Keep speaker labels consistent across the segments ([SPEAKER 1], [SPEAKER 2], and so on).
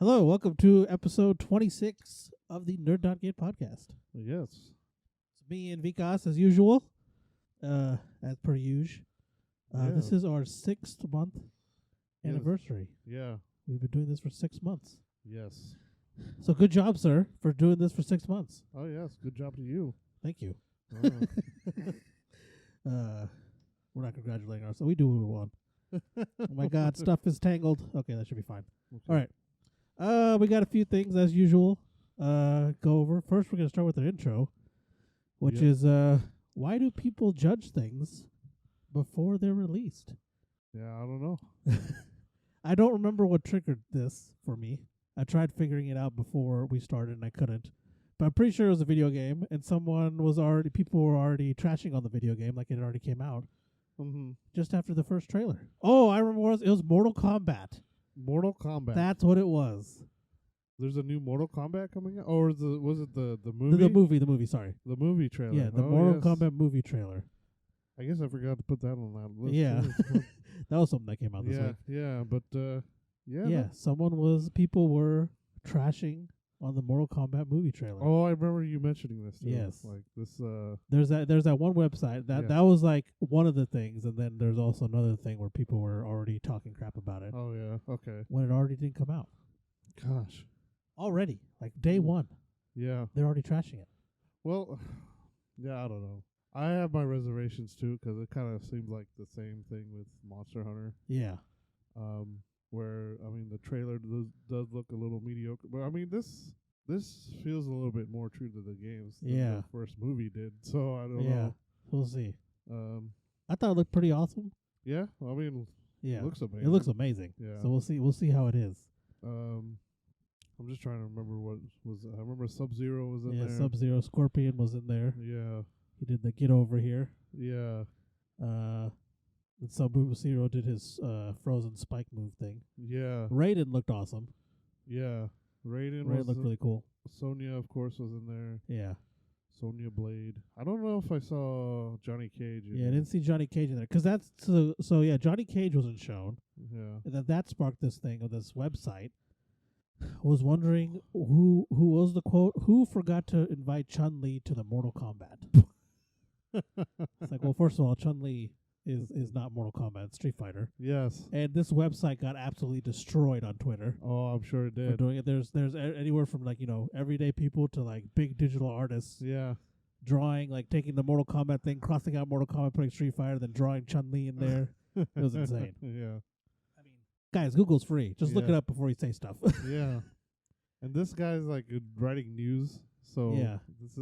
[SPEAKER 1] Hello, welcome to episode 26 of the Nerd.get podcast.
[SPEAKER 2] Yes.
[SPEAKER 1] It's me and Vikas as usual, as per usual. This is our 6th month anniversary.
[SPEAKER 2] Yeah.
[SPEAKER 1] We've been doing this for 6 months.
[SPEAKER 2] Yes.
[SPEAKER 1] So good job, sir, for doing this for 6 months.
[SPEAKER 2] Oh, yes. Good job to you.
[SPEAKER 1] Thank you.
[SPEAKER 2] Oh.
[SPEAKER 1] We're not congratulating ourselves. We do what we want. Oh my God, stuff is tangled. Okay, that should be fine.
[SPEAKER 2] Okay.
[SPEAKER 1] All right. We got a few things as usual. Go over. First, we're gonna start with an intro, which is why do people judge things before they're released?
[SPEAKER 2] Yeah, I don't know.
[SPEAKER 1] I don't remember what triggered this for me. I tried figuring it out before we started and I couldn't. But I'm pretty sure it was a video game, and people were already trashing on the video game like it already came out just after the first trailer. Oh, I remember it was Mortal Kombat.
[SPEAKER 2] Mortal Kombat.
[SPEAKER 1] That's what it was.
[SPEAKER 2] There's a new Mortal Kombat coming out? Or was it the movie?
[SPEAKER 1] The movie, sorry.
[SPEAKER 2] The movie trailer.
[SPEAKER 1] Yeah, the Mortal Kombat movie trailer.
[SPEAKER 2] I guess I forgot to put that on that list.
[SPEAKER 1] Yeah. That was something that came out this week.
[SPEAKER 2] Yeah, but
[SPEAKER 1] People were trashing on the Mortal Kombat movie trailer.
[SPEAKER 2] Oh, I remember you mentioning this too.
[SPEAKER 1] Yes.
[SPEAKER 2] Like this
[SPEAKER 1] There's that one website that was like one of the things, and then there's also another thing where people were already talking crap about it.
[SPEAKER 2] Oh yeah, okay.
[SPEAKER 1] When it already didn't come out.
[SPEAKER 2] Gosh.
[SPEAKER 1] Already. Like day one.
[SPEAKER 2] Yeah.
[SPEAKER 1] They're already trashing it.
[SPEAKER 2] Well, yeah, I don't know. I have my reservations too, 'cause it kind of seems like the same thing with Monster Hunter.
[SPEAKER 1] Yeah.
[SPEAKER 2] Where the trailer does look a little mediocre, but this feels a little bit more true to the games than the first movie did. So I don't know.
[SPEAKER 1] We'll see. I thought it looked pretty awesome.
[SPEAKER 2] Yeah,
[SPEAKER 1] it
[SPEAKER 2] looks amazing.
[SPEAKER 1] It looks amazing.
[SPEAKER 2] Yeah.
[SPEAKER 1] So we'll see how it is.
[SPEAKER 2] I'm just trying to remember what was. I remember Sub-Zero was in there.
[SPEAKER 1] Yeah, Sub-Zero, Scorpion was in there.
[SPEAKER 2] Yeah.
[SPEAKER 1] He did the get over here.
[SPEAKER 2] Yeah.
[SPEAKER 1] Sub-Zero did his frozen spike move thing.
[SPEAKER 2] Yeah.
[SPEAKER 1] Raiden looked awesome.
[SPEAKER 2] Yeah. Raiden
[SPEAKER 1] looked really cool.
[SPEAKER 2] Sonya, of course, was in there.
[SPEAKER 1] Yeah.
[SPEAKER 2] Sonya Blade. I don't know if I saw Johnny Cage.
[SPEAKER 1] I didn't see Johnny Cage in there. 'Cause that's Johnny Cage wasn't shown.
[SPEAKER 2] Yeah.
[SPEAKER 1] And then that sparked this thing of this website. Was wondering who was the quote, who forgot to invite Chun-Li to the Mortal Kombat? It's like, well, first of all, Chun-Li is not Mortal Kombat, it's Street Fighter.
[SPEAKER 2] Yes.
[SPEAKER 1] And this website got absolutely destroyed on Twitter.
[SPEAKER 2] Oh, I'm sure it did.
[SPEAKER 1] For doing it. There's anywhere from everyday people to big digital artists.
[SPEAKER 2] Yeah.
[SPEAKER 1] Drawing, taking the Mortal Kombat thing, crossing out Mortal Kombat, putting Street Fighter, then drawing Chun-Li in there. It was insane.
[SPEAKER 2] Yeah.
[SPEAKER 1] Guys, Google's free. Just look it up before you say stuff.
[SPEAKER 2] Yeah. And this guy's writing news. So this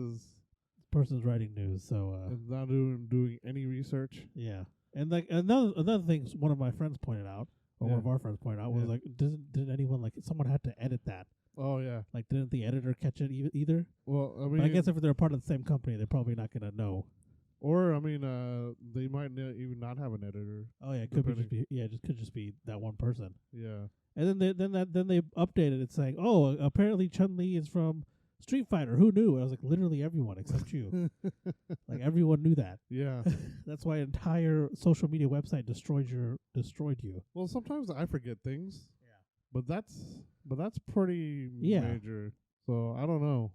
[SPEAKER 1] person's writing news, so
[SPEAKER 2] not doing any research.
[SPEAKER 1] Yeah. And another thing one of my friends pointed out, or one of our friends pointed out, was did anyone someone had to edit that?
[SPEAKER 2] Oh yeah.
[SPEAKER 1] Didn't the editor catch it either?
[SPEAKER 2] Well,
[SPEAKER 1] but I guess if they're part of the same company, they're probably not gonna know.
[SPEAKER 2] Or they might even not have an editor.
[SPEAKER 1] Oh yeah, it could just be that one person.
[SPEAKER 2] Yeah.
[SPEAKER 1] And then they updated it saying, "Oh, apparently Chun-Li is from Street Fighter. Who knew?" And I was like, literally everyone except you. Everyone knew that.
[SPEAKER 2] Yeah.
[SPEAKER 1] That's why an entire social media website destroyed you.
[SPEAKER 2] Well, sometimes I forget things. Yeah. But that's pretty major. So I don't know.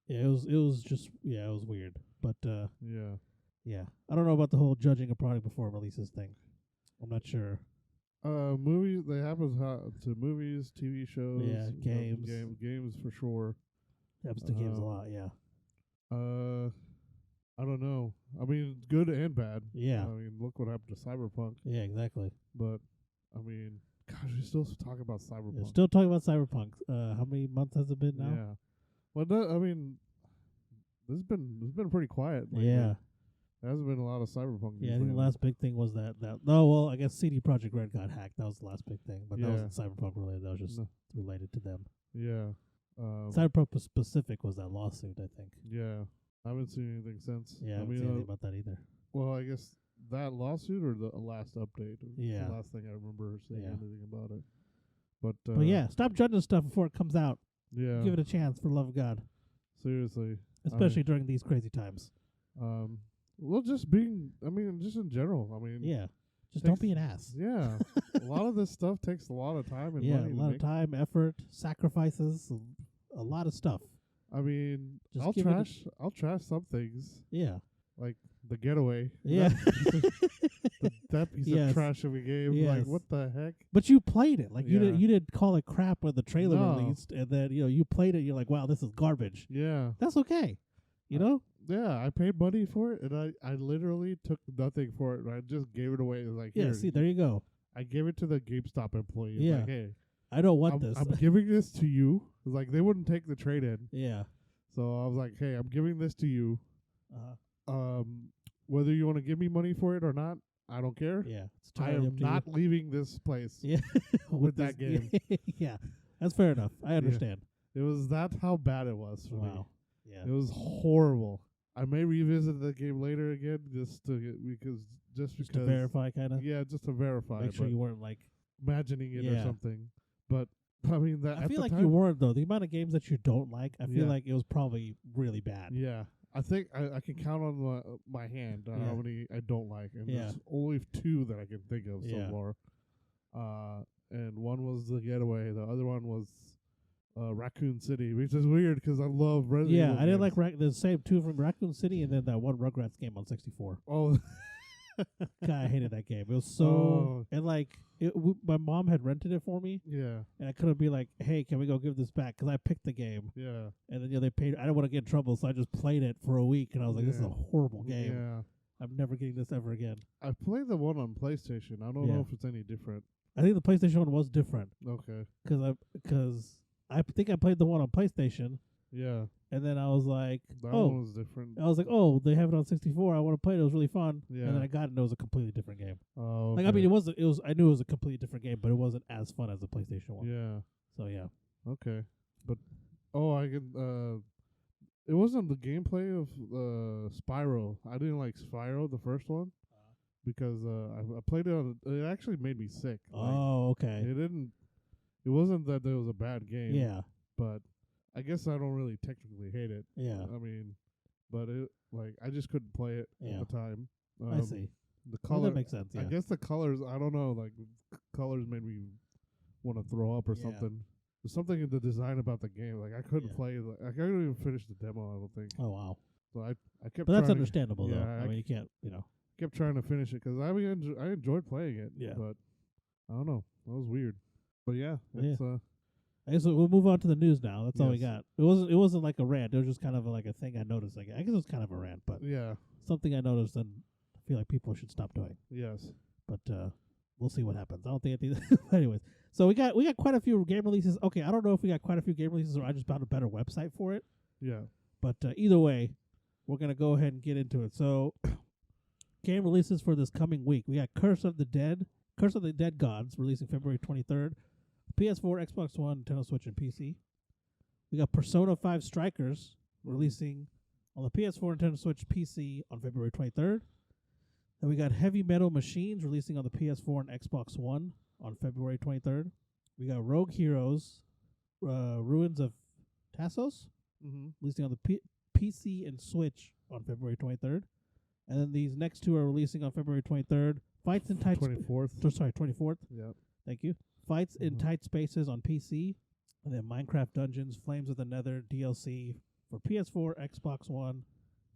[SPEAKER 1] Yeah, it was weird. But
[SPEAKER 2] yeah.
[SPEAKER 1] Yeah. I don't know about the whole judging a product before it releases thing. I'm not sure.
[SPEAKER 2] Movies, they happen to movies, TV shows.
[SPEAKER 1] Yeah, games.
[SPEAKER 2] Games for sure.
[SPEAKER 1] Happens to games a lot, yeah.
[SPEAKER 2] I don't know. Good and bad.
[SPEAKER 1] Yeah.
[SPEAKER 2] Look what happened to Cyberpunk.
[SPEAKER 1] Yeah, exactly.
[SPEAKER 2] But, gosh, we still talk about Cyberpunk.
[SPEAKER 1] Yeah, still talking about Cyberpunk. How many months has it been now?
[SPEAKER 2] Yeah. Well, this has been pretty quiet lately.
[SPEAKER 1] Yeah.
[SPEAKER 2] There hasn't been a lot of Cyberpunk.
[SPEAKER 1] Yeah, I think the last big thing was that. No, well, I guess CD Projekt Red got hacked. That was the last big thing, but that wasn't Cyberpunk related. That was just related to them.
[SPEAKER 2] Yeah.
[SPEAKER 1] Cyberpunk specific was that lawsuit, I think.
[SPEAKER 2] Yeah, I haven't seen anything since.
[SPEAKER 1] Yeah, I haven't seen anything about that either.
[SPEAKER 2] Well, I guess that lawsuit or the last update.
[SPEAKER 1] Yeah.
[SPEAKER 2] The last thing I remember seeing anything about it. But
[SPEAKER 1] yeah, stop judging stuff before it comes out.
[SPEAKER 2] Yeah.
[SPEAKER 1] Give it a chance, for the love of God.
[SPEAKER 2] Seriously.
[SPEAKER 1] Especially during these crazy times.
[SPEAKER 2] Well, just in general.
[SPEAKER 1] Yeah. Just don't be an ass.
[SPEAKER 2] Yeah. A lot of this stuff takes a lot of time and
[SPEAKER 1] Yeah,
[SPEAKER 2] money.
[SPEAKER 1] a lot of time, effort, sacrifices, a lot of stuff.
[SPEAKER 2] I mean,
[SPEAKER 1] Just
[SPEAKER 2] I'll trash some things.
[SPEAKER 1] Yeah.
[SPEAKER 2] Like the Getaway.
[SPEAKER 1] Yeah.
[SPEAKER 2] That piece
[SPEAKER 1] Yes.
[SPEAKER 2] of trash of a game.
[SPEAKER 1] Yes.
[SPEAKER 2] Like, what the heck?
[SPEAKER 1] But you played it. Like,
[SPEAKER 2] Yeah.
[SPEAKER 1] you didn't call it crap when the trailer
[SPEAKER 2] No.
[SPEAKER 1] released, and then, you played it, you're like, wow, this is garbage.
[SPEAKER 2] Yeah.
[SPEAKER 1] That's okay. You know?
[SPEAKER 2] Yeah, I paid money for it, and I literally took nothing for it. I just gave it away. It was like,
[SPEAKER 1] Yeah,
[SPEAKER 2] here,
[SPEAKER 1] see, there you go.
[SPEAKER 2] I gave it to the GameStop employee.
[SPEAKER 1] Yeah.
[SPEAKER 2] Like, hey,
[SPEAKER 1] I don't want this.
[SPEAKER 2] I'm giving this to you. It was like, they wouldn't take the trade-in.
[SPEAKER 1] Yeah.
[SPEAKER 2] So I was like, hey, I'm giving this to you.
[SPEAKER 1] Uh-huh.
[SPEAKER 2] Whether you want to give me money for it or not, I don't care.
[SPEAKER 1] Yeah. It's
[SPEAKER 2] I
[SPEAKER 1] entirely
[SPEAKER 2] am
[SPEAKER 1] up to
[SPEAKER 2] not leaving this place
[SPEAKER 1] you.
[SPEAKER 2] with that game.
[SPEAKER 1] Yeah. That's fair enough. I understand.
[SPEAKER 2] It was that's how bad it was for me.
[SPEAKER 1] Wow. Yeah.
[SPEAKER 2] It was horrible. I may revisit the game later again just because
[SPEAKER 1] To verify, kind of.
[SPEAKER 2] Yeah, just to verify.
[SPEAKER 1] Make sure you weren't like.
[SPEAKER 2] imagining it or
[SPEAKER 1] Yeah.
[SPEAKER 2] something. But I mean that.
[SPEAKER 1] I
[SPEAKER 2] at
[SPEAKER 1] feel
[SPEAKER 2] the
[SPEAKER 1] like
[SPEAKER 2] time,
[SPEAKER 1] you weren't though. The amount of games that you don't like, I feel
[SPEAKER 2] Yeah.
[SPEAKER 1] like it was probably really bad.
[SPEAKER 2] Yeah, I think I can count on my hand on how
[SPEAKER 1] Yeah.
[SPEAKER 2] many I don't like, and
[SPEAKER 1] Yeah.
[SPEAKER 2] there's only 2 that I can think of
[SPEAKER 1] Yeah.
[SPEAKER 2] so far. And one was The Getaway. The other one was Raccoon City, which is weird because I love Resident
[SPEAKER 1] Yeah,
[SPEAKER 2] Evil
[SPEAKER 1] I didn't
[SPEAKER 2] games.
[SPEAKER 1] like the same 2 from Raccoon City, and then that one Rugrats game on 64.
[SPEAKER 2] Oh,
[SPEAKER 1] God, I hated that game. It was so
[SPEAKER 2] Oh.
[SPEAKER 1] and like my mom had rented it for me,
[SPEAKER 2] yeah,
[SPEAKER 1] and I couldn't be like, "Hey, can we go give this back?" Because I picked the game,
[SPEAKER 2] yeah,
[SPEAKER 1] and then they paid. I didn't want to get in trouble, so I just played it for a week, and I was like, "This is
[SPEAKER 2] Yeah.
[SPEAKER 1] a horrible game.
[SPEAKER 2] yeah.
[SPEAKER 1] I'm never getting this ever again."
[SPEAKER 2] I played the one on PlayStation. I don't
[SPEAKER 1] Yeah.
[SPEAKER 2] know if it's any different.
[SPEAKER 1] I think the PlayStation one was different
[SPEAKER 2] Okay.
[SPEAKER 1] because I think I played the one on PlayStation,
[SPEAKER 2] Yeah,
[SPEAKER 1] and then I was like,
[SPEAKER 2] that
[SPEAKER 1] "Oh."
[SPEAKER 2] one was different.
[SPEAKER 1] I was like, "Oh, they have it on 64. I want to play it. It was really fun."
[SPEAKER 2] Yeah.
[SPEAKER 1] And then I got it, and it was a completely different game.
[SPEAKER 2] Oh,
[SPEAKER 1] Like, I mean, it was. I knew it was a completely different game, but it wasn't as fun as the PlayStation one.
[SPEAKER 2] Yeah.
[SPEAKER 1] So yeah.
[SPEAKER 2] Okay. But I can. It wasn't the gameplay of Spyro. I didn't like Spyro, the first one, because I played it on. It actually made me sick.
[SPEAKER 1] Oh, okay.
[SPEAKER 2] It didn't. It wasn't that it was a bad game.
[SPEAKER 1] Yeah.
[SPEAKER 2] But I guess I don't really technically hate it.
[SPEAKER 1] Yeah.
[SPEAKER 2] I mean, but it I just couldn't play it
[SPEAKER 1] Yeah.
[SPEAKER 2] at the time.
[SPEAKER 1] I see.
[SPEAKER 2] The
[SPEAKER 1] Well,
[SPEAKER 2] color.
[SPEAKER 1] that makes sense. Yeah.
[SPEAKER 2] I guess the colors. I don't know. Like colors made me want to throw up or
[SPEAKER 1] Yeah.
[SPEAKER 2] something. There's something in the design about the game. Like I couldn't
[SPEAKER 1] Yeah.
[SPEAKER 2] play. I couldn't even finish the demo. I don't think.
[SPEAKER 1] Oh wow.
[SPEAKER 2] So I kept.
[SPEAKER 1] But that's
[SPEAKER 2] trying
[SPEAKER 1] understandable though.
[SPEAKER 2] yeah,
[SPEAKER 1] I mean, you can't.
[SPEAKER 2] kept trying to finish it because I enjoyed playing it.
[SPEAKER 1] Yeah.
[SPEAKER 2] But I don't know. That was weird. But yeah,
[SPEAKER 1] Yeah.
[SPEAKER 2] it's
[SPEAKER 1] I guess we'll move on to the news now. That's all we
[SPEAKER 2] Yes.
[SPEAKER 1] got. It wasn't like a rant. It was just kind of like a thing I noticed. Like I guess it was kind of a rant, but
[SPEAKER 2] yeah.
[SPEAKER 1] something I noticed and I feel like people should stop doing.
[SPEAKER 2] Yes.
[SPEAKER 1] But we'll see what happens. I don't think anyways. So we got quite a few game releases. Okay, I don't know if we got quite a few game releases or I just found a better website for it.
[SPEAKER 2] Yeah.
[SPEAKER 1] But either way, we're gonna go ahead and get into it. So game releases for this coming week. We got Curse of the Dead Gods releasing February 23rd. PS4, Xbox One, Nintendo Switch, and PC. We got Persona 5 Strikers releasing on the PS4, Nintendo Switch, PC on February 23rd. Then we got Heavy Metal Machines releasing on the PS4 and Xbox One on February 23rd. We got Rogue Heroes, Ruins of Tassos,
[SPEAKER 2] Mm-hmm.
[SPEAKER 1] releasing on the PC and Switch on February 23rd. And then these next two are releasing on February 23rd. Fights in Tight
[SPEAKER 2] 24th.
[SPEAKER 1] 24th.
[SPEAKER 2] Yeah.
[SPEAKER 1] Thank you. Fights in
[SPEAKER 2] Mhm.
[SPEAKER 1] Tight Spaces on PC. And then Minecraft Dungeons, Flames of the Nether DLC for PS4, Xbox One,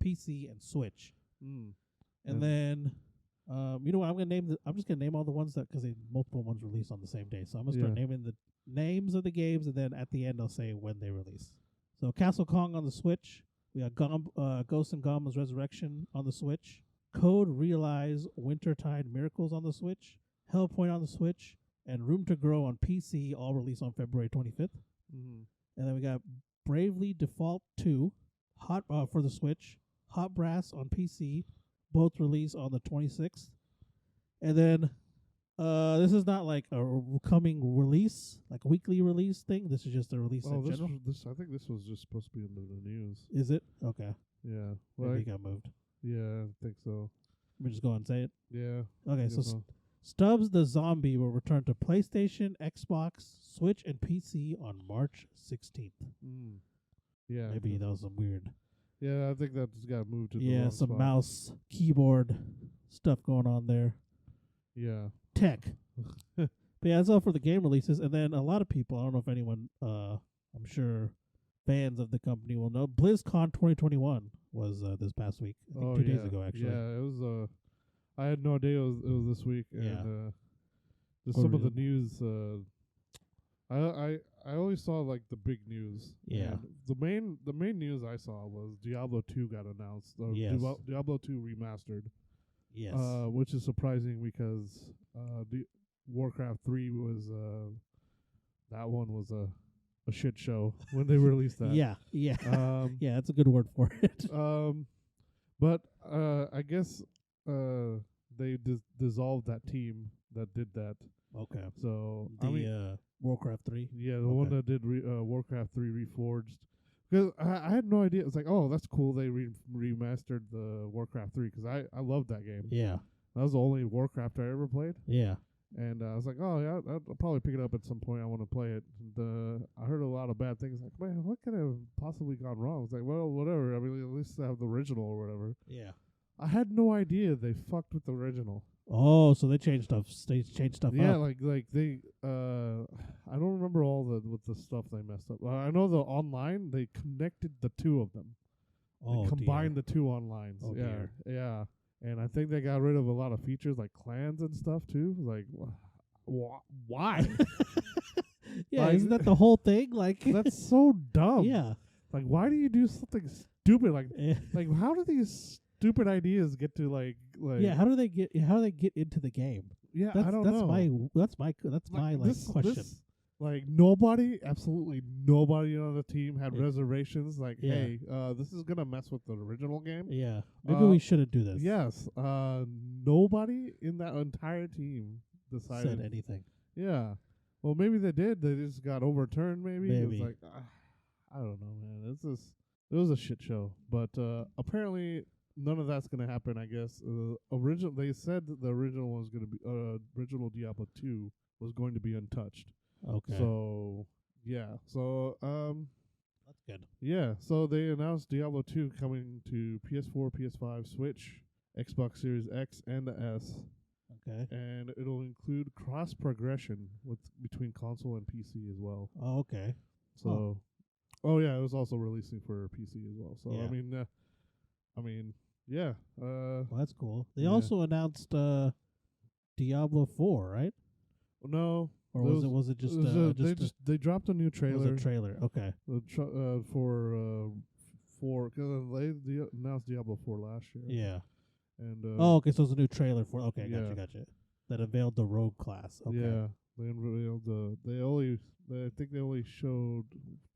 [SPEAKER 1] PC, and Switch.
[SPEAKER 2] Mm.
[SPEAKER 1] And then, you know what? I'm just gonna name all the ones because multiple ones released on the same day. So I'm gonna start
[SPEAKER 2] Yeah.
[SPEAKER 1] naming the names of the games, and then at the end I'll say when they release. So Castle Kong on the Switch. We got Ghosts and Goblins Resurrection on the Switch. Code Realize Wintertide Miracles on the Switch. Hellpoint on the Switch. And Room to Grow on PC, all released on February 25th.
[SPEAKER 2] Mm-hmm.
[SPEAKER 1] And then we got Bravely Default 2 for the Switch. Hot Brass on PC, both released on the 26th. And then this is not like a coming release, like a weekly release thing. This is just a release in general.
[SPEAKER 2] I think this was just supposed to be in the news.
[SPEAKER 1] Is it? Okay.
[SPEAKER 2] Yeah.
[SPEAKER 1] Maybe it got moved.
[SPEAKER 2] Yeah, I think so.
[SPEAKER 1] Let me just go and say it.
[SPEAKER 2] Yeah.
[SPEAKER 1] Okay, so
[SPEAKER 2] Guess so.
[SPEAKER 1] Stubbs the Zombie will return to PlayStation, Xbox, Switch, and PC on March 16th.
[SPEAKER 2] Yeah.
[SPEAKER 1] Maybe that was some weird.
[SPEAKER 2] Yeah, I think that just got moved to the
[SPEAKER 1] Yeah,
[SPEAKER 2] wrong
[SPEAKER 1] some
[SPEAKER 2] spot.
[SPEAKER 1] mouse, keyboard stuff going on there.
[SPEAKER 2] Yeah.
[SPEAKER 1] tech. But yeah, that's all for the game releases. And then a lot of people, I don't know if anyone, I'm sure fans of the company will know, BlizzCon 2021 was this past week. I think 2 days ago, actually.
[SPEAKER 2] Yeah, it was. I had no idea it was this week,
[SPEAKER 1] Yeah.
[SPEAKER 2] and just
[SPEAKER 1] Or
[SPEAKER 2] some of the
[SPEAKER 1] really-
[SPEAKER 2] news. I only saw like the big news.
[SPEAKER 1] Yeah.
[SPEAKER 2] And the main news I saw was Diablo 2 got announced.
[SPEAKER 1] Yes.
[SPEAKER 2] Diablo 2 remastered.
[SPEAKER 1] Yes.
[SPEAKER 2] Which is surprising because the Warcraft 3 was that one was a shit show when they released that.
[SPEAKER 1] Yeah. Yeah.
[SPEAKER 2] Um,
[SPEAKER 1] yeah, that's a good word for it.
[SPEAKER 2] but I guess they dissolved that team that did that.
[SPEAKER 1] Okay.
[SPEAKER 2] So
[SPEAKER 1] The Warcraft 3.
[SPEAKER 2] yeah, the one that did Warcraft 3 Reforged. Because I had no idea. It's like, oh, that's cool. They remastered the Warcraft 3 because I loved that game.
[SPEAKER 1] Yeah.
[SPEAKER 2] That was the only Warcraft I ever played.
[SPEAKER 1] Yeah.
[SPEAKER 2] And I was like, oh, yeah, I'll probably pick it up at some point. I want to play it. And I heard a lot of bad things. Like, man, what could have possibly gone wrong? It's like, well, whatever. I mean, at least I have the original or whatever.
[SPEAKER 1] Yeah.
[SPEAKER 2] I had no idea they fucked with the original.
[SPEAKER 1] Oh, so they changed stuff. They changed stuff
[SPEAKER 2] Yeah,
[SPEAKER 1] up.
[SPEAKER 2] like they. I don't remember all the stuff they messed up. I know the online they connected the two of them.
[SPEAKER 1] Oh,
[SPEAKER 2] They combined
[SPEAKER 1] dear.
[SPEAKER 2] the two online.
[SPEAKER 1] Oh,
[SPEAKER 2] yeah,
[SPEAKER 1] dear.
[SPEAKER 2] yeah. And I think they got rid of a lot of features like clans and stuff too. Like, why?
[SPEAKER 1] Yeah,
[SPEAKER 2] like-
[SPEAKER 1] isn't that the whole thing? Like,
[SPEAKER 2] That's so dumb.
[SPEAKER 1] yeah.
[SPEAKER 2] Like, why do you do something stupid like?
[SPEAKER 1] Eh,
[SPEAKER 2] Like, how do these stupid ideas get to like?
[SPEAKER 1] yeah, how do they get into the game?
[SPEAKER 2] Yeah,
[SPEAKER 1] That's
[SPEAKER 2] I don't
[SPEAKER 1] that's
[SPEAKER 2] know.
[SPEAKER 1] that's my question.
[SPEAKER 2] This, like nobody, absolutely nobody on the team had
[SPEAKER 1] Yeah.
[SPEAKER 2] reservations. Like,
[SPEAKER 1] Yeah.
[SPEAKER 2] hey, this is gonna mess with the original game.
[SPEAKER 1] Yeah, maybe we shouldn't do this.
[SPEAKER 2] Yes, nobody in that entire team decided.
[SPEAKER 1] Said anything.
[SPEAKER 2] Yeah, well, maybe they did. They just got overturned. Maybe. It
[SPEAKER 1] Maybe.
[SPEAKER 2] was like, I don't know, man. It was a shit show. But apparently, none of that's gonna happen. I guess. They said that the original was gonna be original Diablo 2 was going to be untouched.
[SPEAKER 1] Okay,
[SPEAKER 2] So yeah,
[SPEAKER 1] that's good.
[SPEAKER 2] yeah, so they announced Diablo 2 coming to PS4, PS5, Switch, Xbox Series X, and the S,
[SPEAKER 1] Okay.
[SPEAKER 2] and it'll include cross progression between console and PC as well.
[SPEAKER 1] Oh, okay.
[SPEAKER 2] So, oh yeah, it was also releasing for PC as well. So
[SPEAKER 1] Yeah.
[SPEAKER 2] I mean, yeah.
[SPEAKER 1] Well, that's cool. They
[SPEAKER 2] Yeah.
[SPEAKER 1] also announced Diablo 4, right?
[SPEAKER 2] No.
[SPEAKER 1] Or was it just
[SPEAKER 2] they dropped a new
[SPEAKER 1] it was
[SPEAKER 2] trailer.
[SPEAKER 1] a trailer? Okay.
[SPEAKER 2] For because they announced Diablo 4 last year.
[SPEAKER 1] Yeah.
[SPEAKER 2] And
[SPEAKER 1] Oh, okay. So it's a new trailer for. Okay,
[SPEAKER 2] yeah.
[SPEAKER 1] gotcha. That unveiled the rogue class. Okay.
[SPEAKER 2] yeah, they unveiled I think they only showed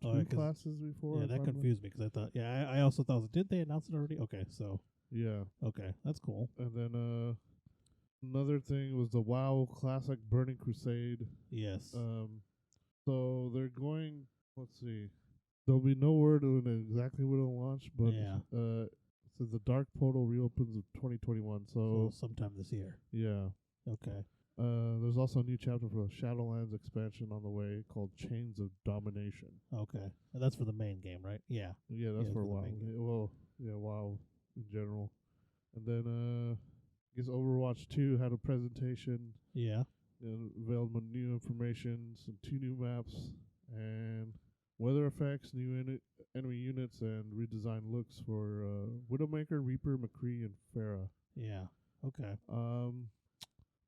[SPEAKER 1] Oh,
[SPEAKER 2] two
[SPEAKER 1] yeah, 'cause-
[SPEAKER 2] classes before.
[SPEAKER 1] Yeah,
[SPEAKER 2] if
[SPEAKER 1] that
[SPEAKER 2] I'm
[SPEAKER 1] confused me because I thought. Yeah, I also thought. Did they announce it already? Okay, so
[SPEAKER 2] Yeah,
[SPEAKER 1] okay, that's cool.
[SPEAKER 2] and then another thing was the WoW Classic Burning Crusade.
[SPEAKER 1] Yes.
[SPEAKER 2] So they're going. Let's see. There'll be no word on exactly when it'll launch, but
[SPEAKER 1] Yeah.
[SPEAKER 2] it says the Dark Portal reopens in 2021.
[SPEAKER 1] so
[SPEAKER 2] So
[SPEAKER 1] sometime this year.
[SPEAKER 2] yeah.
[SPEAKER 1] Okay.
[SPEAKER 2] There's also a new chapter for the Shadowlands expansion on the way called Chains of Domination.
[SPEAKER 1] Okay. And that's for the main game, right? Yeah.
[SPEAKER 2] Yeah, that's
[SPEAKER 1] Yeah,
[SPEAKER 2] for
[SPEAKER 1] for the
[SPEAKER 2] WoW.
[SPEAKER 1] main game.
[SPEAKER 2] Well, yeah, WoW in general. And then I guess Overwatch 2 had a presentation
[SPEAKER 1] Yeah.
[SPEAKER 2] and unveiled new information, some 2 new maps, and weather effects, new enemy units, and redesigned looks for Widowmaker, Reaper, McCree, and Pharah.
[SPEAKER 1] Yeah. Okay.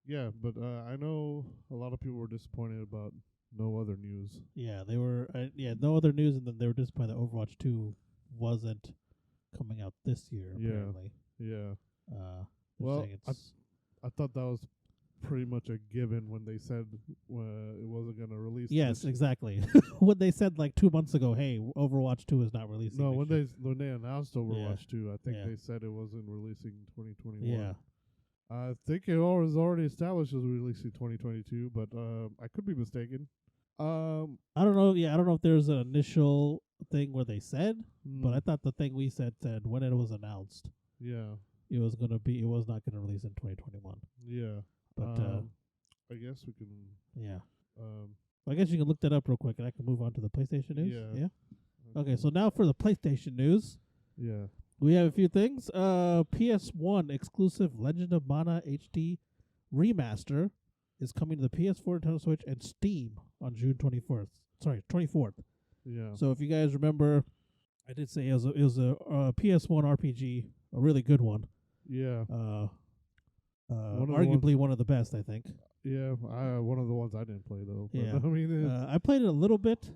[SPEAKER 2] Yeah, but I know a lot of people were disappointed about no other news.
[SPEAKER 1] Yeah, they were. No other news, and then they were disappointed that Overwatch 2 wasn't coming out this year.
[SPEAKER 2] Yeah.
[SPEAKER 1] Apparently.
[SPEAKER 2] Yeah.
[SPEAKER 1] They're
[SPEAKER 2] Well,
[SPEAKER 1] saying it's
[SPEAKER 2] I thought that was pretty much a given when they said it wasn't going to release.
[SPEAKER 1] yes,
[SPEAKER 2] this-
[SPEAKER 1] exactly. When they said like 2 months ago, "Hey, Overwatch 2 is not releasing."
[SPEAKER 2] No,
[SPEAKER 1] next
[SPEAKER 2] when
[SPEAKER 1] year."
[SPEAKER 2] they announced Overwatch 2, I think
[SPEAKER 1] Yeah.
[SPEAKER 2] they said it wasn't releasing in 2021.
[SPEAKER 1] Yeah.
[SPEAKER 2] I think it was already established as releasing 2022, but I could be mistaken.
[SPEAKER 1] I don't know. Yeah, I don't know if there's an initial thing where they said, but I
[SPEAKER 2] mm,
[SPEAKER 1] thought the thing we said when it was announced,
[SPEAKER 2] yeah,
[SPEAKER 1] it was not gonna release in 2021.
[SPEAKER 2] yeah.
[SPEAKER 1] But
[SPEAKER 2] I guess we can.
[SPEAKER 1] yeah,
[SPEAKER 2] Um,
[SPEAKER 1] I guess you can look that up real quick, and I can move on to the PlayStation news.
[SPEAKER 2] Yeah.
[SPEAKER 1] Yeah. Okay, so now for the PlayStation news,
[SPEAKER 2] yeah.
[SPEAKER 1] we have a few things. PS1 exclusive Legend of Mana HD Remaster is coming to the PS4, Nintendo Switch, and Steam on June 24th. Sorry, 24th.
[SPEAKER 2] Yeah.
[SPEAKER 1] So if you guys remember, I did say it was a PS1 RPG, a really good one.
[SPEAKER 2] Yeah.
[SPEAKER 1] Arguably one of the best, I think.
[SPEAKER 2] Yeah. One of the ones I didn't play though. But
[SPEAKER 1] Yeah.
[SPEAKER 2] I mean,
[SPEAKER 1] I played it a little bit.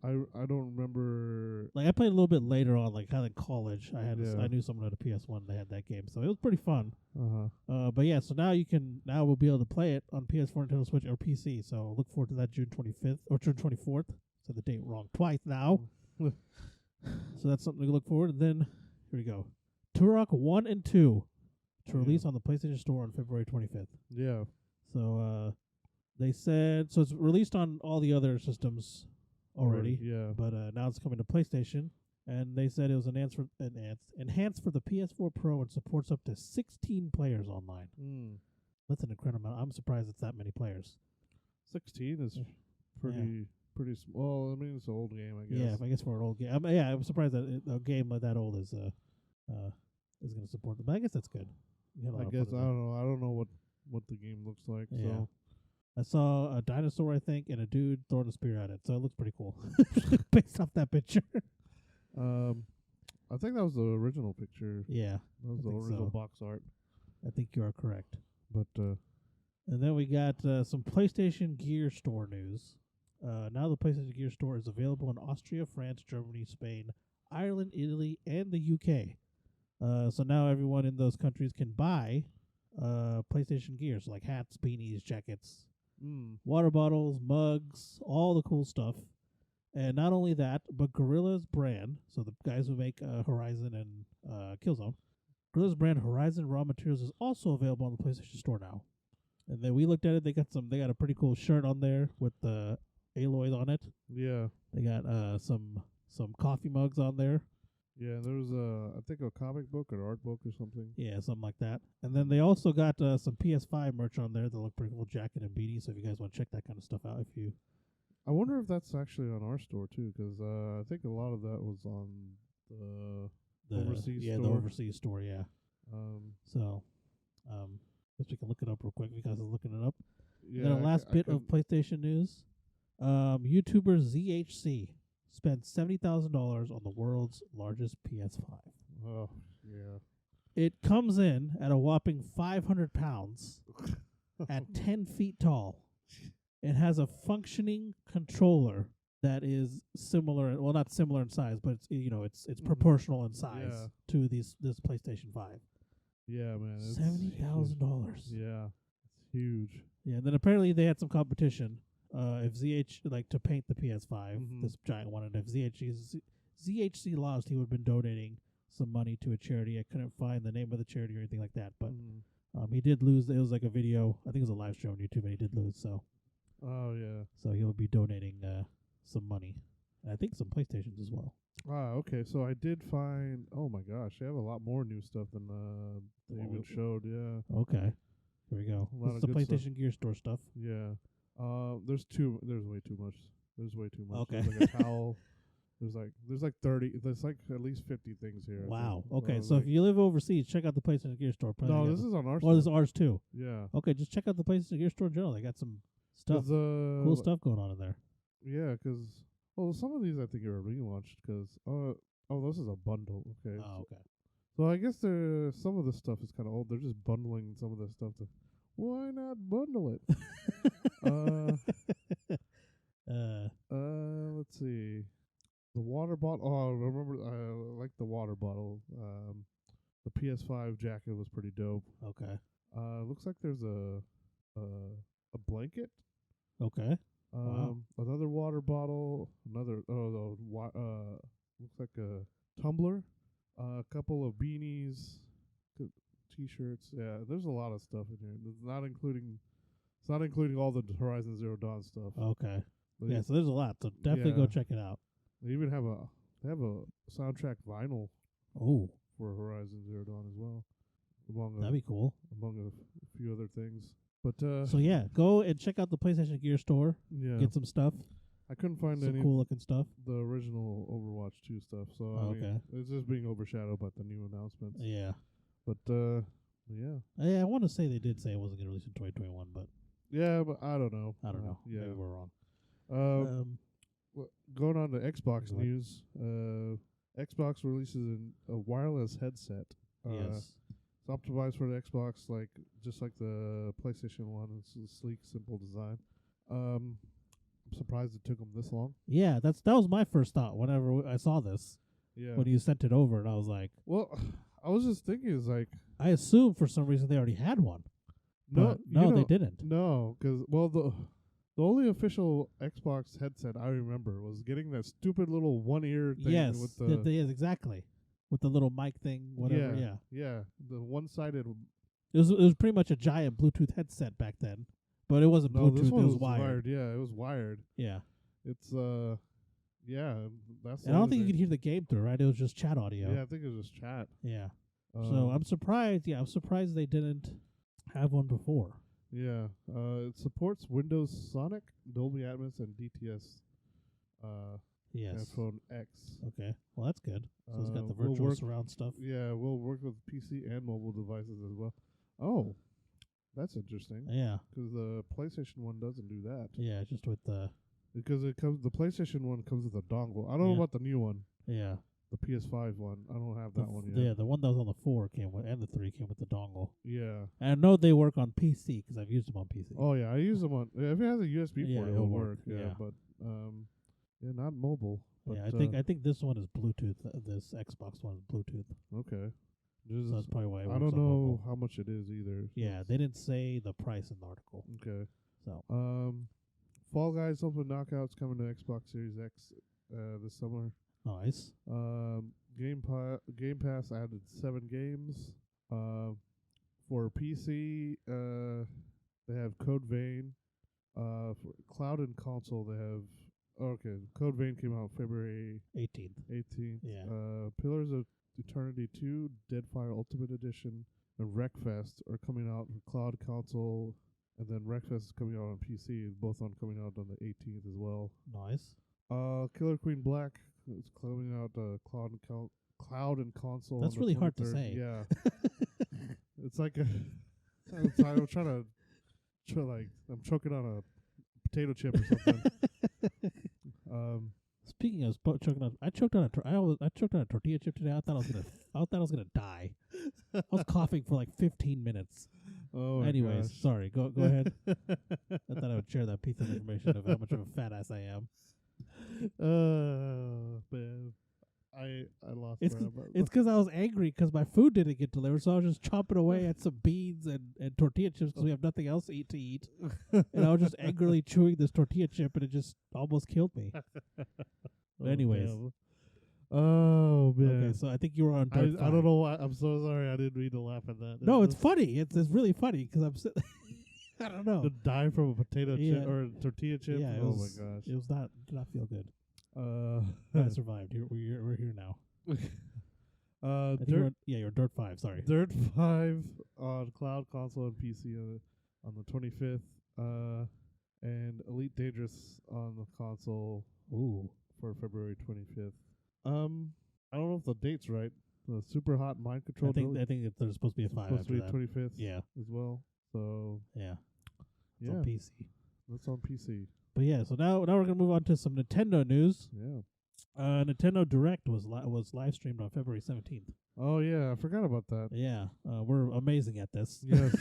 [SPEAKER 2] I don't remember.
[SPEAKER 1] Like I played a little bit later on, like kind of in college. I
[SPEAKER 2] Yeah.
[SPEAKER 1] knew someone had a PS1. They had that game, so it was pretty fun.
[SPEAKER 2] Uh-huh.
[SPEAKER 1] But yeah, so now we'll be able to play it on PS4, Nintendo Switch, or PC. So look forward to that June 25th or June 24th. Said the date wrong twice now. So that's something to look forward to. Then here we go. Turok 1 and 2 to release on the PlayStation Store on February 25th.
[SPEAKER 2] Yeah.
[SPEAKER 1] So they said so it's released on all the other systems already.
[SPEAKER 2] Yeah.
[SPEAKER 1] But now it's coming to PlayStation. And they said it was enhanced for the PS4 Pro and supports up to 16 players online. That's an incredible amount. I'm surprised it's that many players.
[SPEAKER 2] 16 is pretty small. I mean, it's an old game, I guess.
[SPEAKER 1] Yeah, I guess for an old game. I'm surprised that a game like that old is going to support them. But I guess that's good.
[SPEAKER 2] I guess I don't know. I don't know what the game looks like.
[SPEAKER 1] Yeah.
[SPEAKER 2] So
[SPEAKER 1] I saw a dinosaur, I think, and a dude throwing a spear at it. So it looks pretty cool based off that picture.
[SPEAKER 2] I think that was the original picture.
[SPEAKER 1] Yeah,
[SPEAKER 2] that was the original box art.
[SPEAKER 1] I think you are correct.
[SPEAKER 2] But
[SPEAKER 1] and then we got some PlayStation Gear Store news. Now the PlayStation Gear Store is available in Austria, France, Germany, Spain, Ireland, Italy, and the UK. So now everyone in those countries can buy PlayStation gear, so like hats, beanies, jackets, water bottles, mugs, all the cool stuff. And not only that, but Guerrilla's brand, so the guys who make Horizon and Killzone, Guerrilla's brand Horizon Raw Materials is also available on the PlayStation Store now. And then we looked at it; they got a pretty cool shirt on there with the Aloy on it.
[SPEAKER 2] Yeah,
[SPEAKER 1] they got some coffee mugs on there.
[SPEAKER 2] Yeah, there was I think a comic book or art book or something.
[SPEAKER 1] Yeah, something like that. And then they also got some PS5 merch on there that look pretty cool, jacket and beanie. So if you guys want to check that kind of stuff out,
[SPEAKER 2] I wonder if that's actually on our store too, because I think a lot of that was on the overseas store.
[SPEAKER 1] Yeah, the overseas store. Yeah. Guess we can look it up real quick. You guys are looking it up.
[SPEAKER 2] Yeah.
[SPEAKER 1] And then the last bit of PlayStation news: YouTuber ZHC spent $70,000 on the world's largest PS5.
[SPEAKER 2] Oh, yeah.
[SPEAKER 1] It comes in at a whopping 500 pounds, at 10 feet tall. It has a functioning controller that is similar, well, not similar in size, but it's proportional in size to this PlayStation 5.
[SPEAKER 2] Yeah, man.
[SPEAKER 1] $70,000.
[SPEAKER 2] Yeah, it's huge.
[SPEAKER 1] Yeah, and then apparently they had some competition. If ZH to paint the PS5, this giant one, and if ZHC lost, he would have been donating some money to a charity. I couldn't find the name of the charity or anything like that, but he did lose. It was like a video. I think it was a live show on YouTube, and he did lose. So.
[SPEAKER 2] Oh yeah.
[SPEAKER 1] So he'll be donating some money. And I think some PlayStations as well.
[SPEAKER 2] Okay. So I did find. Oh my gosh, they have a lot more new stuff than they even showed. Yeah.
[SPEAKER 1] Okay. Here we go. This is the PlayStation Gear Store stuff.
[SPEAKER 2] Yeah. There's way too much. There's way too much.
[SPEAKER 1] Okay.
[SPEAKER 2] There's like a towel. There's like 30. There's like at least 50 things here.
[SPEAKER 1] Wow. Okay. So if you live overseas, check out the PlayStation Gear Store.
[SPEAKER 2] No, this is on our.
[SPEAKER 1] Oh, this is ours too.
[SPEAKER 2] Yeah.
[SPEAKER 1] Okay, just check out the PlayStation Gear Store in general. They got some stuff, cool stuff going on in there.
[SPEAKER 2] Yeah, because some of these I think are relaunched. Because this is a bundle. Okay.
[SPEAKER 1] Oh, okay.
[SPEAKER 2] So I guess some of the stuff is kind of old. They're just bundling some of the stuff. Why not bundle it? Let's see. The water bottle. Oh, I remember. I like the water bottle. The PS5 jacket was pretty dope.
[SPEAKER 1] Okay.
[SPEAKER 2] Looks like there's a blanket.
[SPEAKER 1] Okay. Wow.
[SPEAKER 2] Another water bottle. Looks like a tumbler. A couple of beanies. T-shirts. Yeah, there's a lot of stuff in here. It's not including all the Horizon Zero Dawn stuff.
[SPEAKER 1] Okay. Yeah, so there's a lot. So definitely go check it out.
[SPEAKER 2] They even have a soundtrack vinyl.
[SPEAKER 1] Oh.
[SPEAKER 2] For Horizon Zero Dawn as well.
[SPEAKER 1] That'd be cool.
[SPEAKER 2] Among a few other things. But
[SPEAKER 1] so yeah, go and check out the PlayStation Gear Store.
[SPEAKER 2] Yeah.
[SPEAKER 1] Get some stuff.
[SPEAKER 2] I couldn't find
[SPEAKER 1] some
[SPEAKER 2] any
[SPEAKER 1] cool looking stuff.
[SPEAKER 2] The original Overwatch 2 stuff. So I mean, it's just being overshadowed by the new announcements.
[SPEAKER 1] Yeah.
[SPEAKER 2] But Yeah.
[SPEAKER 1] Yeah, I want to say they did say it wasn't going to release in 2021, but
[SPEAKER 2] Yeah, but I don't know.
[SPEAKER 1] I don't know.
[SPEAKER 2] Yeah.
[SPEAKER 1] Maybe we're wrong.
[SPEAKER 2] Going on to Xbox
[SPEAKER 1] Go ahead.
[SPEAKER 2] news. Xbox releases a wireless headset.
[SPEAKER 1] Yes.
[SPEAKER 2] It's optimized for the Xbox, just like the PlayStation 1. It's a sleek, simple design. I'm surprised it took them this long.
[SPEAKER 1] Yeah, that was my first thought whenever I saw this.
[SPEAKER 2] Yeah.
[SPEAKER 1] When you sent it over, and I was like,
[SPEAKER 2] well, I was just thinking,
[SPEAKER 1] I assumed for some reason they already had one. But no, they didn't.
[SPEAKER 2] No, because the only official Xbox headset I remember was getting that stupid little one ear thing.
[SPEAKER 1] Yes,
[SPEAKER 2] with the
[SPEAKER 1] yes, exactly, with the little mic thing, whatever.
[SPEAKER 2] Yeah, the one-sided.
[SPEAKER 1] It was pretty much a giant Bluetooth headset back then, but it wasn't Bluetooth.
[SPEAKER 2] This one
[SPEAKER 1] it was wired.
[SPEAKER 2] Yeah, it was wired.
[SPEAKER 1] Yeah,
[SPEAKER 2] it's yeah, that's.
[SPEAKER 1] And I don't think you could hear the game through, right? It was just chat audio.
[SPEAKER 2] Yeah, I think it was just chat.
[SPEAKER 1] Yeah. So I'm surprised. Yeah, I'm surprised they didn't have one before.
[SPEAKER 2] Yeah. It supports Windows Sonic, Dolby Atmos, and DTS.
[SPEAKER 1] Yes.
[SPEAKER 2] Headphone X.
[SPEAKER 1] Okay. Well, that's good. So it's got the virtual surround stuff.
[SPEAKER 2] Yeah, we'll work with PC and mobile devices as well. Oh, that's interesting.
[SPEAKER 1] Yeah.
[SPEAKER 2] Because the PlayStation 1 doesn't do that.
[SPEAKER 1] Yeah, just with the.
[SPEAKER 2] Because the PlayStation 1 comes with a dongle. I don't know about the new one.
[SPEAKER 1] Yeah.
[SPEAKER 2] The PS5 one. I don't have that one yet.
[SPEAKER 1] Yeah, the one that was on the 4 came with, and the 3 came with the dongle.
[SPEAKER 2] Yeah.
[SPEAKER 1] And I know they work on PC because I've used them on PC.
[SPEAKER 2] Oh, yeah. I use them on. If it has a USB port, it'll work.
[SPEAKER 1] Yeah.
[SPEAKER 2] But, not mobile. But
[SPEAKER 1] yeah, I think this one is Bluetooth. This Xbox one is Bluetooth.
[SPEAKER 2] Okay.
[SPEAKER 1] So that's probably why it works
[SPEAKER 2] I don't
[SPEAKER 1] on
[SPEAKER 2] know
[SPEAKER 1] mobile.
[SPEAKER 2] how much it is either.
[SPEAKER 1] Yeah, they didn't say the price in the article.
[SPEAKER 2] Okay.
[SPEAKER 1] So.
[SPEAKER 2] Fall Guys Ultimate Knockout's coming to Xbox Series X this summer.
[SPEAKER 1] Nice.
[SPEAKER 2] Game Pass added 7 games. For PC, they have Code Vein. For cloud and console, they have. Okay, Code Vein came out February 18th.
[SPEAKER 1] Yeah.
[SPEAKER 2] Pillars of Eternity 2, Deadfire Ultimate Edition, and Wreckfest are coming out for cloud, console, and then Wreckfest is coming out on PC. Both coming out on the 18th as well.
[SPEAKER 1] Nice.
[SPEAKER 2] Killer Queen Black is coming out cloud and console.
[SPEAKER 1] That's
[SPEAKER 2] on the
[SPEAKER 1] really
[SPEAKER 2] 23rd.
[SPEAKER 1] hard to say.
[SPEAKER 2] Yeah. It's like I'm trying to I'm choking on a potato chip or something.
[SPEAKER 1] Speaking of choking on, I choked on a tortilla chip today. I thought I was gonna die. I was coughing for like 15 minutes.
[SPEAKER 2] Oh.
[SPEAKER 1] Anyways, sorry. Go ahead. I thought I would share that piece of information of how much of a fat ass I am.
[SPEAKER 2] Man, I lost.
[SPEAKER 1] It's because I was angry because my food didn't get delivered, so I was just chopping away at some beans and tortilla chips because we have nothing else to eat. And I was just angrily chewing this tortilla chip, and it just almost killed me. But anyways.
[SPEAKER 2] Oh, man.
[SPEAKER 1] Okay, so I think you were on Dirt 5.
[SPEAKER 2] I don't know why. I'm so sorry. I didn't mean to laugh at that.
[SPEAKER 1] No, it's funny. It's really funny because I'm sitting. I don't know.
[SPEAKER 2] To die from a potato chip or a tortilla chip?
[SPEAKER 1] Yeah,
[SPEAKER 2] oh, my gosh.
[SPEAKER 1] It was did not feel good. I survived. We're here now. You're Dirt 5, sorry.
[SPEAKER 2] Dirt 5 on cloud, console, and PC on the 25th. And Elite Dangerous on the console for February 25th. I don't know if the date's right. The Super Hot Mind Control.
[SPEAKER 1] I think there's supposed to be a 5
[SPEAKER 2] supposed
[SPEAKER 1] after
[SPEAKER 2] to be 25th as well. So
[SPEAKER 1] it's on PC.
[SPEAKER 2] That's on PC.
[SPEAKER 1] But yeah, so now we're gonna move on to some Nintendo news.
[SPEAKER 2] Yeah.
[SPEAKER 1] Nintendo Direct was live streamed on February 17th.
[SPEAKER 2] Oh yeah, I forgot about that.
[SPEAKER 1] Yeah, we're amazing at this.
[SPEAKER 2] Yes.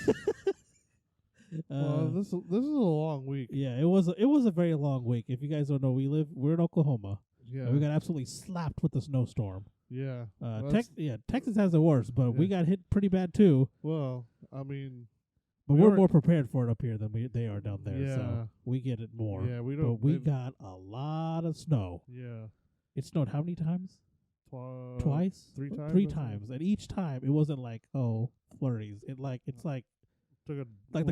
[SPEAKER 2] Well, this is a long week.
[SPEAKER 1] Yeah, it was a very long week. If you guys don't know, we're in Oklahoma.
[SPEAKER 2] Yeah.
[SPEAKER 1] And we got absolutely slapped with the snowstorm.
[SPEAKER 2] Yeah.
[SPEAKER 1] Texas has it worse, but we got hit pretty bad too.
[SPEAKER 2] Well, I mean,
[SPEAKER 1] but we're more prepared for it up here than they are down there.
[SPEAKER 2] Yeah.
[SPEAKER 1] So we get it more.
[SPEAKER 2] Yeah, we don't.
[SPEAKER 1] But we got a lot of snow.
[SPEAKER 2] Yeah.
[SPEAKER 1] It snowed how many times? Twice?
[SPEAKER 2] 3 times?
[SPEAKER 1] 3 times. And each time it wasn't like, flurries. The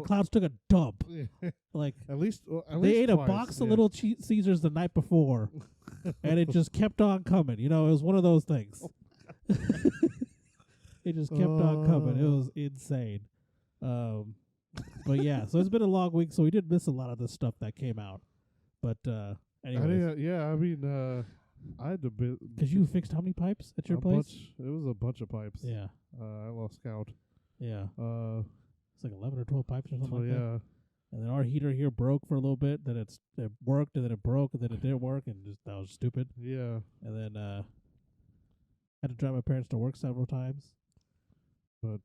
[SPEAKER 1] clouds took a dump. Like
[SPEAKER 2] at least
[SPEAKER 1] they ate
[SPEAKER 2] twice.
[SPEAKER 1] A box of Little Caesars the night before, and it just kept on coming. It was one of those things. It just kept on coming. It was insane. But yeah, so it's been a long week, so we did miss a lot of the stuff that came out. But anyway,
[SPEAKER 2] I had to bit
[SPEAKER 1] because you fixed how many pipes at your place?
[SPEAKER 2] It was a bunch of pipes.
[SPEAKER 1] Yeah.
[SPEAKER 2] I lost count.
[SPEAKER 1] Yeah.
[SPEAKER 2] Uh,
[SPEAKER 1] It's like 11 or 12 pipes or something
[SPEAKER 2] so
[SPEAKER 1] like that.
[SPEAKER 2] yeah,
[SPEAKER 1] And then our heater here broke for a little bit. Then it worked, and then it broke, and then it didn't work, and that was stupid.
[SPEAKER 2] yeah,
[SPEAKER 1] And then had to drive my parents to work several times.
[SPEAKER 2] but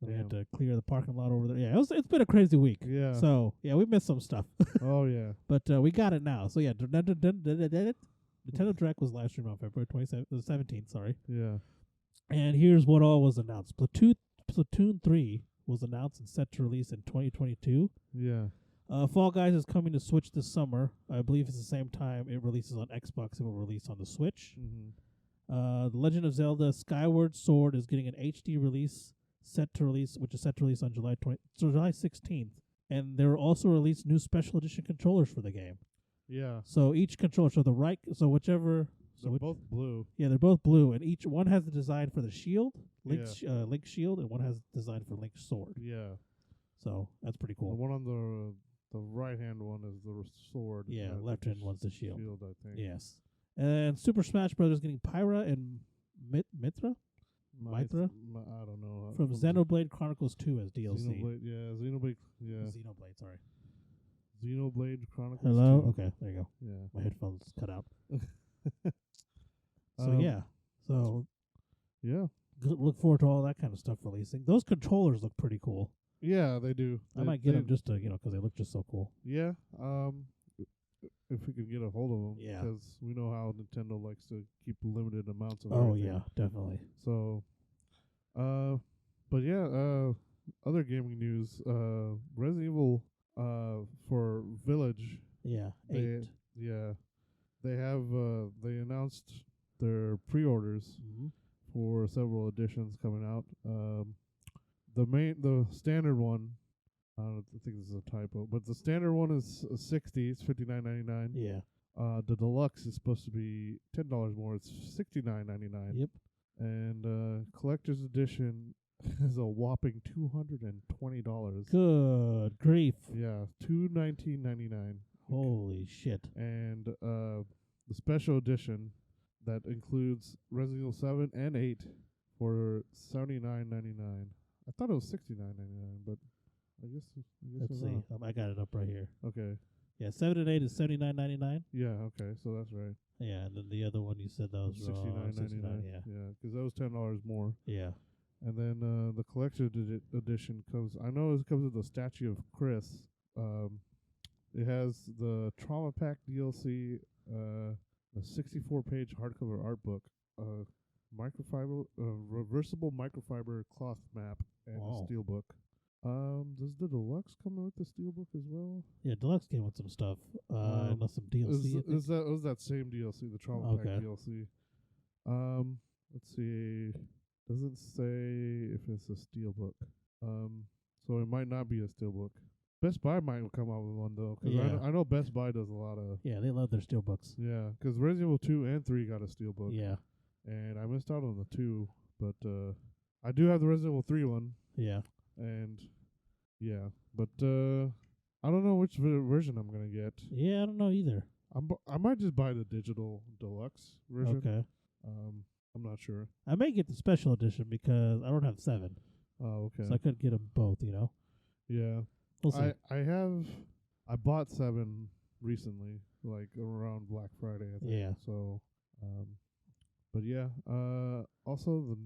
[SPEAKER 1] And we had
[SPEAKER 2] damn.
[SPEAKER 1] to clear the parking lot over there. Yeah, it's been a crazy week.
[SPEAKER 2] Yeah.
[SPEAKER 1] So yeah, we missed some stuff,
[SPEAKER 2] Oh yeah.
[SPEAKER 1] but we got it now. So yeah, Nintendo Direct was live streamed on February 17th. Sorry.
[SPEAKER 2] Yeah.
[SPEAKER 1] And here's what all was announced. Splatoon 3 was announced and set to release in 2022.
[SPEAKER 2] Yeah.
[SPEAKER 1] Fall Guys is coming to Switch this summer. I believe it's the same time it releases on Xbox. It will release on the Switch.
[SPEAKER 2] Mm-hmm.
[SPEAKER 1] The Legend of Zelda Skyward Sword is getting an HD release, which is set to release on July 16th. And there will also release new special edition controllers for the game.
[SPEAKER 2] Yeah.
[SPEAKER 1] So each controller,
[SPEAKER 2] They're both blue.
[SPEAKER 1] Yeah, they're both blue, and each one has the design for the shield, Link's
[SPEAKER 2] Yeah.
[SPEAKER 1] Link shield, and one has the design for Link's sword.
[SPEAKER 2] Yeah.
[SPEAKER 1] So that's pretty
[SPEAKER 2] The
[SPEAKER 1] cool.
[SPEAKER 2] one on the right hand one is the sword.
[SPEAKER 1] Yeah,
[SPEAKER 2] and I
[SPEAKER 1] left
[SPEAKER 2] think
[SPEAKER 1] hand one's the shield.
[SPEAKER 2] Shield, I think.
[SPEAKER 1] Yes. And Super Smash Brothers getting Pyra and Mithra
[SPEAKER 2] I don't know.
[SPEAKER 1] from Xenoblade Chronicles 2 as DLC.
[SPEAKER 2] Xenoblade, Xenoblade,
[SPEAKER 1] Xenoblade, sorry.
[SPEAKER 2] Xenoblade Chronicles.
[SPEAKER 1] Hello?
[SPEAKER 2] 2.
[SPEAKER 1] Okay, there you go.
[SPEAKER 2] Yeah.
[SPEAKER 1] My headphones cut out. So
[SPEAKER 2] Um,
[SPEAKER 1] yeah. So
[SPEAKER 2] Yeah.
[SPEAKER 1] look forward to all that kind of stuff releasing. Those controllers look pretty cool.
[SPEAKER 2] Yeah, they do.
[SPEAKER 1] I might get them just to, because they look just so cool.
[SPEAKER 2] Yeah. If we could get a hold of them.
[SPEAKER 1] Yeah.
[SPEAKER 2] Because we know how Nintendo likes to keep limited amounts of
[SPEAKER 1] Oh,
[SPEAKER 2] everything.
[SPEAKER 1] yeah, definitely.
[SPEAKER 2] So, but yeah, other gaming news, Resident Evil, for Village.
[SPEAKER 1] Yeah,
[SPEAKER 2] They,
[SPEAKER 1] 8.
[SPEAKER 2] yeah, they have, they announced their pre-orders
[SPEAKER 1] Mm-hmm.
[SPEAKER 2] for several editions coming out. The standard one, I think this is a typo, but the standard one is 60. It's $59.99.
[SPEAKER 1] Yeah.
[SPEAKER 2] The deluxe is supposed to be $10 more. It's $69.99.
[SPEAKER 1] Yep.
[SPEAKER 2] And collector's edition is a whopping $220.
[SPEAKER 1] Good grief.
[SPEAKER 2] Yeah, $219.99.
[SPEAKER 1] Holy shit.
[SPEAKER 2] And the special edition that includes Resident Evil 7 and 8 for $79.99. I thought it was $69.99, but I guess
[SPEAKER 1] Let's
[SPEAKER 2] I'm
[SPEAKER 1] see.
[SPEAKER 2] wrong.
[SPEAKER 1] I got it up right here.
[SPEAKER 2] Okay.
[SPEAKER 1] Yeah, 7 and 8 is $79.99.
[SPEAKER 2] Yeah. Okay. So that's right.
[SPEAKER 1] Yeah, and then the other one you said that was
[SPEAKER 2] $69.99.
[SPEAKER 1] Yeah.
[SPEAKER 2] Yeah, because that was $10 more.
[SPEAKER 1] Yeah.
[SPEAKER 2] And then the collector's edition comes. I know it comes with the statue of Chris. It has the Trauma Pack DLC, a 64-page hardcover art book, reversible microfiber cloth map, and a steelbook. Does the deluxe come with the steelbook as well?
[SPEAKER 1] Yeah, deluxe came with some stuff. And some DLC.
[SPEAKER 2] It was that same DLC, the Trauma Pack DLC. Let's see. Doesn't say if it's a steelbook. So it might not be a steelbook. Best Buy might come out with one though, because I know Best Buy does a lot of.
[SPEAKER 1] Yeah, they love their steelbooks.
[SPEAKER 2] Yeah, because Resident Evil 2 and 3 got a steelbook.
[SPEAKER 1] Yeah.
[SPEAKER 2] And I missed out on the 2, but I do have the Resident Evil 3 one.
[SPEAKER 1] Yeah.
[SPEAKER 2] And yeah, but I don't know which version I'm gonna get.
[SPEAKER 1] Yeah, I don't know either.
[SPEAKER 2] I might just buy the digital deluxe version.
[SPEAKER 1] Okay.
[SPEAKER 2] I'm not sure.
[SPEAKER 1] I may get the special edition because I don't have 7.
[SPEAKER 2] Oh, okay.
[SPEAKER 1] So I could get them both,
[SPEAKER 2] Yeah.
[SPEAKER 1] We'll see.
[SPEAKER 2] I bought 7 recently, like around Black Friday, I think.
[SPEAKER 1] Yeah.
[SPEAKER 2] So, but yeah. Also the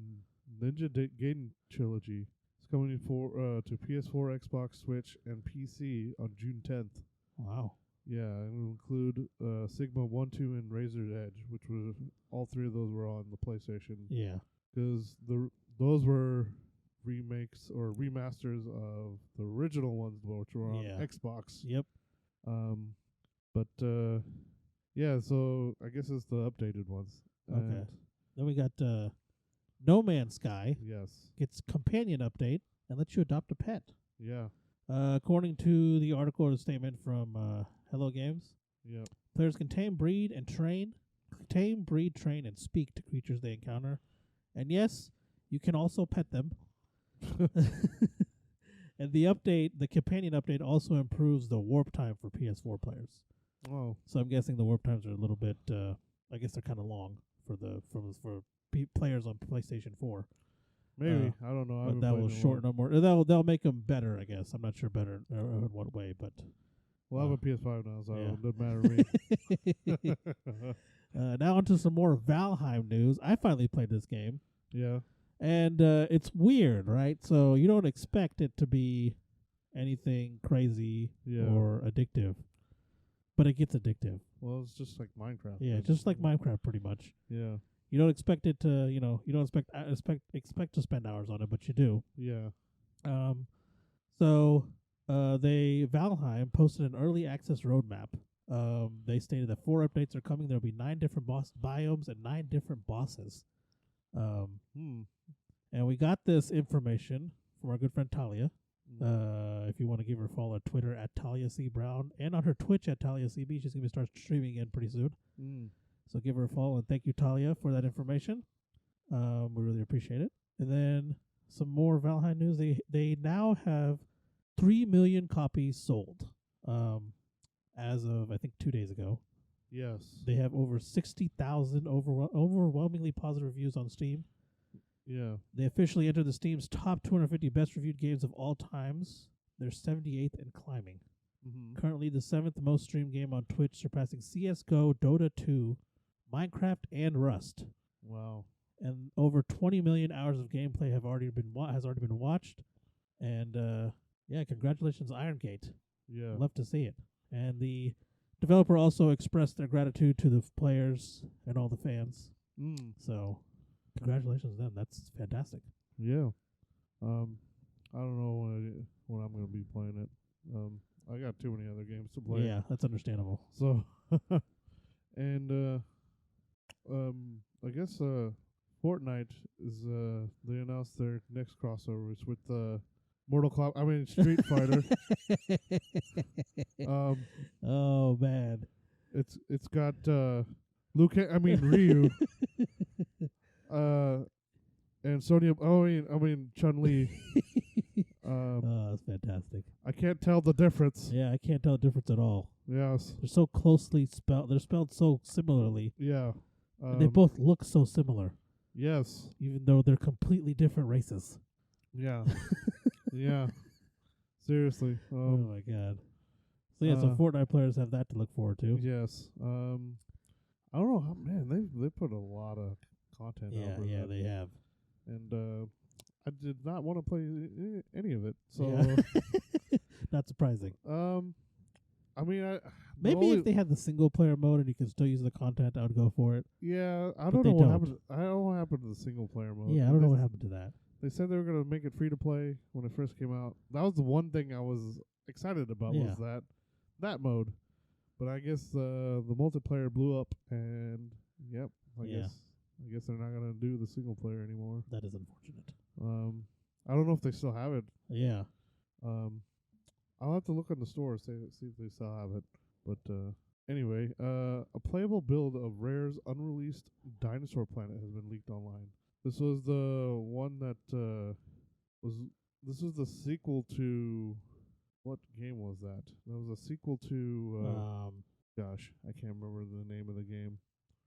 [SPEAKER 2] Ninja Gaiden trilogy is coming to PS4, Xbox, Switch, and PC on June 10th.
[SPEAKER 1] Wow.
[SPEAKER 2] Yeah, it will include Sigma 1, 2, and Razor's Edge, which was all 3 of those were on the PlayStation.
[SPEAKER 1] Yeah.
[SPEAKER 2] Because those were remakes or remasters of the original ones, which were on Xbox.
[SPEAKER 1] Yep.
[SPEAKER 2] But yeah, so I guess it's the updated ones.
[SPEAKER 1] Okay. Then we got No Man's Sky.
[SPEAKER 2] Yes.
[SPEAKER 1] Gets companion update and lets you adopt a pet.
[SPEAKER 2] Yeah.
[SPEAKER 1] According to the article or the statement from Hello Games, players can tame, breed, train, and speak to creatures they encounter. And yes, you can also pet them. And the companion update also improves the warp time for PS4 players.
[SPEAKER 2] Oh.
[SPEAKER 1] So I'm guessing the warp times are a little bit, I guess they're kind of long for players on PlayStation 4.
[SPEAKER 2] Maybe I don't know. I
[SPEAKER 1] but
[SPEAKER 2] haven't
[SPEAKER 1] that
[SPEAKER 2] played
[SPEAKER 1] will
[SPEAKER 2] in a
[SPEAKER 1] shorten
[SPEAKER 2] while.
[SPEAKER 1] them more. They'll make them better, I guess. I'm not sure better in what way, but
[SPEAKER 2] Well, I have a PS5 now, so
[SPEAKER 1] yeah.
[SPEAKER 2] it doesn't matter to me.
[SPEAKER 1] Now onto some more Valheim news. I finally played this game,
[SPEAKER 2] Yeah.
[SPEAKER 1] and it's weird, right? So you don't expect it to be anything crazy
[SPEAKER 2] Yeah.
[SPEAKER 1] or addictive, but it gets addictive.
[SPEAKER 2] Well, it's just like Minecraft.
[SPEAKER 1] Yeah, just like Minecraft, pretty much.
[SPEAKER 2] Yeah.
[SPEAKER 1] You don't expect it to, you don't expect to spend hours on it, but you do.
[SPEAKER 2] Yeah.
[SPEAKER 1] So Valheim posted an early access roadmap. They stated that 4 updates are coming. There'll be 9 different boss biomes and 9 different bosses. And we got this information from our good friend Talia. If you want to give her a follow on Twitter at Talia C. Brown and on her Twitch at Talia CB, she's going to start streaming again pretty soon. So give her a follow and thank you, Talia, for that information. We really appreciate it. And then some more Valheim news. They now have 3 million copies sold. As of I think 2 days ago.
[SPEAKER 2] Yes.
[SPEAKER 1] They have over 60,000 overwhelmingly positive reviews on Steam.
[SPEAKER 2] Yeah.
[SPEAKER 1] They officially entered the Steam's top 250 best reviewed games of all times. They're 78th and climbing. Currently the 7th most streamed game on Twitch, surpassing CS:GO, Dota 2, Minecraft, and Rust.
[SPEAKER 2] Wow.
[SPEAKER 1] And over 20 million hours of gameplay has already been watched. And yeah, congratulations, Irongate.
[SPEAKER 2] Yeah.
[SPEAKER 1] Love to see it. And the developer also expressed their gratitude to the players and all the fans. So, congratulations to them. That's fantastic.
[SPEAKER 2] Yeah. I don't know when I'm going to be playing it. I got too many other games to play.
[SPEAKER 1] Yeah, that's understandable.
[SPEAKER 2] So, and I guess Fortnite is they announced their next crossovers with Street Fighter.
[SPEAKER 1] Oh man,
[SPEAKER 2] it's got Ryu, and Sonya. Chun-Li.
[SPEAKER 1] that's fantastic.
[SPEAKER 2] I can't tell the difference.
[SPEAKER 1] Yeah, I can't tell the difference at all.
[SPEAKER 2] Yes.
[SPEAKER 1] They're so closely spelled. They're spelled so similarly.
[SPEAKER 2] Yeah.
[SPEAKER 1] And they both look so similar.
[SPEAKER 2] Yes.
[SPEAKER 1] Even though they're completely different races.
[SPEAKER 2] Yeah. Yeah. Seriously.
[SPEAKER 1] Oh my god. So yeah, so Fortnite players have that to look forward to.
[SPEAKER 2] Yes. I don't know how, man, they put a lot of content out.
[SPEAKER 1] Yeah, they have.
[SPEAKER 2] And I did not want to play any of it. So
[SPEAKER 1] not surprising.
[SPEAKER 2] Maybe
[SPEAKER 1] if they had the single player mode and you could still use the content, I would go for it.
[SPEAKER 2] Yeah, I don't know what happened. I don't know what happened to the single player mode.
[SPEAKER 1] Yeah, I don't know what happened to that.
[SPEAKER 2] They said they were gonna make it free to play when it first came out. That was the one thing I was excited about was that mode. But I guess the multiplayer blew up, and I guess they're not gonna do the single player anymore.
[SPEAKER 1] That is unfortunate.
[SPEAKER 2] I don't know if they still have it.
[SPEAKER 1] Yeah.
[SPEAKER 2] I'll have to look in the store see if they still have it. But anyway, a playable build of Rare's unreleased Dinosaur Planet has been leaked online. This was the one that this was the sequel to what game was that? That was a sequel to gosh, I can't remember the name of the game.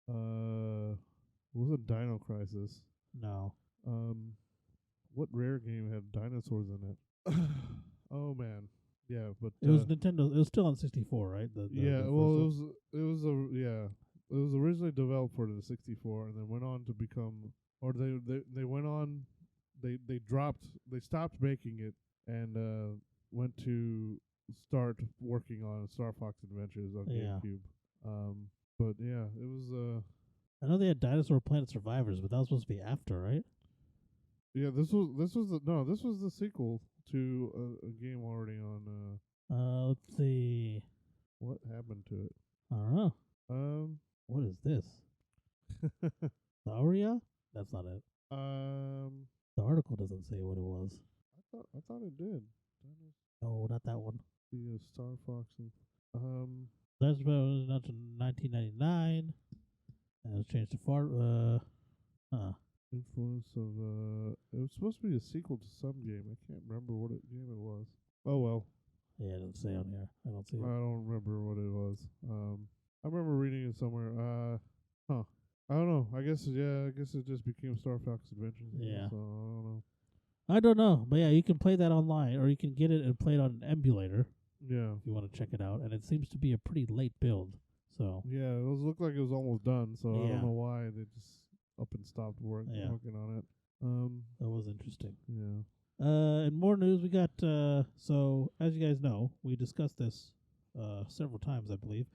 [SPEAKER 2] It wasn't Dino Crisis.
[SPEAKER 1] No.
[SPEAKER 2] What Rare game had dinosaurs in it? Oh man. Yeah, but
[SPEAKER 1] it was Nintendo. It was still on 64, right?
[SPEAKER 2] It was originally developed for the 64, and then went on to become, or they stopped making it, and went to start working on Star Fox Adventures on GameCube. But yeah, it was.
[SPEAKER 1] I know they had Dinosaur Planet Survivors, but that was supposed to be after, right?
[SPEAKER 2] Yeah, this was the sequel to a game already on.
[SPEAKER 1] Let's see.
[SPEAKER 2] What happened to it?
[SPEAKER 1] I don't know. What is this? Sauria? That's not it. The article doesn't say what it was.
[SPEAKER 2] I thought it did.
[SPEAKER 1] No, not that one.
[SPEAKER 2] The Star Fox.
[SPEAKER 1] That's was not to 1999. And it was changed to
[SPEAKER 2] Influence of it was supposed to be a sequel to some game. I can't remember what game it was. Oh well.
[SPEAKER 1] Yeah, it doesn't say on here. I don't see it.
[SPEAKER 2] I don't remember what it was. I remember reading it somewhere. I don't know. I guess it just became Star Fox Adventures.
[SPEAKER 1] Yeah.
[SPEAKER 2] So I don't know.
[SPEAKER 1] I don't know, but yeah, you can play that online, or you can get it and play it on an emulator
[SPEAKER 2] Yeah.
[SPEAKER 1] if you want to check it out. And it seems to be a pretty late build. So
[SPEAKER 2] Yeah, it looked like it was almost done. So I
[SPEAKER 1] Yeah.
[SPEAKER 2] don't know why they just up and stopped working on it.
[SPEAKER 1] That was interesting.
[SPEAKER 2] Yeah.
[SPEAKER 1] In more news, we got so as you guys know, we discussed this several times, I believe.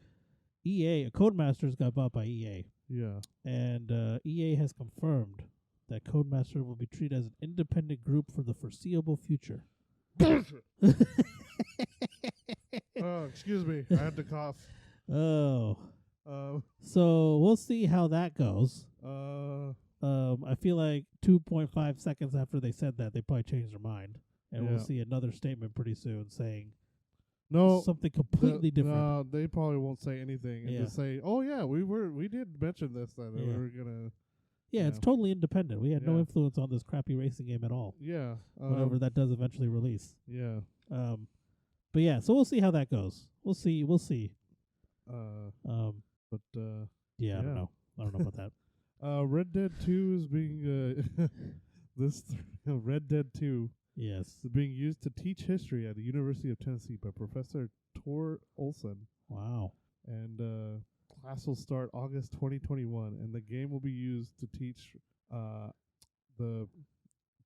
[SPEAKER 1] EA, Codemasters got bought by EA,
[SPEAKER 2] Yeah.
[SPEAKER 1] and EA has confirmed that Codemaster will be treated as an independent group for the foreseeable future.
[SPEAKER 2] Oh, excuse me. I had to cough.
[SPEAKER 1] Oh,
[SPEAKER 2] Uh,
[SPEAKER 1] so we'll see how that goes.
[SPEAKER 2] uh,
[SPEAKER 1] I feel like 2.5 seconds after they said that, they probably changed their mind, and we'll
[SPEAKER 2] Yeah.
[SPEAKER 1] see another statement pretty soon saying
[SPEAKER 2] no.
[SPEAKER 1] something completely different.
[SPEAKER 2] No, they probably won't say anything and
[SPEAKER 1] Yeah.
[SPEAKER 2] just say, "Oh yeah, we did mention this that we
[SPEAKER 1] Yeah.
[SPEAKER 2] were gonna."
[SPEAKER 1] Yeah, it's totally independent. We had no
[SPEAKER 2] Yeah.
[SPEAKER 1] influence on this crappy racing game at all.
[SPEAKER 2] Yeah.
[SPEAKER 1] Whenever that does eventually release.
[SPEAKER 2] Yeah.
[SPEAKER 1] But yeah, so we'll see how that goes. We'll see.
[SPEAKER 2] But
[SPEAKER 1] Yeah, I don't
[SPEAKER 2] yeah.
[SPEAKER 1] know. I don't know about that.
[SPEAKER 2] Red Dead 2 is being Red Dead 2
[SPEAKER 1] Yes.
[SPEAKER 2] is being used to teach history at the University of Tennessee by Professor Tor Olson,
[SPEAKER 1] Wow.
[SPEAKER 2] and class will start August 2021, and the game will be used to teach the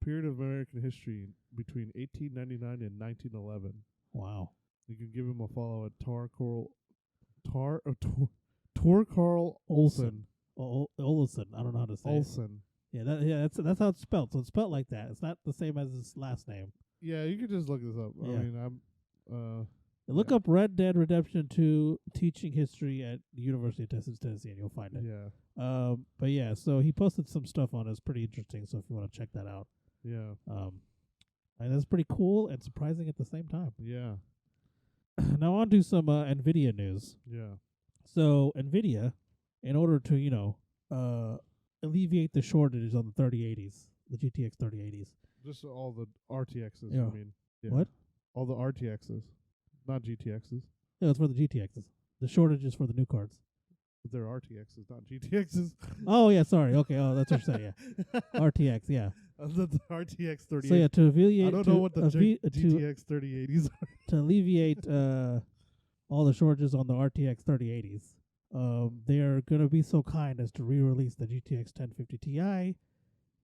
[SPEAKER 2] period of American history between 1899 and 1911.
[SPEAKER 1] Wow.
[SPEAKER 2] You can give him a follow at Tor Carl Olson.
[SPEAKER 1] Olson. I don't know how to say it.
[SPEAKER 2] Olson.
[SPEAKER 1] Yeah, that's how it's spelled. So it's spelled like that. It's not the same as his last name.
[SPEAKER 2] Yeah, you could just look this up.
[SPEAKER 1] Yeah.
[SPEAKER 2] I mean,
[SPEAKER 1] Look up Red Dead Redemption 2 teaching history at the University of Tennessee, and you'll find it.
[SPEAKER 2] Yeah.
[SPEAKER 1] But yeah, so he posted some stuff on it. It's pretty interesting. So if you want to check that out,
[SPEAKER 2] Yeah.
[SPEAKER 1] and that's pretty cool and surprising at the same time.
[SPEAKER 2] Yeah.
[SPEAKER 1] Now on to some NVIDIA news.
[SPEAKER 2] Yeah.
[SPEAKER 1] So NVIDIA, in order to alleviate the shortage on the 3080s, the GTX 3080s.
[SPEAKER 2] Just all the RTXs.
[SPEAKER 1] Yeah.
[SPEAKER 2] I mean, yeah.
[SPEAKER 1] What?
[SPEAKER 2] All the RTXs, not GTXs.
[SPEAKER 1] Yeah, it's for the GTXs. The shortage is for the new cards.
[SPEAKER 2] But they're RTXs, not GTXs.
[SPEAKER 1] Oh yeah, sorry. Okay, that's what you're saying. Yeah, RTX. Yeah.
[SPEAKER 2] The RTX 3080.
[SPEAKER 1] So yeah, to alleviate.
[SPEAKER 2] I don't know what the GTX 3080s are.
[SPEAKER 1] To alleviate all the shortages on the RTX 3080s, they're gonna be so kind as to re-release the GTX 1050 Ti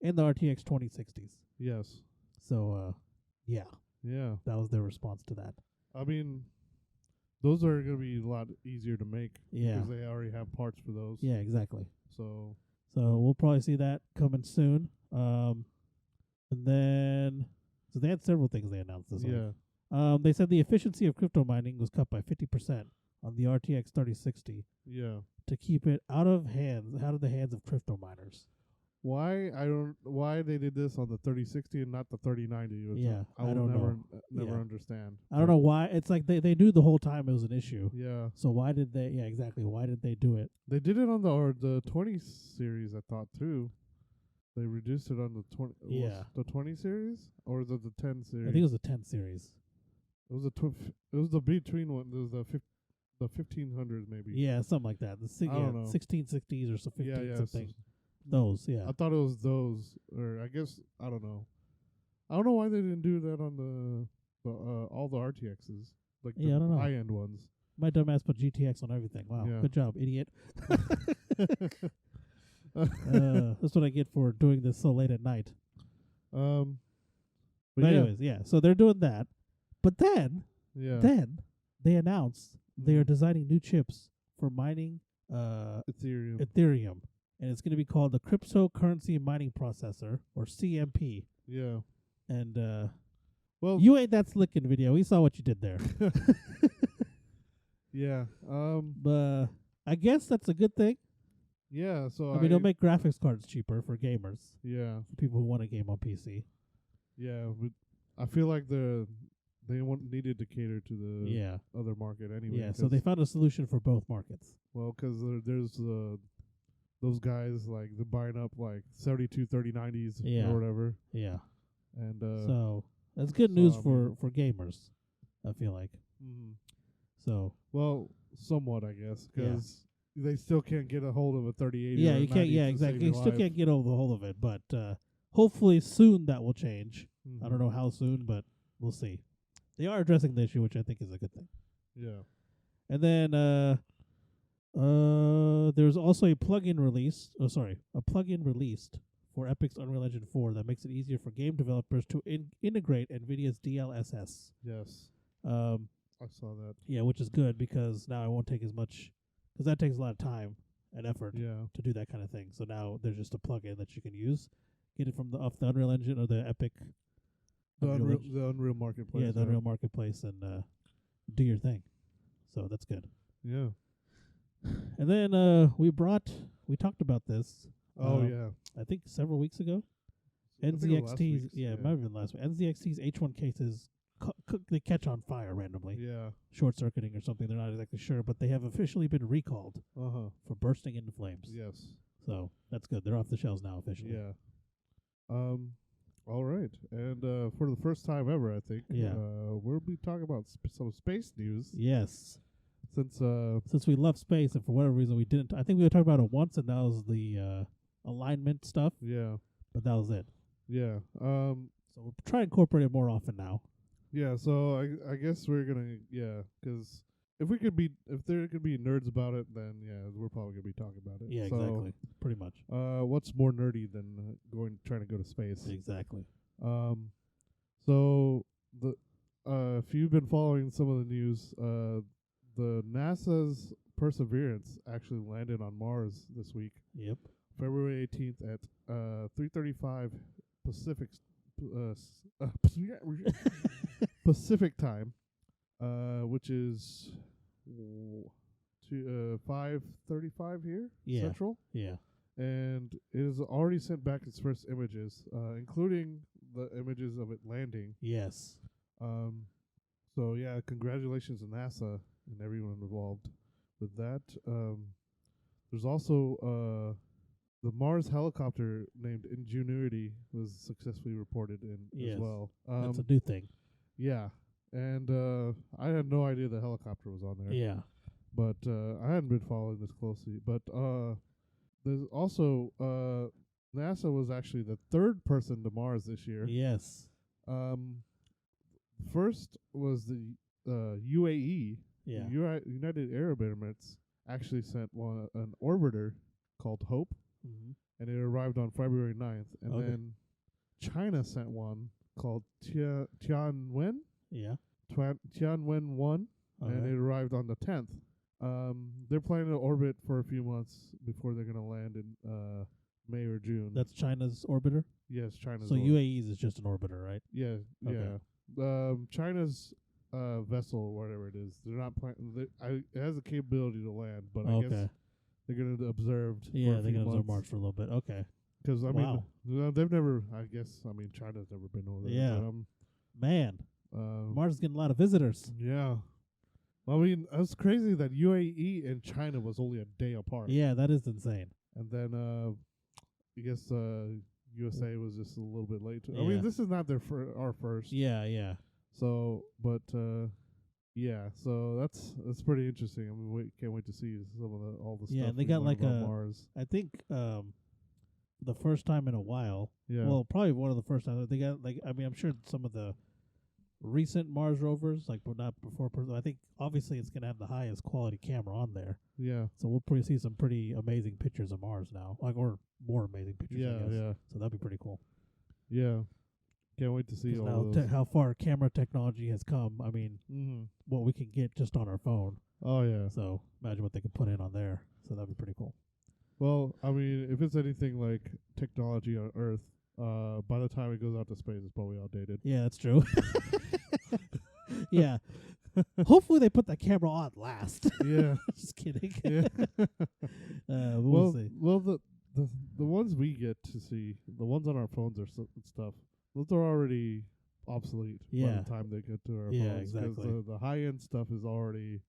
[SPEAKER 1] and the RTX 2060s.
[SPEAKER 2] Yes.
[SPEAKER 1] So yeah,
[SPEAKER 2] Yeah.
[SPEAKER 1] that was their response to that.
[SPEAKER 2] I mean, those are going to be a lot easier to make.
[SPEAKER 1] Yeah.
[SPEAKER 2] Because they already have parts for those.
[SPEAKER 1] Yeah, exactly.
[SPEAKER 2] So
[SPEAKER 1] we'll probably see that coming soon. And then, so they had several things they announced this week.
[SPEAKER 2] yeah.
[SPEAKER 1] They said the efficiency of crypto mining was cut by 50% on the RTX 3060
[SPEAKER 2] Yeah.
[SPEAKER 1] to keep it out of the hands of crypto miners.
[SPEAKER 2] Why they did this on the 3060 and not the 3090? Which
[SPEAKER 1] Yeah,
[SPEAKER 2] I will
[SPEAKER 1] don't
[SPEAKER 2] never
[SPEAKER 1] know.
[SPEAKER 2] never
[SPEAKER 1] Yeah.
[SPEAKER 2] understand.
[SPEAKER 1] I don't know why. It's like they knew the whole time it was an issue.
[SPEAKER 2] Yeah.
[SPEAKER 1] So why did they? Yeah, exactly. Why did they do it?
[SPEAKER 2] They did it on the 20 series, I thought too. They reduced it on the 20.
[SPEAKER 1] Yeah.
[SPEAKER 2] The 20 series or the 10 series?
[SPEAKER 1] I think it was the 10 series.
[SPEAKER 2] It was it was the between one. It was the 1500s maybe.
[SPEAKER 1] Yeah, something like that.
[SPEAKER 2] I don't know.
[SPEAKER 1] 1660s or so 15
[SPEAKER 2] yeah,
[SPEAKER 1] something. Those, yeah.
[SPEAKER 2] I thought it was those, or I guess I don't know. I don't know why they didn't do that on the all the RTXs, like
[SPEAKER 1] Yeah, I don't
[SPEAKER 2] the
[SPEAKER 1] know.
[SPEAKER 2] high end ones.
[SPEAKER 1] My dumbass put GTX on everything. Wow,
[SPEAKER 2] Yeah.
[SPEAKER 1] good job, idiot. That's what I get for doing this so late at night.
[SPEAKER 2] But
[SPEAKER 1] But anyways, yeah. So they're doing that, but then they announced they are designing new chips for mining Ethereum, and it's going to be called the Cryptocurrency Mining Processor, or CMP.
[SPEAKER 2] Yeah.
[SPEAKER 1] And
[SPEAKER 2] Well,
[SPEAKER 1] you ain't that slick in video. We saw what you did there.
[SPEAKER 2] yeah.
[SPEAKER 1] But I guess that's a good thing.
[SPEAKER 2] Yeah. So
[SPEAKER 1] I mean, it'll make graphics cards cheaper for gamers,
[SPEAKER 2] Yeah.
[SPEAKER 1] for people who want to game on PC.
[SPEAKER 2] Yeah. But I feel like they needed to cater to the other market anyway.
[SPEAKER 1] Yeah. So they found a solution for both markets.
[SPEAKER 2] Well, because there's those guys like they're buying up like 72 3090s or whatever.
[SPEAKER 1] Yeah.
[SPEAKER 2] And
[SPEAKER 1] so that's good news for gamers, I feel like.
[SPEAKER 2] Mm-hmm.
[SPEAKER 1] So
[SPEAKER 2] well, somewhat I guess, because they still can't get a hold of a 3080.
[SPEAKER 1] Yeah,
[SPEAKER 2] or a
[SPEAKER 1] you can't.
[SPEAKER 2] 90
[SPEAKER 1] Yeah,
[SPEAKER 2] to
[SPEAKER 1] exactly.
[SPEAKER 2] save
[SPEAKER 1] You
[SPEAKER 2] your
[SPEAKER 1] still
[SPEAKER 2] life.
[SPEAKER 1] can't get over the whole of it, but hopefully soon that will change. I don't
[SPEAKER 2] Mhm.
[SPEAKER 1] know how soon, but we'll see. They are addressing the issue, which I think is a good thing.
[SPEAKER 2] Yeah.
[SPEAKER 1] And then there's also a plugin released. Oh, sorry, a plugin released for Epic's Unreal Engine 4 that makes it easier for game developers to integrate NVIDIA's DLSS.
[SPEAKER 2] Yes.
[SPEAKER 1] Um,
[SPEAKER 2] I saw that.
[SPEAKER 1] yeah, which is good because now I won't take as much, because that takes a lot of time and effort
[SPEAKER 2] Yeah.
[SPEAKER 1] to do that kind of thing. So now there's just a plugin that you can use, get it from off the Unreal Engine or the Epic.
[SPEAKER 2] The Unreal,
[SPEAKER 1] Engine.
[SPEAKER 2] the Unreal Marketplace.
[SPEAKER 1] Yeah, the Unreal Marketplace, and do your thing. So that's good.
[SPEAKER 2] Yeah.
[SPEAKER 1] And then we talked about this.
[SPEAKER 2] Oh yeah.
[SPEAKER 1] I think several weeks ago.
[SPEAKER 2] I think it was last
[SPEAKER 1] NZXT's,
[SPEAKER 2] week's,
[SPEAKER 1] it might have been last week. NZXT's H1 cases they catch on fire randomly,
[SPEAKER 2] Yeah.
[SPEAKER 1] short circuiting or something. They're not exactly sure, but they have officially been recalled
[SPEAKER 2] Uh-huh.
[SPEAKER 1] for bursting into flames.
[SPEAKER 2] Yes.
[SPEAKER 1] So that's good. They're off the shelves now officially.
[SPEAKER 2] Yeah. All right. And for the first time ever, I think,
[SPEAKER 1] Yeah.
[SPEAKER 2] we'll be talking about some space news.
[SPEAKER 1] Yes.
[SPEAKER 2] Since
[SPEAKER 1] we love space, and for whatever reason we didn't. I think we were talking about it once, and that was the alignment stuff.
[SPEAKER 2] yeah.
[SPEAKER 1] But that was it.
[SPEAKER 2] Yeah.
[SPEAKER 1] So we'll try to incorporate it more often now.
[SPEAKER 2] Yeah, so I guess we're gonna because if there could be nerds about it, then we're probably gonna be talking about it.
[SPEAKER 1] Yeah,
[SPEAKER 2] So,
[SPEAKER 1] exactly. Pretty much.
[SPEAKER 2] what's more nerdy than trying to go to space?
[SPEAKER 1] Exactly.
[SPEAKER 2] So the if you've been following some of the news, the NASA's Perseverance actually landed on Mars this week,
[SPEAKER 1] Yep.
[SPEAKER 2] February 18th at 3:35 Pacific. Pacific time, which is 5:35 here Central,
[SPEAKER 1] Yeah.
[SPEAKER 2] and it has already sent back its first images, including the images of it landing.
[SPEAKER 1] Yes.
[SPEAKER 2] So congratulations to NASA and everyone involved with that. There's also the Mars helicopter named Ingenuity was successfully reported in
[SPEAKER 1] Yes.
[SPEAKER 2] as well.
[SPEAKER 1] That's a new thing.
[SPEAKER 2] Yeah, and I had no idea the helicopter was on there.
[SPEAKER 1] Yeah.
[SPEAKER 2] But I hadn't been following this closely. But there's also NASA was actually the third person to Mars this year.
[SPEAKER 1] Yes.
[SPEAKER 2] First was the UAE.
[SPEAKER 1] Yeah.
[SPEAKER 2] United Arab Emirates actually sent an orbiter called Hope,
[SPEAKER 1] Mm-hmm.
[SPEAKER 2] and it arrived on February 9th. And
[SPEAKER 1] Okay.
[SPEAKER 2] then China sent one called Tianwen.
[SPEAKER 1] Yeah.
[SPEAKER 2] Tianwen-1, and it arrived on the 10th. They're planning to orbit for a few months before they're going to land in May or June.
[SPEAKER 1] That's China's orbiter.
[SPEAKER 2] Yes, China's.
[SPEAKER 1] So UAE's is just an orbiter, right?
[SPEAKER 2] Yeah,
[SPEAKER 1] Okay.
[SPEAKER 2] yeah. China's vessel, or whatever it is, they're not planning. It has the capability to land, but I guess they're going to observe.
[SPEAKER 1] Yeah,
[SPEAKER 2] for
[SPEAKER 1] they're going to
[SPEAKER 2] months.
[SPEAKER 1] Mars for a little bit. Okay.
[SPEAKER 2] Because
[SPEAKER 1] Wow.
[SPEAKER 2] they've never. I guess China's never been over there.
[SPEAKER 1] Yeah.
[SPEAKER 2] But,
[SPEAKER 1] Man, Mars is getting a lot of visitors.
[SPEAKER 2] yeah. Well, it's crazy that UAE and China was only a day apart.
[SPEAKER 1] Yeah, that is insane.
[SPEAKER 2] And then I guess USA was just a little bit late. I
[SPEAKER 1] Yeah.
[SPEAKER 2] mean, this is not our first.
[SPEAKER 1] Yeah, yeah.
[SPEAKER 2] So, but so that's pretty interesting. I mean, can't wait to see some of all the stuff.
[SPEAKER 1] Yeah, they
[SPEAKER 2] we
[SPEAKER 1] got
[SPEAKER 2] learn
[SPEAKER 1] like
[SPEAKER 2] about Mars.
[SPEAKER 1] I think the first time in a while.
[SPEAKER 2] Yeah.
[SPEAKER 1] Well, probably one of the first times they got I'm sure some of the recent Mars rovers, but not before. I think obviously it's gonna have the highest quality camera on there.
[SPEAKER 2] Yeah.
[SPEAKER 1] So we'll probably see some pretty amazing pictures of Mars now, or more amazing pictures. I
[SPEAKER 2] Yeah.
[SPEAKER 1] guess.
[SPEAKER 2] Yeah.
[SPEAKER 1] So that'd be pretty cool.
[SPEAKER 2] Yeah. Can't wait to see
[SPEAKER 1] 'Cause
[SPEAKER 2] all
[SPEAKER 1] now
[SPEAKER 2] those.
[SPEAKER 1] how far camera technology has come. I mean,
[SPEAKER 2] Mm-hmm.
[SPEAKER 1] what we can get just on our phone.
[SPEAKER 2] Oh yeah.
[SPEAKER 1] So imagine what they could put in on there. So that'd be pretty cool.
[SPEAKER 2] Well, I mean, if it's anything like technology on Earth, by the time it goes out to space, it's probably outdated.
[SPEAKER 1] Yeah, that's true. Yeah. Hopefully they put that camera on last.
[SPEAKER 2] Yeah.
[SPEAKER 1] Just kidding.
[SPEAKER 2] Yeah.
[SPEAKER 1] We'll see.
[SPEAKER 2] Well, the ones we get to see, the ones on our phones or stuff, those are already obsolete by
[SPEAKER 1] Yeah.
[SPEAKER 2] the time they get to our
[SPEAKER 1] Yeah,
[SPEAKER 2] phones. 'Cause
[SPEAKER 1] exactly.
[SPEAKER 2] the high end stuff is already.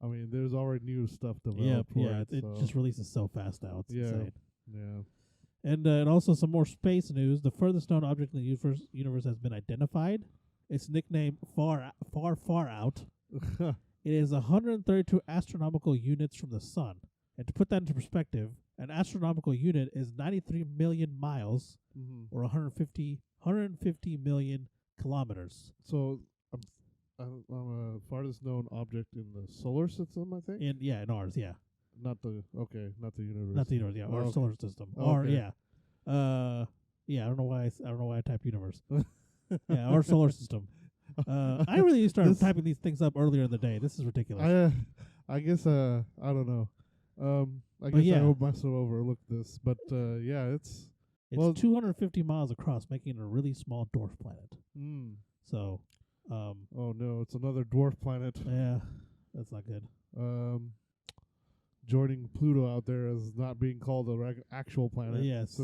[SPEAKER 2] I mean, there's already new stuff
[SPEAKER 1] Yeah,
[SPEAKER 2] developed for
[SPEAKER 1] yeah.
[SPEAKER 2] it.
[SPEAKER 1] It
[SPEAKER 2] so
[SPEAKER 1] just releases so fast now. It's
[SPEAKER 2] Yeah.
[SPEAKER 1] insane.
[SPEAKER 2] yeah.
[SPEAKER 1] And also some more space news. The furthest known object in the universe has been identified. It's nicknamed Far Out. It is 132 astronomical units from the sun, And to put that into perspective, an astronomical unit is 93 million miles, or 150 million kilometers.
[SPEAKER 2] So I'm a farthest known object in the solar system, I think.
[SPEAKER 1] In ours, yeah.
[SPEAKER 2] Not the universe.
[SPEAKER 1] Not the universe, yeah,
[SPEAKER 2] Oh,
[SPEAKER 1] our
[SPEAKER 2] okay.
[SPEAKER 1] solar system.
[SPEAKER 2] Oh,
[SPEAKER 1] Or
[SPEAKER 2] okay.
[SPEAKER 1] yeah. Yeah, I don't know why I typed universe. Yeah, our solar system. I really started typing these things up earlier in the day. This is ridiculous.
[SPEAKER 2] I guess I don't know. I
[SPEAKER 1] But
[SPEAKER 2] guess
[SPEAKER 1] yeah.
[SPEAKER 2] I must have overlooked this, but yeah, it's
[SPEAKER 1] It's 250 miles across, making it a really small dwarf planet.
[SPEAKER 2] Mm.
[SPEAKER 1] So,
[SPEAKER 2] oh no, it's another dwarf planet.
[SPEAKER 1] Yeah, that's not good.
[SPEAKER 2] Joining Pluto out there as not being called a actual planet.
[SPEAKER 1] Yes.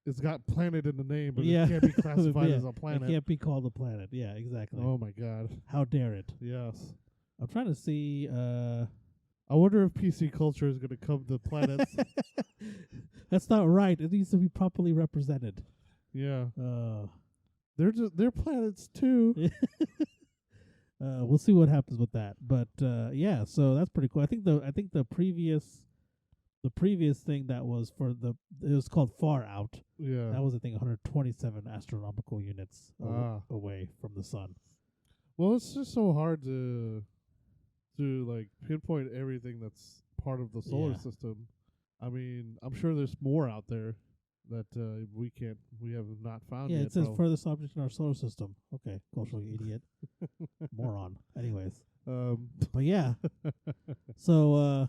[SPEAKER 2] It's got planet in the name, but
[SPEAKER 1] Yeah.
[SPEAKER 2] it can't be classified
[SPEAKER 1] Yeah,
[SPEAKER 2] as a planet.
[SPEAKER 1] It can't be called a planet. Yeah, exactly.
[SPEAKER 2] Oh my god.
[SPEAKER 1] How dare it?
[SPEAKER 2] Yes.
[SPEAKER 1] I'm trying to see.
[SPEAKER 2] I wonder if PC culture is going to come to planets.
[SPEAKER 1] That's not right. It needs to be properly represented.
[SPEAKER 2] Yeah. They're planets too.
[SPEAKER 1] We'll see what happens with that. But yeah, so that's pretty cool. I think the previous thing that was it was called Far Out.
[SPEAKER 2] Yeah.
[SPEAKER 1] That was I think 127 astronomical units away from the sun.
[SPEAKER 2] Well, it's just so hard to like pinpoint everything that's part of the solar system. I mean, I'm sure there's more out there that we have not found yet.
[SPEAKER 1] Yeah, it says furthest object in our solar system. Okay, cultural idiot, moron. Anyways, but yeah, so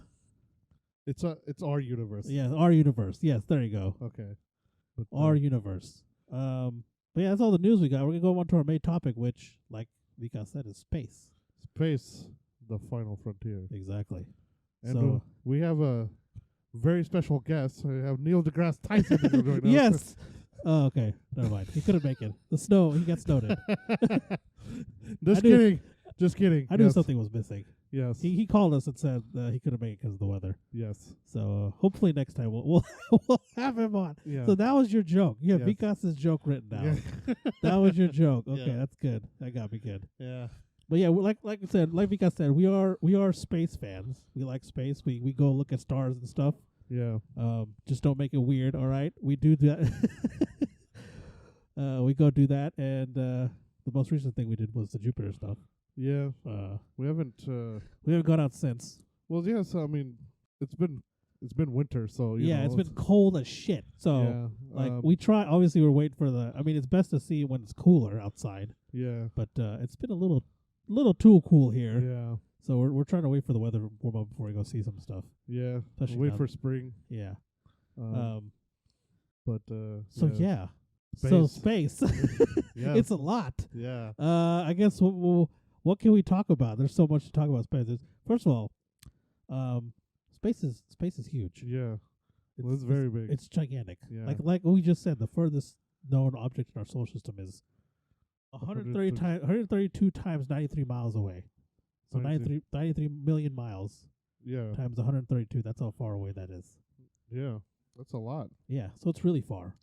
[SPEAKER 2] it's our universe.
[SPEAKER 1] Yeah, our universe. Yes, there you go.
[SPEAKER 2] Okay, but
[SPEAKER 1] our universe. But yeah, that's all the news we got. We're gonna go on to our main topic, which, like Vika said, is space.
[SPEAKER 2] Space, the final frontier.
[SPEAKER 1] Exactly.
[SPEAKER 2] And
[SPEAKER 1] so
[SPEAKER 2] we have a very special guest. We have Neil deGrasse Tyson joining us.
[SPEAKER 1] Yes. Oh, okay. Never mind. He couldn't make it. He got snowed in.
[SPEAKER 2] Just kidding.
[SPEAKER 1] I knew something was missing.
[SPEAKER 2] Yes.
[SPEAKER 1] He called us and said he couldn't make it because of the weather.
[SPEAKER 2] Yes.
[SPEAKER 1] So hopefully next time we'll have him on.
[SPEAKER 2] Yeah.
[SPEAKER 1] So that was your joke. You have Vikas's joke written down.
[SPEAKER 2] Yeah.
[SPEAKER 1] That was your joke. Okay, that's good. That got me good.
[SPEAKER 2] Yeah.
[SPEAKER 1] But yeah, like I said, like Vikas said, we are space fans. We like space. We go look at stars and stuff.
[SPEAKER 2] Yeah.
[SPEAKER 1] Just don't make it weird, all right? We do that. We go do that, and the most recent thing we did was the Jupiter stuff.
[SPEAKER 2] Yeah. We haven't
[SPEAKER 1] gone out since.
[SPEAKER 2] Well, yes. I mean, it's been winter, so
[SPEAKER 1] it's been cold as shit. So we try. Obviously, we're waiting for the. I mean, it's best to see when it's cooler outside.
[SPEAKER 2] Yeah.
[SPEAKER 1] But it's been a little too cool here.
[SPEAKER 2] Yeah.
[SPEAKER 1] So we're trying to wait for the weather to warm up before we go see some stuff.
[SPEAKER 2] Yeah. Wait for spring.
[SPEAKER 1] Yeah.
[SPEAKER 2] But
[SPEAKER 1] so
[SPEAKER 2] yeah.
[SPEAKER 1] Space. So space.
[SPEAKER 2] Yeah.
[SPEAKER 1] It's a lot.
[SPEAKER 2] Yeah.
[SPEAKER 1] I guess what can we talk about? There's so much to talk about space. First of all, space is huge.
[SPEAKER 2] Yeah. It's very big.
[SPEAKER 1] It's gigantic.
[SPEAKER 2] Yeah.
[SPEAKER 1] Like we just said, the furthest known object in our solar system is 132 times 93 miles away. So 93 million miles.
[SPEAKER 2] Yeah.
[SPEAKER 1] Times 132. That's how far away that is.
[SPEAKER 2] Yeah. That's a lot.
[SPEAKER 1] Yeah. So it's really far.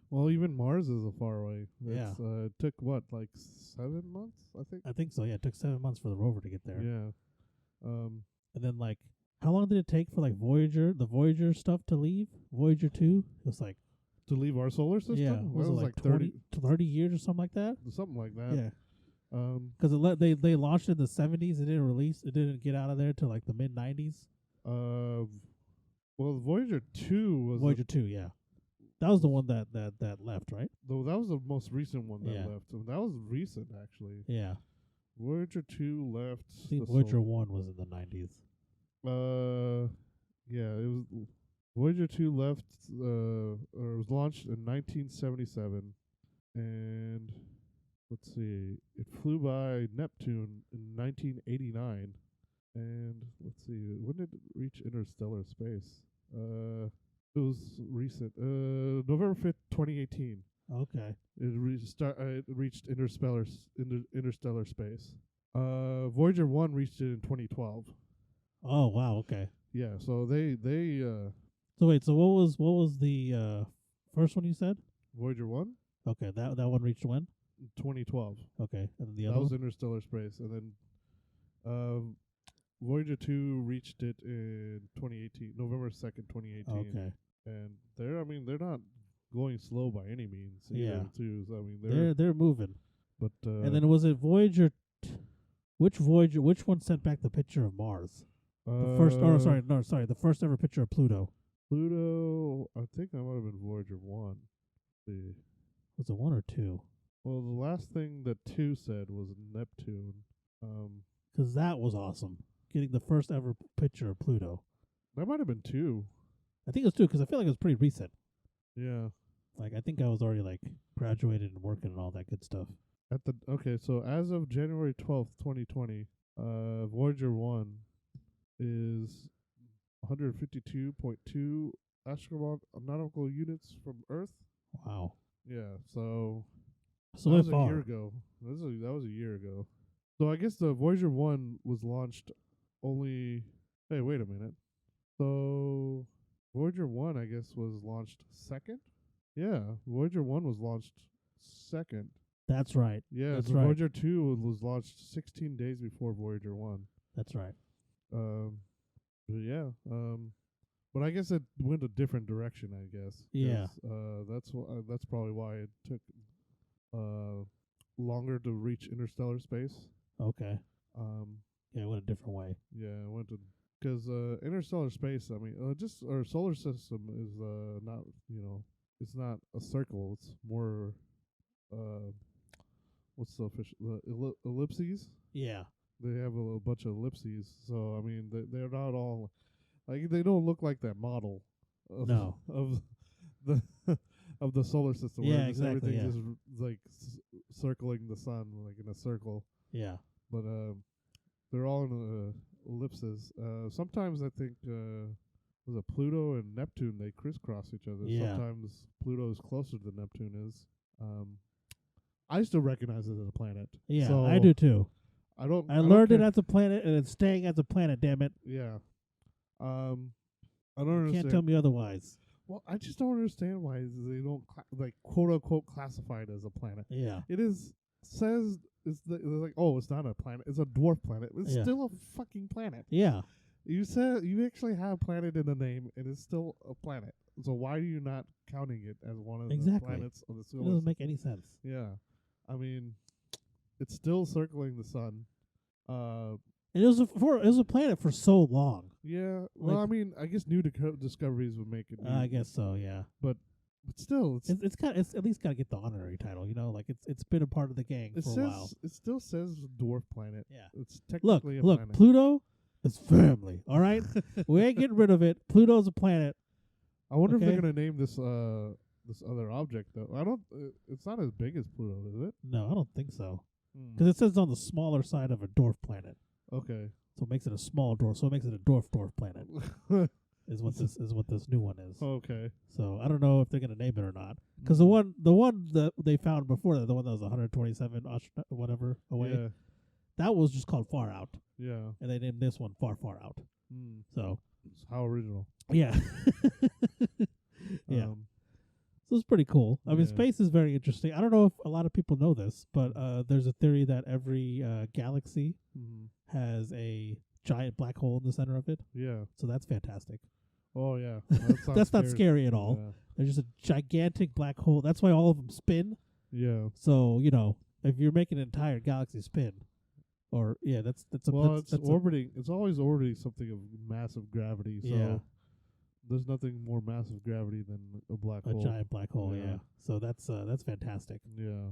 [SPEAKER 2] Well, even Mars is a far away.
[SPEAKER 1] Yeah.
[SPEAKER 2] It took what, like 7 months, I think?
[SPEAKER 1] I think so, yeah. It took 7 months for the rover to get there.
[SPEAKER 2] Yeah.
[SPEAKER 1] And then, like, how long did it take for, like, the Voyager stuff to leave? Voyager 2? It was like...
[SPEAKER 2] To leave our solar system?
[SPEAKER 1] Yeah. Was it like 30 years or something like that?
[SPEAKER 2] Something like that.
[SPEAKER 1] Yeah. Because they launched it in the 70s. It didn't get out of there till, like, the mid-90s.
[SPEAKER 2] Well, Voyager 2 was...
[SPEAKER 1] Voyager 2, yeah. That was the one that left, right?
[SPEAKER 2] Though that was the most recent one that
[SPEAKER 1] Yeah.
[SPEAKER 2] left. That was recent, actually.
[SPEAKER 1] Yeah.
[SPEAKER 2] Voyager 2 left.
[SPEAKER 1] I think Voyager 1 was in the 90s.
[SPEAKER 2] Yeah, it was. Voyager 2 left, or was launched in 1977, and let's see, it flew by Neptune in 1989, and let's see, when did it reach interstellar space? It was recent. November 5th, 2018.
[SPEAKER 1] Okay.
[SPEAKER 2] It reached interstellar space. Voyager 1 reached it in 2012.
[SPEAKER 1] Oh wow. Okay.
[SPEAKER 2] Yeah. So they.
[SPEAKER 1] So wait. So what was the first one you said?
[SPEAKER 2] Voyager 1.
[SPEAKER 1] Okay. That one reached when?
[SPEAKER 2] 2012.
[SPEAKER 1] Okay. And then the other
[SPEAKER 2] that was
[SPEAKER 1] one?
[SPEAKER 2] interstellar space, and then Voyager 2 reached it in 2018, November 2nd, 2018.
[SPEAKER 1] Okay.
[SPEAKER 2] And they're not going slow by any means either.
[SPEAKER 1] Yeah.
[SPEAKER 2] Too. So, I mean,
[SPEAKER 1] They're moving.
[SPEAKER 2] but
[SPEAKER 1] And then was it Voyager? Which Voyager? Which one sent back the picture of Mars? The first. Oh, sorry. The first ever picture of Pluto.
[SPEAKER 2] Pluto. I think that might have been Voyager 1. See.
[SPEAKER 1] Was it 1 or 2?
[SPEAKER 2] Well, the last thing that 2 said was Neptune.
[SPEAKER 1] 'Cause that was awesome. Getting the first ever picture of Pluto.
[SPEAKER 2] That might have been 2.
[SPEAKER 1] I think it was 2 'cause I feel like it was pretty recent.
[SPEAKER 2] Yeah.
[SPEAKER 1] Like I think I was already like graduated and working and all that good stuff.
[SPEAKER 2] So as of January 12th, 2020, Voyager 1 is 152.2 astronomical units from Earth.
[SPEAKER 1] Wow.
[SPEAKER 2] Yeah, so
[SPEAKER 1] So
[SPEAKER 2] that
[SPEAKER 1] that
[SPEAKER 2] was a year ago. That was a year ago. So I guess the Voyager 1 was launched only... Hey, wait a minute. So Voyager 1, I guess, was launched second? Yeah, Voyager 1 was launched second.
[SPEAKER 1] That's right.
[SPEAKER 2] Yeah,
[SPEAKER 1] That's
[SPEAKER 2] so
[SPEAKER 1] right.
[SPEAKER 2] Voyager 2 was launched 16 days before Voyager 1.
[SPEAKER 1] That's right.
[SPEAKER 2] But yeah, but I guess it went a different direction, I guess.
[SPEAKER 1] Yeah.
[SPEAKER 2] That's probably why it took longer to reach interstellar space.
[SPEAKER 1] Okay. Yeah, it went a different way.
[SPEAKER 2] Yeah, it went to... Because interstellar space, I mean, just our solar system is not, it's not a circle. It's more, what's the official, ellipses?
[SPEAKER 1] Yeah.
[SPEAKER 2] They have a bunch of ellipses. So, I mean, they're not all, like, they don't look like that model of,
[SPEAKER 1] No.
[SPEAKER 2] of the of the solar system.
[SPEAKER 1] Yeah,
[SPEAKER 2] where just
[SPEAKER 1] exactly.
[SPEAKER 2] Everything's just like circling the sun, like in a circle.
[SPEAKER 1] Yeah.
[SPEAKER 2] But they're all in ellipses. Sometimes I think was it Pluto and Neptune, they crisscross each other.
[SPEAKER 1] Yeah.
[SPEAKER 2] Sometimes Pluto is closer than Neptune is. I still recognize it as a planet.
[SPEAKER 1] Yeah,
[SPEAKER 2] so
[SPEAKER 1] I do too.
[SPEAKER 2] I don't.
[SPEAKER 1] I learned it as a planet, and it's staying as a planet. Damn it!
[SPEAKER 2] Yeah. I don't
[SPEAKER 1] You
[SPEAKER 2] understand.
[SPEAKER 1] can't tell me otherwise.
[SPEAKER 2] Well, I just don't understand why they don't like quote unquote classify it as a planet.
[SPEAKER 1] Yeah.
[SPEAKER 2] It is says it's like, oh, it's not a planet, it's a dwarf planet. It's
[SPEAKER 1] Yeah.
[SPEAKER 2] still a fucking planet.
[SPEAKER 1] Yeah.
[SPEAKER 2] You said you actually have planet in the name, and it's still a planet. So why are you not counting it as one of the planets of the
[SPEAKER 1] It
[SPEAKER 2] solar
[SPEAKER 1] doesn't make any sense.
[SPEAKER 2] Yeah, I mean, it's still circling the sun.
[SPEAKER 1] And it was a planet for so long.
[SPEAKER 2] Yeah. Well,
[SPEAKER 1] Like-
[SPEAKER 2] I mean, I guess new discoveries would make it.
[SPEAKER 1] I guess so. Yeah.
[SPEAKER 2] But still, it's
[SPEAKER 1] It's at least got to get the honorary title. Like it's been a part of the gang
[SPEAKER 2] it
[SPEAKER 1] for
[SPEAKER 2] says
[SPEAKER 1] a while.
[SPEAKER 2] it still says dwarf planet.
[SPEAKER 1] Yeah.
[SPEAKER 2] It's
[SPEAKER 1] Look,
[SPEAKER 2] technically a
[SPEAKER 1] look.
[SPEAKER 2] planet.
[SPEAKER 1] Pluto is family. All right. We ain't getting rid of it. Pluto's a planet.
[SPEAKER 2] I wonder if
[SPEAKER 1] Okay.
[SPEAKER 2] they're gonna name this this other object though. I don't. It's not as big as Pluto, is it?
[SPEAKER 1] No, I don't think so. Because it says on the smaller side of a dwarf planet,
[SPEAKER 2] Okay.
[SPEAKER 1] so it makes it a small dwarf. So it makes it a dwarf planet. is what this new one is.
[SPEAKER 2] Okay.
[SPEAKER 1] So I don't know if they're gonna name it or not. Because the one that they found before that, the one that was 127 whatever away,
[SPEAKER 2] Yeah.
[SPEAKER 1] that was just called Far Out,
[SPEAKER 2] Yeah.
[SPEAKER 1] and they named this one Far Out. So
[SPEAKER 2] It's how original.
[SPEAKER 1] yeah, yeah.
[SPEAKER 2] Um,
[SPEAKER 1] So it's pretty cool. I mean,
[SPEAKER 2] Yeah.
[SPEAKER 1] space is very interesting. I don't know if a lot of people know this, but there's a theory that every galaxy has a giant black hole in the center of it.
[SPEAKER 2] Yeah.
[SPEAKER 1] So that's fantastic.
[SPEAKER 2] Oh yeah.
[SPEAKER 1] That's not scary at all.
[SPEAKER 2] Yeah.
[SPEAKER 1] There's just a gigantic black hole. That's why all of them spin.
[SPEAKER 2] Yeah.
[SPEAKER 1] So if you're making an entire galaxy spin, or that's a
[SPEAKER 2] Well,
[SPEAKER 1] that's,
[SPEAKER 2] it's
[SPEAKER 1] that's
[SPEAKER 2] orbiting. It's always orbiting something of massive gravity. So
[SPEAKER 1] Yeah.
[SPEAKER 2] there's nothing more massive gravity than a black
[SPEAKER 1] a
[SPEAKER 2] hole.
[SPEAKER 1] giant black hole.
[SPEAKER 2] Yeah.
[SPEAKER 1] Yeah. So that's fantastic.
[SPEAKER 2] Yeah.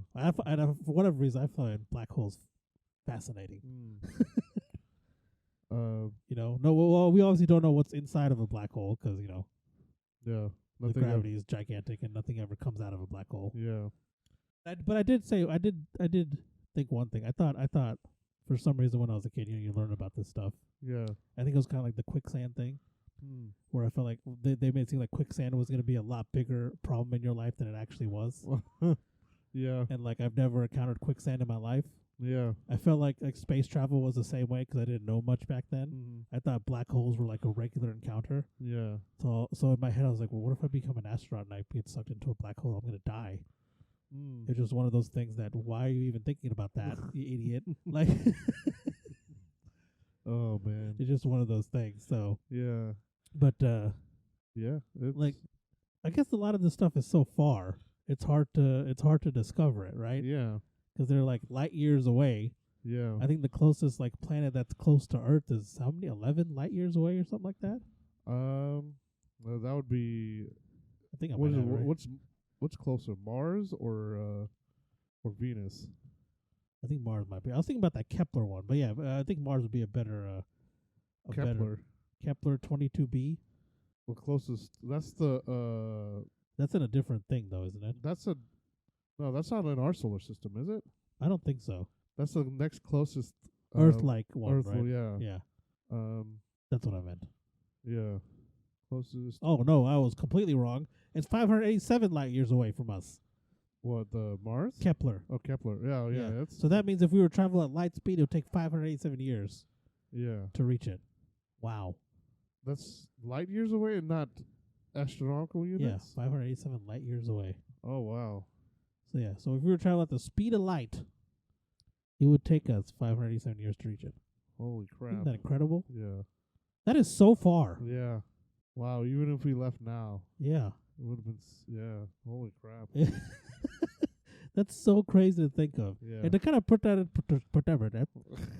[SPEAKER 1] For whatever reason, I find black holes fascinating. No, well, we obviously don't know what's inside of a black hole because
[SPEAKER 2] Yeah.
[SPEAKER 1] the
[SPEAKER 2] Nothing.
[SPEAKER 1] gravity is gigantic and nothing ever comes out of a black hole.
[SPEAKER 2] Yeah.
[SPEAKER 1] But I did think one thing. I thought for some reason when I was a kid, you learn about this stuff.
[SPEAKER 2] Yeah.
[SPEAKER 1] I think it was kind of like the quicksand thing, where I felt like they made it seem like quicksand was going to be a lot bigger problem in your life than it actually was.
[SPEAKER 2] Yeah.
[SPEAKER 1] And like I've never encountered quicksand in my life.
[SPEAKER 2] Yeah.
[SPEAKER 1] I felt like space travel was the same way because I didn't know much back then. I thought black holes were like a regular encounter.
[SPEAKER 2] Yeah.
[SPEAKER 1] So in my head I was like, well, what if I become an astronaut and I get sucked into a black hole? I'm gonna die. It's just one of those things that why are you even thinking about that, you idiot? Like,
[SPEAKER 2] Oh man.
[SPEAKER 1] It's just one of those things. So,
[SPEAKER 2] Yeah.
[SPEAKER 1] but
[SPEAKER 2] Yeah. It's
[SPEAKER 1] like, I guess a lot of this stuff is so far. It's hard to discover it, right?
[SPEAKER 2] Yeah.
[SPEAKER 1] Because they're like light years away.
[SPEAKER 2] Yeah.
[SPEAKER 1] I think the closest like planet that's close to Earth is how many? 11 light years away or something like that.
[SPEAKER 2] Well, that would be
[SPEAKER 1] I think I
[SPEAKER 2] what
[SPEAKER 1] might
[SPEAKER 2] is
[SPEAKER 1] have
[SPEAKER 2] it,
[SPEAKER 1] it right.
[SPEAKER 2] what's closer, Mars or Venus?
[SPEAKER 1] I think Mars might be. I was thinking about that Kepler one, but yeah, I think Mars would be a better
[SPEAKER 2] Kepler.
[SPEAKER 1] Kepler 22b.
[SPEAKER 2] The closest. That's the
[SPEAKER 1] That's in a different thing though, isn't it?
[SPEAKER 2] That's a no. That's not in our solar system, is it?
[SPEAKER 1] I don't think so.
[SPEAKER 2] That's the next closest
[SPEAKER 1] Earth-like one,
[SPEAKER 2] Earth.
[SPEAKER 1] right?
[SPEAKER 2] Yeah.
[SPEAKER 1] Yeah,
[SPEAKER 2] Um.
[SPEAKER 1] that's what I meant.
[SPEAKER 2] Yeah. Closest.
[SPEAKER 1] Oh no, I was completely wrong. It's 587 light years away from us.
[SPEAKER 2] What, the Mars?
[SPEAKER 1] Kepler.
[SPEAKER 2] Oh, Kepler. Yeah. Yeah. That's
[SPEAKER 1] So that means if we were traveling at light speed, it would take 587 years
[SPEAKER 2] yeah.
[SPEAKER 1] to reach it. Wow.
[SPEAKER 2] That's light years away and not astronomical units.
[SPEAKER 1] Yeah, 587 light years away.
[SPEAKER 2] Oh wow.
[SPEAKER 1] So yeah, so if we were traveling at the speed of light, it would take us 587 years to reach it.
[SPEAKER 2] Holy crap.
[SPEAKER 1] Isn't that incredible?
[SPEAKER 2] Yeah.
[SPEAKER 1] That is so far.
[SPEAKER 2] Yeah. Wow. Even if we left now,
[SPEAKER 1] Yeah.
[SPEAKER 2] it would have been. Yeah. Holy crap.
[SPEAKER 1] That's so crazy to think of.
[SPEAKER 2] Yeah.
[SPEAKER 1] And to kind of put that in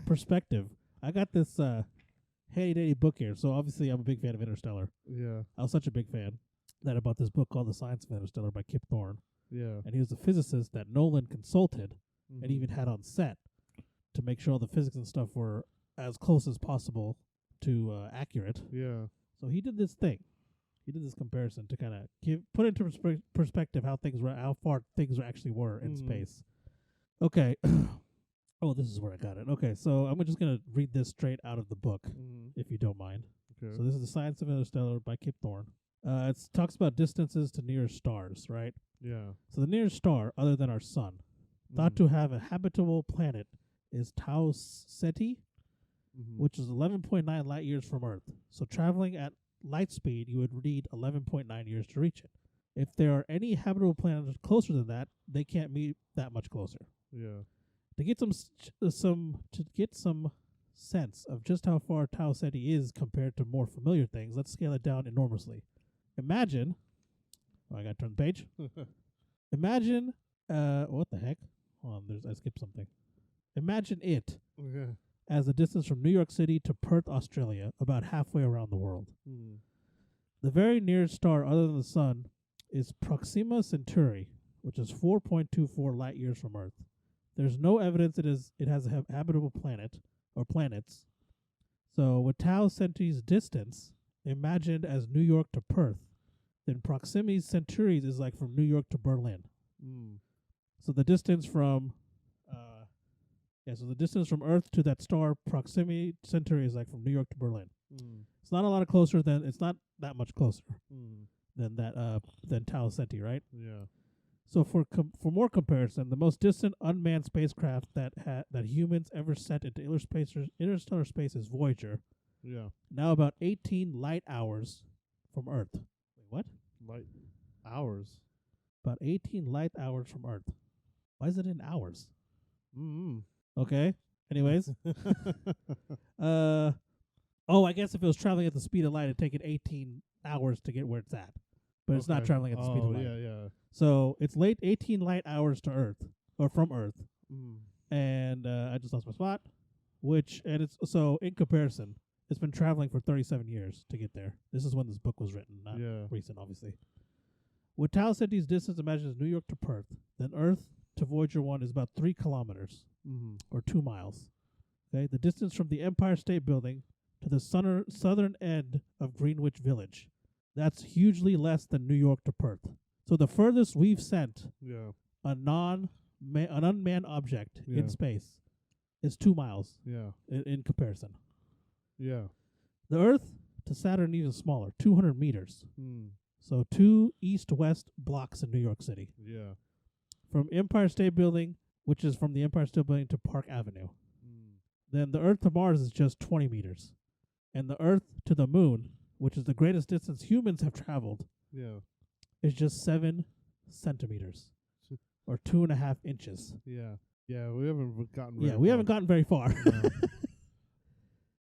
[SPEAKER 1] perspective, I got this handy-dandy book here. So obviously I'm a big fan of Interstellar.
[SPEAKER 2] Yeah.
[SPEAKER 1] I was such a big fan that I bought this book called The Science of Interstellar by Kip Thorne.
[SPEAKER 2] Yeah.
[SPEAKER 1] And he was a physicist that Nolan consulted
[SPEAKER 2] Mhm.
[SPEAKER 1] and even had on set to make sure all the physics and stuff were as close as possible to accurate.
[SPEAKER 2] Yeah.
[SPEAKER 1] So he did this thing. He did this comparison to kind of put into perspective how far things actually were in
[SPEAKER 2] Mhm.
[SPEAKER 1] space. Okay. Oh, this is where I got it. Okay, so I'm just gonna read this straight out of the book,
[SPEAKER 2] Mhm.
[SPEAKER 1] if you don't mind.
[SPEAKER 2] Okay.
[SPEAKER 1] So this is The Science of Interstellar by Kip Thorne. It talks about distances to nearest stars, right?
[SPEAKER 2] Yeah.
[SPEAKER 1] So the nearest star, other than our sun, thought to have a habitable planet, is Tau Ceti,
[SPEAKER 2] Mhm.
[SPEAKER 1] which is 11.9 light years from Earth. So traveling at light speed, you would need 11.9 years to reach it. If there are any habitable planets closer than that, they can't be that much closer.
[SPEAKER 2] Yeah.
[SPEAKER 1] To get some sense of just how far Tau Ceti is compared to more familiar things, let's scale it down enormously. Imagine, I got to turn the page. Imagine, what the heck? Hold on, I skipped something. Imagine it
[SPEAKER 2] Yeah.
[SPEAKER 1] as the distance from New York City to Perth, Australia, about halfway around the world.
[SPEAKER 2] Mhm.
[SPEAKER 1] The very nearest star other than the Sun is Proxima Centauri, which is 4.24 light years from Earth. There's no evidence it has a habitable planet or planets. So with Tau Centi's distance imagined as New York to Perth, then Proxima Centauri's is like from New York to Berlin.
[SPEAKER 2] Mm.
[SPEAKER 1] So the distance from Earth to that star Proxima Centauri is like from New York to Berlin.
[SPEAKER 2] Mm.
[SPEAKER 1] It's not that much closer than Tau Ceti, right?
[SPEAKER 2] Yeah.
[SPEAKER 1] So for more comparison, the most distant unmanned spacecraft that humans ever sent into interstellar space is Voyager,
[SPEAKER 2] Yeah.
[SPEAKER 1] now about 18 light hours from Earth. Wait, what?
[SPEAKER 2] Light hours.
[SPEAKER 1] About 18 light hours from Earth. Why is it in hours?
[SPEAKER 2] Mm.
[SPEAKER 1] Okay. Anyways, I guess if it was traveling at the speed of light, it'd take it 18 hours to get where it's at. But it's not traveling at the speed of light.
[SPEAKER 2] Yeah.
[SPEAKER 1] So it's 18 light hours to Earth, or from Earth.
[SPEAKER 2] Mm.
[SPEAKER 1] And I just lost my spot. It's so in comparison, it's been traveling for 37 years to get there. This is when this book was written, not recent, obviously. With Tau Ceti's distance imagined as New York to Perth, then Earth to Voyager 1 is about 3 kilometers, or 2 miles. Okay, the distance from the Empire State Building to the southern end of Greenwich Village, that's hugely less than New York to Perth. So the furthest we've sent an unmanned object in space is 2 miles.
[SPEAKER 2] Yeah.
[SPEAKER 1] In comparison.
[SPEAKER 2] Yeah.
[SPEAKER 1] The Earth to Saturn even smaller, 200 meters.
[SPEAKER 2] Mm.
[SPEAKER 1] So 2 east-west blocks in New York City.
[SPEAKER 2] Yeah.
[SPEAKER 1] From Empire State Building, which is from the Empire State Building to Park Avenue.
[SPEAKER 2] Mm.
[SPEAKER 1] Then the Earth to Mars is just 20 meters. And the Earth to the Moon, which is the greatest distance humans have traveled, is just 7 centimeters, or 2.5 inches.
[SPEAKER 2] Yeah. Yeah, we haven't gotten
[SPEAKER 1] we haven't gotten very far.
[SPEAKER 2] No.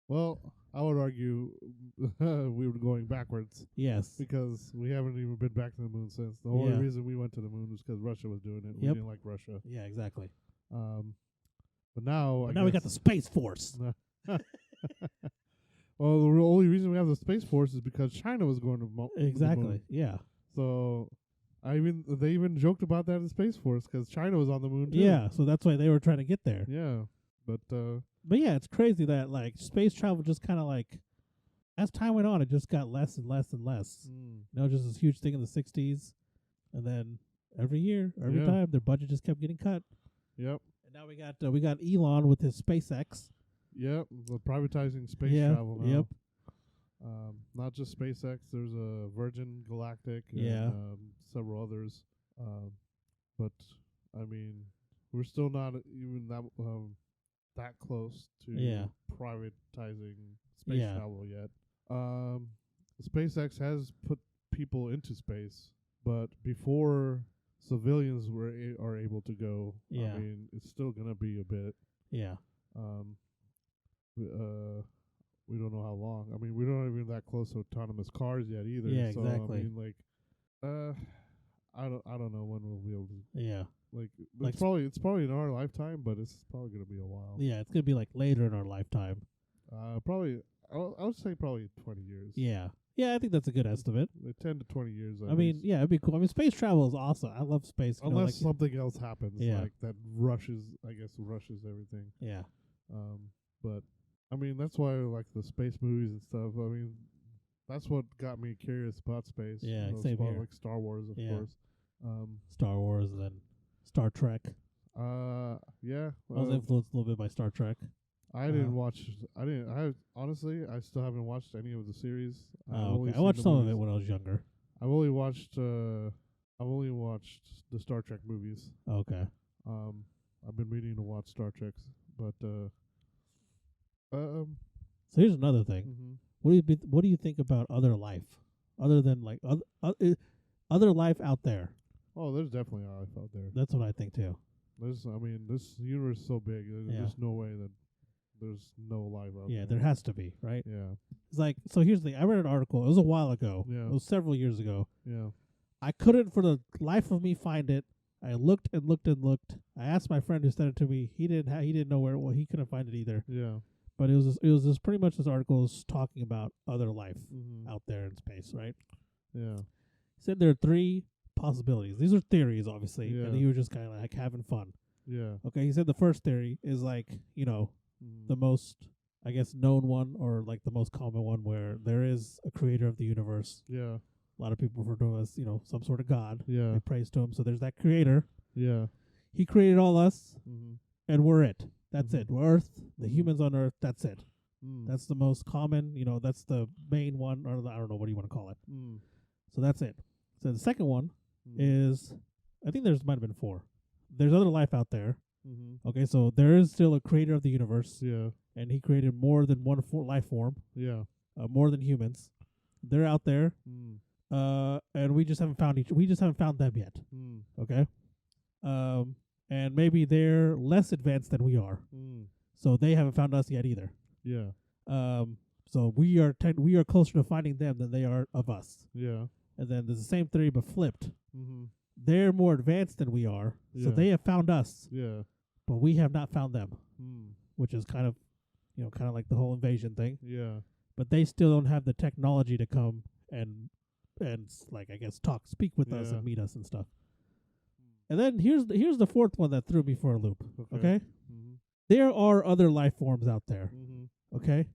[SPEAKER 2] Well, I would argue we were going backwards
[SPEAKER 1] Yes.
[SPEAKER 2] because we haven't even been back to the moon since. The only
[SPEAKER 1] Yeah.
[SPEAKER 2] reason we went to the moon was because Russia was doing it. We
[SPEAKER 1] Yep.
[SPEAKER 2] didn't like Russia.
[SPEAKER 1] Yeah, exactly.
[SPEAKER 2] But now,
[SPEAKER 1] But now we got the Space Force.
[SPEAKER 2] Well, the only reason we have the Space Force is because China was going to the moon.
[SPEAKER 1] Exactly. Yeah.
[SPEAKER 2] So, they even joked about that in Space Force because China was on the moon too.
[SPEAKER 1] Yeah. So that's why they were trying to get there.
[SPEAKER 2] Yeah, but
[SPEAKER 1] yeah, it's crazy that like space travel just kind of like, as time went on, it just got less and less and less. You know, just this huge thing in the '60s, and then every year, every
[SPEAKER 2] Yeah.
[SPEAKER 1] time, their budget just kept getting cut.
[SPEAKER 2] Yep.
[SPEAKER 1] And now we got Elon with his SpaceX.
[SPEAKER 2] Yep. The privatizing space
[SPEAKER 1] Yeah,
[SPEAKER 2] travel now.
[SPEAKER 1] yep.
[SPEAKER 2] Not just SpaceX. There's a Virgin Galactic
[SPEAKER 1] Yeah.
[SPEAKER 2] and several others. But I mean, we're still not even that close to
[SPEAKER 1] Yeah.
[SPEAKER 2] privatizing space
[SPEAKER 1] Yeah.
[SPEAKER 2] travel yet. SpaceX has put people into space, but before civilians are able to go,
[SPEAKER 1] Yeah.
[SPEAKER 2] I mean, it's still gonna be a bit.
[SPEAKER 1] Yeah.
[SPEAKER 2] We don't know how long. I mean, we're not even that close to autonomous cars yet either.
[SPEAKER 1] Yeah,
[SPEAKER 2] so,
[SPEAKER 1] exactly.
[SPEAKER 2] I mean, like, I don't know when we'll be able to.
[SPEAKER 1] Yeah.
[SPEAKER 2] Like,
[SPEAKER 1] Like
[SPEAKER 2] it's probably in our lifetime, but it's probably gonna be a while.
[SPEAKER 1] Yeah, it's gonna be like later in our lifetime.
[SPEAKER 2] Probably. I would say probably 20 years.
[SPEAKER 1] Yeah. Yeah, I think that's a good estimate.
[SPEAKER 2] 10 to 20 years.
[SPEAKER 1] I mean, yeah, it'd be cool. I mean, space travel is awesome. I love space. you know,
[SPEAKER 2] Unless
[SPEAKER 1] like,
[SPEAKER 2] something else happens,
[SPEAKER 1] Yeah.
[SPEAKER 2] like that rushes everything.
[SPEAKER 1] yeah.
[SPEAKER 2] But I mean, that's why I like the space movies and stuff. I mean, that's what got me curious about space.
[SPEAKER 1] Yeah,
[SPEAKER 2] You know,
[SPEAKER 1] same here.
[SPEAKER 2] like Star Wars, of
[SPEAKER 1] Yeah.
[SPEAKER 2] course.
[SPEAKER 1] Star Wars and then Star Trek.
[SPEAKER 2] Yeah.
[SPEAKER 1] I was influenced a little bit by Star Trek.
[SPEAKER 2] I didn't watch. I honestly, I still haven't watched any of the series.
[SPEAKER 1] Okay. I watched some of it when I was younger.
[SPEAKER 2] I've only watched the Star Trek movies.
[SPEAKER 1] Okay.
[SPEAKER 2] I've been meaning to watch Star Trek, but
[SPEAKER 1] So here's another thing.
[SPEAKER 2] mhm.
[SPEAKER 1] What do you think about other life, other than like other life out there?
[SPEAKER 2] Oh, there's definitely a life out there.
[SPEAKER 1] That's what I think too.
[SPEAKER 2] This universe is so big. There's no way that there's no life out there.
[SPEAKER 1] Yeah, there has to be, right?
[SPEAKER 2] Yeah.
[SPEAKER 1] It's like, so here's the thing. I read an article. It was a while ago.
[SPEAKER 2] Yeah.
[SPEAKER 1] It was several years ago.
[SPEAKER 2] Yeah.
[SPEAKER 1] I couldn't for the life of me find it. I looked and looked and looked. I asked my friend who sent it to me. He didn't know where it was. He couldn't find it either.
[SPEAKER 2] Yeah.
[SPEAKER 1] But it was just pretty much this article was talking about other life
[SPEAKER 2] Mhm.
[SPEAKER 1] out there in space, right?
[SPEAKER 2] Yeah.
[SPEAKER 1] He said there are 3 possibilities. These are theories, obviously,
[SPEAKER 2] Yeah.
[SPEAKER 1] and he was just kind of like having fun.
[SPEAKER 2] Yeah.
[SPEAKER 1] Okay, he said the first theory is like,
[SPEAKER 2] Mhm.
[SPEAKER 1] the most, I guess, known one, or like the most common one, where there is a creator of the universe.
[SPEAKER 2] Yeah.
[SPEAKER 1] A lot of people refer to him as, some sort of god.
[SPEAKER 2] Yeah.
[SPEAKER 1] They praise to him. So there's that creator.
[SPEAKER 2] Yeah.
[SPEAKER 1] He created all us,
[SPEAKER 2] Mhm.
[SPEAKER 1] and we're it. That's
[SPEAKER 2] Mhm.
[SPEAKER 1] it. We're Earth, the
[SPEAKER 2] Mhm.
[SPEAKER 1] humans on Earth. That's it.
[SPEAKER 2] Mm.
[SPEAKER 1] That's the most common. That's the main one, or I don't know what do you want to call it.
[SPEAKER 2] Mm.
[SPEAKER 1] So that's it. So the second one
[SPEAKER 2] Mm.
[SPEAKER 1] is, I think might have been 4. There's other life out there.
[SPEAKER 2] Mhm.
[SPEAKER 1] Okay, so there is still a creator of the universe,
[SPEAKER 2] Yeah.
[SPEAKER 1] and he created more than one life form,
[SPEAKER 2] Yeah.
[SPEAKER 1] more than humans. They're out there,
[SPEAKER 2] Mm.
[SPEAKER 1] and we just haven't found them yet.
[SPEAKER 2] Mm.
[SPEAKER 1] Okay, and maybe they're less advanced than we are,
[SPEAKER 2] Mm.
[SPEAKER 1] so they haven't found us yet either.
[SPEAKER 2] Yeah.
[SPEAKER 1] So we are closer to finding them than they are of us.
[SPEAKER 2] Yeah.
[SPEAKER 1] And then there's the same theory but flipped.
[SPEAKER 2] Mhm.
[SPEAKER 1] They're more advanced than we are, so
[SPEAKER 2] Yeah.
[SPEAKER 1] they have found us,
[SPEAKER 2] Yeah.
[SPEAKER 1] but we have not found them,
[SPEAKER 2] Mm.
[SPEAKER 1] which is kind of like the whole invasion thing.
[SPEAKER 2] Yeah.
[SPEAKER 1] But they still don't have the technology to come and like, I guess, speak with us
[SPEAKER 2] Yeah.
[SPEAKER 1] and meet us and stuff. And then here's the 4th one that threw me for a loop. Okay?
[SPEAKER 2] Mhm.
[SPEAKER 1] There are other life forms out there.
[SPEAKER 2] Mhm.
[SPEAKER 1] Okay?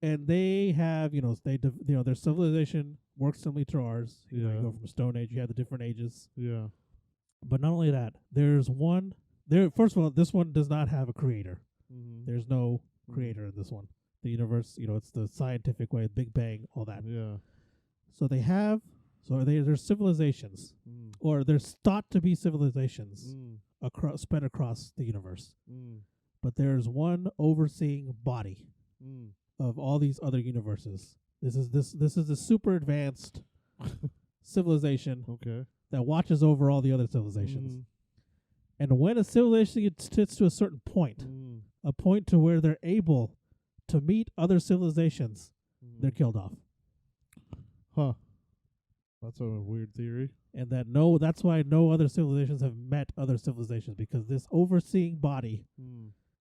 [SPEAKER 1] And they have, their civilization works similarly to ours. You
[SPEAKER 2] Yeah.
[SPEAKER 1] go from Stone Age, you have the different ages.
[SPEAKER 2] Yeah.
[SPEAKER 1] But not only that, there's one there. First of all, this one does not have a creator.
[SPEAKER 2] Mhm.
[SPEAKER 1] There's no creator in this one. The universe, it's the scientific way, Big Bang, all that.
[SPEAKER 2] Yeah.
[SPEAKER 1] So there's civilizations,
[SPEAKER 2] Mm.
[SPEAKER 1] or there's thought to be civilizations
[SPEAKER 2] Mm.
[SPEAKER 1] spread across the universe.
[SPEAKER 2] Mm.
[SPEAKER 1] But there's one overseeing body
[SPEAKER 2] Mm.
[SPEAKER 1] of all these other universes. This is a super advanced civilization
[SPEAKER 2] Okay.
[SPEAKER 1] that watches over all the other civilizations.
[SPEAKER 2] Mm.
[SPEAKER 1] And when a civilization gets to a certain point,
[SPEAKER 2] Mm.
[SPEAKER 1] a point to where they're able to meet other civilizations, they're killed off.
[SPEAKER 2] Huh. That's a weird theory.
[SPEAKER 1] And that's why no other civilizations have met other civilizations, because this overseeing body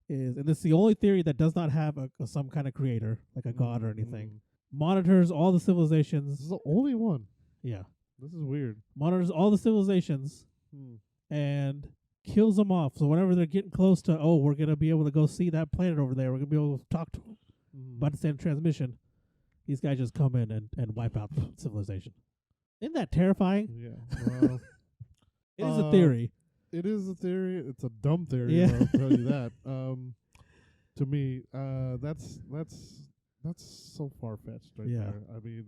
[SPEAKER 1] is, and it's the only theory that does not have some kind of creator, like a god or anything, monitors all the civilizations.
[SPEAKER 2] This is the only one.
[SPEAKER 1] Yeah.
[SPEAKER 2] This is weird.
[SPEAKER 1] Monitors all the civilizations and kills them off. So whenever they're getting close to, we're going to be able to go see that planet over there, we're going to be able to talk to them, about to send transmission, these guys just come in and wipe out the civilization. Isn't that terrifying?
[SPEAKER 2] Yeah. Well,
[SPEAKER 1] it is a theory.
[SPEAKER 2] It is a theory. It's a dumb theory.
[SPEAKER 1] Yeah.
[SPEAKER 2] I'll tell you that. To me, that's so far fetched right there. I mean,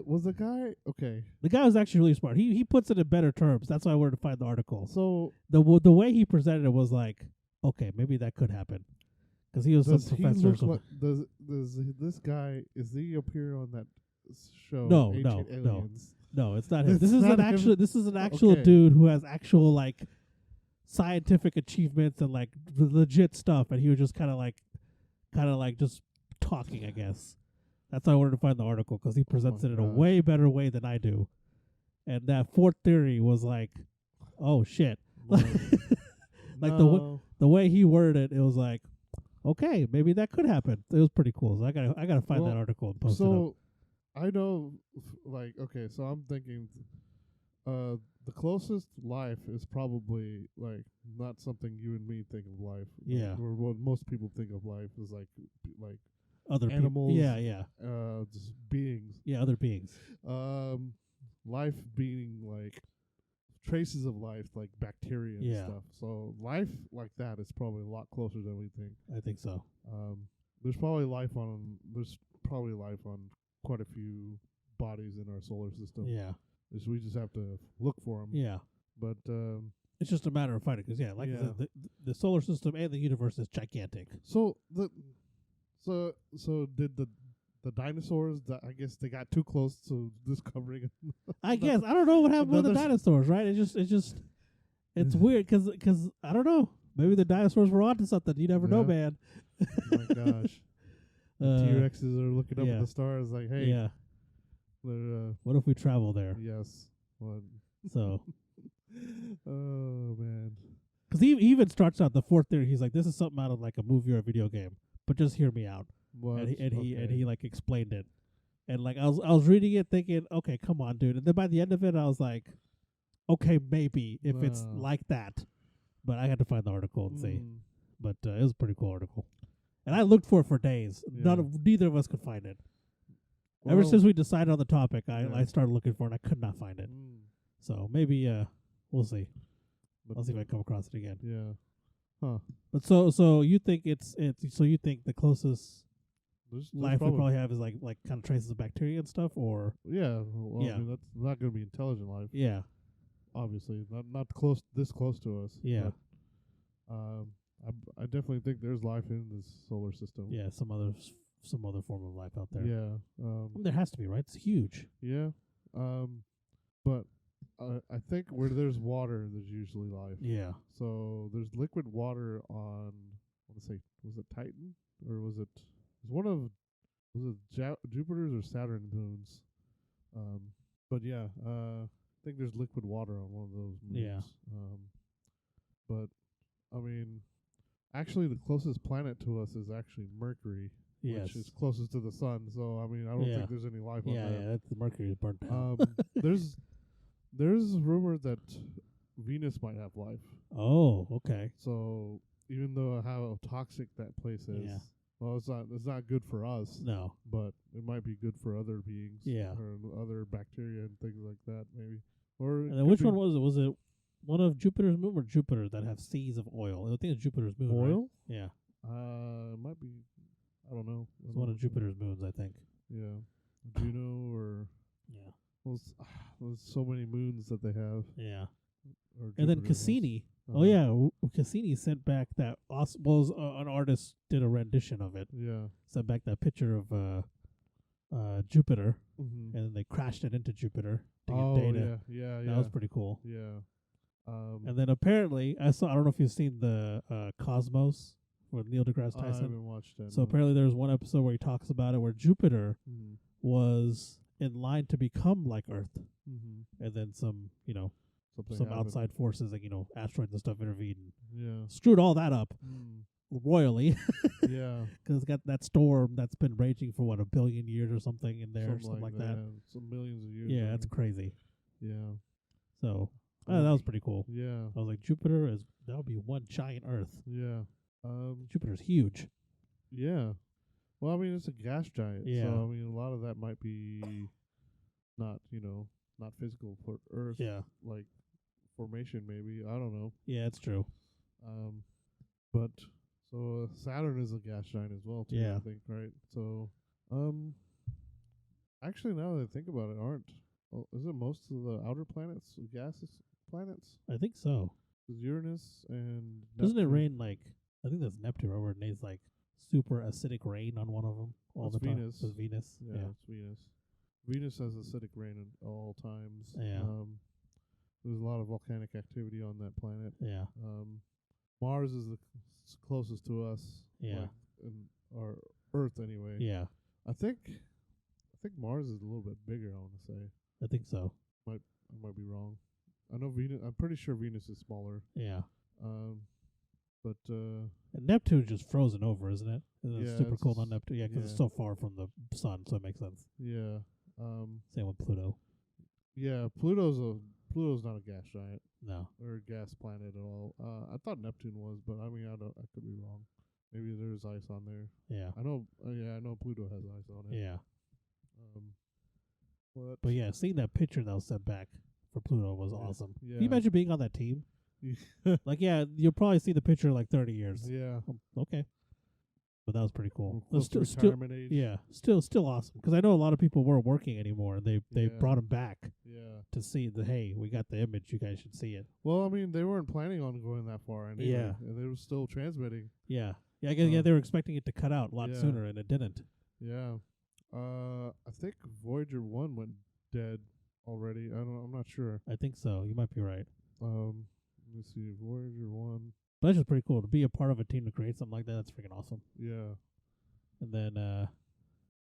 [SPEAKER 2] was the guy okay?
[SPEAKER 1] The guy was actually really smart. He puts it in better terms. That's why I wanted to find the article.
[SPEAKER 2] So
[SPEAKER 1] the way he presented it was like, okay, maybe that could happen, because he was some professor.
[SPEAKER 2] Does this guy, is he appear on that show?
[SPEAKER 1] No, it's not him. This is an actual dude who has actual like scientific achievements and like legit stuff, and he was just kind of like just talking, I guess. That's why I wanted to find the article, because he presents it in a way better way than I do. And that fourth theory was like, oh shit. Like the way he worded it, was like, okay, maybe that could happen. It was pretty cool. So I gotta find that article and post it up.
[SPEAKER 2] I know, like, okay, so I'm thinking, the closest life is probably like not something you and me think of life.
[SPEAKER 1] Yeah.
[SPEAKER 2] Or what most people think of life is like
[SPEAKER 1] other
[SPEAKER 2] animals.
[SPEAKER 1] Yeah.
[SPEAKER 2] Just beings.
[SPEAKER 1] Yeah, other beings.
[SPEAKER 2] Life being like traces of life, like bacteria and stuff. So life like that is probably a lot closer than we think.
[SPEAKER 1] I think so.
[SPEAKER 2] There's probably life on quite a few bodies in our solar system.
[SPEAKER 1] Yeah.
[SPEAKER 2] We just have to look for them.
[SPEAKER 1] Yeah.
[SPEAKER 2] But
[SPEAKER 1] it's just a matter of finding, because I said, the solar system and the universe is gigantic.
[SPEAKER 2] So did the dinosaurs, I guess they got too close to discovering
[SPEAKER 1] I guess. I don't know what happened with the dinosaurs, right? It's weird, because I don't know. Maybe the dinosaurs were onto something. You never know, man.
[SPEAKER 2] Oh my gosh. T-Rexes are looking up at the stars like, hey.
[SPEAKER 1] Yeah. What if we travel there?
[SPEAKER 2] Yes.
[SPEAKER 1] So.
[SPEAKER 2] Oh, man.
[SPEAKER 1] Because he even starts out the fourth theory. He's like, this is something out of like a movie or a video game, but just hear me out.
[SPEAKER 2] What?
[SPEAKER 1] And he like explained it. And like I was reading it thinking, okay, come on, dude. And then by the end of it, I was like, okay, maybe if it's like that. But I had to find the article and see. But it was a pretty cool article. And I looked for it for days.
[SPEAKER 2] Yeah.
[SPEAKER 1] Neither of us could find it. Ever since we decided on the topic, I started looking for it, and I could not find it. So maybe we'll see. I'll see if I come across it again.
[SPEAKER 2] Yeah. Huh.
[SPEAKER 1] But so you think you think the closest
[SPEAKER 2] there's
[SPEAKER 1] life we probably have is like kind of traces of bacteria and stuff, or
[SPEAKER 2] I mean, that's not going to be intelligent life.
[SPEAKER 1] Yeah.
[SPEAKER 2] Obviously, not this close to us.
[SPEAKER 1] Yeah.
[SPEAKER 2] But, I definitely think there's life in this solar system.
[SPEAKER 1] Yeah, some other form of life out there.
[SPEAKER 2] Yeah.
[SPEAKER 1] There has to be, right? It's huge.
[SPEAKER 2] Yeah. But I think where there's water, there's usually life.
[SPEAKER 1] Yeah.
[SPEAKER 2] So there's liquid water on, I want to say, was it Titan? Or was it Jupiter's or Saturn moons? But yeah, I think there's liquid water on one of those moons.
[SPEAKER 1] Yeah.
[SPEAKER 2] But, I mean, actually the closest planet to us is actually Mercury.
[SPEAKER 1] Yes.
[SPEAKER 2] Which is closest to the sun. So, I mean, I don't think there's any life on that.
[SPEAKER 1] Yeah, the Mercury is burnt down.
[SPEAKER 2] There's rumor that Venus might have life.
[SPEAKER 1] Oh, okay.
[SPEAKER 2] So even though how toxic that place is, well, it's not good for us.
[SPEAKER 1] No,
[SPEAKER 2] but it might be good for other beings.
[SPEAKER 1] Yeah,
[SPEAKER 2] or other bacteria and things like that, maybe. Or
[SPEAKER 1] and then which one was it? Was it one of Jupiter's moon or Jupiter that have seas of oil? I think it's Jupiter's moon.
[SPEAKER 2] Oil?
[SPEAKER 1] Right? Yeah.
[SPEAKER 2] It might be. I don't know.
[SPEAKER 1] It's one of Jupiter's moons, I think.
[SPEAKER 2] Yeah, Juno or there's so many moons that they have.
[SPEAKER 1] Yeah.
[SPEAKER 2] And
[SPEAKER 1] then Cassini. Oh yeah, Cassini sent back that an artist did a rendition of it.
[SPEAKER 2] Yeah.
[SPEAKER 1] Sent back that picture of Jupiter, and then they crashed it into Jupiter to get data.
[SPEAKER 2] Yeah.
[SPEAKER 1] That was pretty cool.
[SPEAKER 2] Yeah.
[SPEAKER 1] And then apparently I don't know if you've seen the Cosmos with Neil deGrasse
[SPEAKER 2] I
[SPEAKER 1] Tyson.
[SPEAKER 2] haven't watched that.
[SPEAKER 1] So apparently there was one episode where he talks about it where Jupiter was in line to become like Earth, and then some
[SPEAKER 2] Something happened.
[SPEAKER 1] outside forces like asteroids and stuff intervened and
[SPEAKER 2] Yeah.
[SPEAKER 1] screwed all that up royally.
[SPEAKER 2] Yeah.
[SPEAKER 1] Because it's got that storm that's been raging for 1 billion years or something in there, something like that.
[SPEAKER 2] Yeah. Some millions of years.
[SPEAKER 1] Yeah, that's crazy.
[SPEAKER 2] Yeah.
[SPEAKER 1] So that was pretty cool.
[SPEAKER 2] Yeah.
[SPEAKER 1] I was like, Jupiter that would be one giant Earth.
[SPEAKER 2] Yeah.
[SPEAKER 1] Jupiter's huge.
[SPEAKER 2] Yeah. Well, I mean, it's a gas giant.
[SPEAKER 1] Yeah.
[SPEAKER 2] So I mean, a lot of that might be not physical for Earth.
[SPEAKER 1] Yeah.
[SPEAKER 2] Like formation, maybe. I don't know.
[SPEAKER 1] Yeah, it's true.
[SPEAKER 2] But so Saturn is a gas giant as well, too.
[SPEAKER 1] Yeah.
[SPEAKER 2] I think, right? So, actually, now that I think about it, isn't most of the outer planets gaseous planets?
[SPEAKER 1] I think so.
[SPEAKER 2] Is Uranus and
[SPEAKER 1] Doesn't it
[SPEAKER 2] Neptune?
[SPEAKER 1] rain like I think that's Neptune, where it needs like super acidic rain on one of them all
[SPEAKER 2] That's
[SPEAKER 1] the time.
[SPEAKER 2] Venus.
[SPEAKER 1] It's Venus.
[SPEAKER 2] Yeah, it's Venus. Venus has acidic rain at all times.
[SPEAKER 1] Yeah.
[SPEAKER 2] There's a lot of volcanic activity on that planet.
[SPEAKER 1] Yeah.
[SPEAKER 2] Mars is the closest to us.
[SPEAKER 1] Yeah.
[SPEAKER 2] Or Earth anyway.
[SPEAKER 1] Yeah.
[SPEAKER 2] I think Mars is a little bit bigger. I want to say.
[SPEAKER 1] I think so.
[SPEAKER 2] I might be wrong. I know Venus. I'm pretty sure Venus is smaller.
[SPEAKER 1] Yeah.
[SPEAKER 2] But
[SPEAKER 1] and Neptune's just frozen over, isn't it? It's
[SPEAKER 2] yeah,
[SPEAKER 1] super cold on Neptune. Yeah, 'cause it's
[SPEAKER 2] yeah.
[SPEAKER 1] so far from the sun, so it makes sense.
[SPEAKER 2] yeah.
[SPEAKER 1] Same with Pluto.
[SPEAKER 2] Yeah. Pluto's not a gas giant
[SPEAKER 1] No.
[SPEAKER 2] or a gas planet at all. I thought Neptune was, but I mean, I could be wrong. Maybe there's ice on there.
[SPEAKER 1] Yeah.
[SPEAKER 2] I know. I know Pluto has ice on it.
[SPEAKER 1] Yeah.
[SPEAKER 2] But
[SPEAKER 1] yeah, seeing that picture that was sent back for Pluto was awesome.
[SPEAKER 2] Yeah.
[SPEAKER 1] Can you imagine being on that team? Like, yeah, you'll probably see the picture in like 30 years.
[SPEAKER 2] Yeah.
[SPEAKER 1] Okay. But that was pretty cool.
[SPEAKER 2] Close to retirement age.
[SPEAKER 1] Yeah, still awesome. Because I know a lot of people weren't working anymore. They
[SPEAKER 2] Yeah.
[SPEAKER 1] brought him back
[SPEAKER 2] Yeah.
[SPEAKER 1] to see hey, we got the image. You guys should see it.
[SPEAKER 2] Well, I mean, they weren't planning on going that far anyway.
[SPEAKER 1] Yeah.
[SPEAKER 2] And they were still transmitting.
[SPEAKER 1] Yeah. Yeah, I guess, they were expecting it to cut out a lot
[SPEAKER 2] Yeah.
[SPEAKER 1] sooner, and it didn't.
[SPEAKER 2] Yeah. I think Voyager 1 went dead already. I'm not sure.
[SPEAKER 1] I think so. You might be right.
[SPEAKER 2] Let me see. Voyager 1.
[SPEAKER 1] But that's just pretty cool to be a part of a team to create something like that. That's freaking awesome.
[SPEAKER 2] Yeah.
[SPEAKER 1] And then,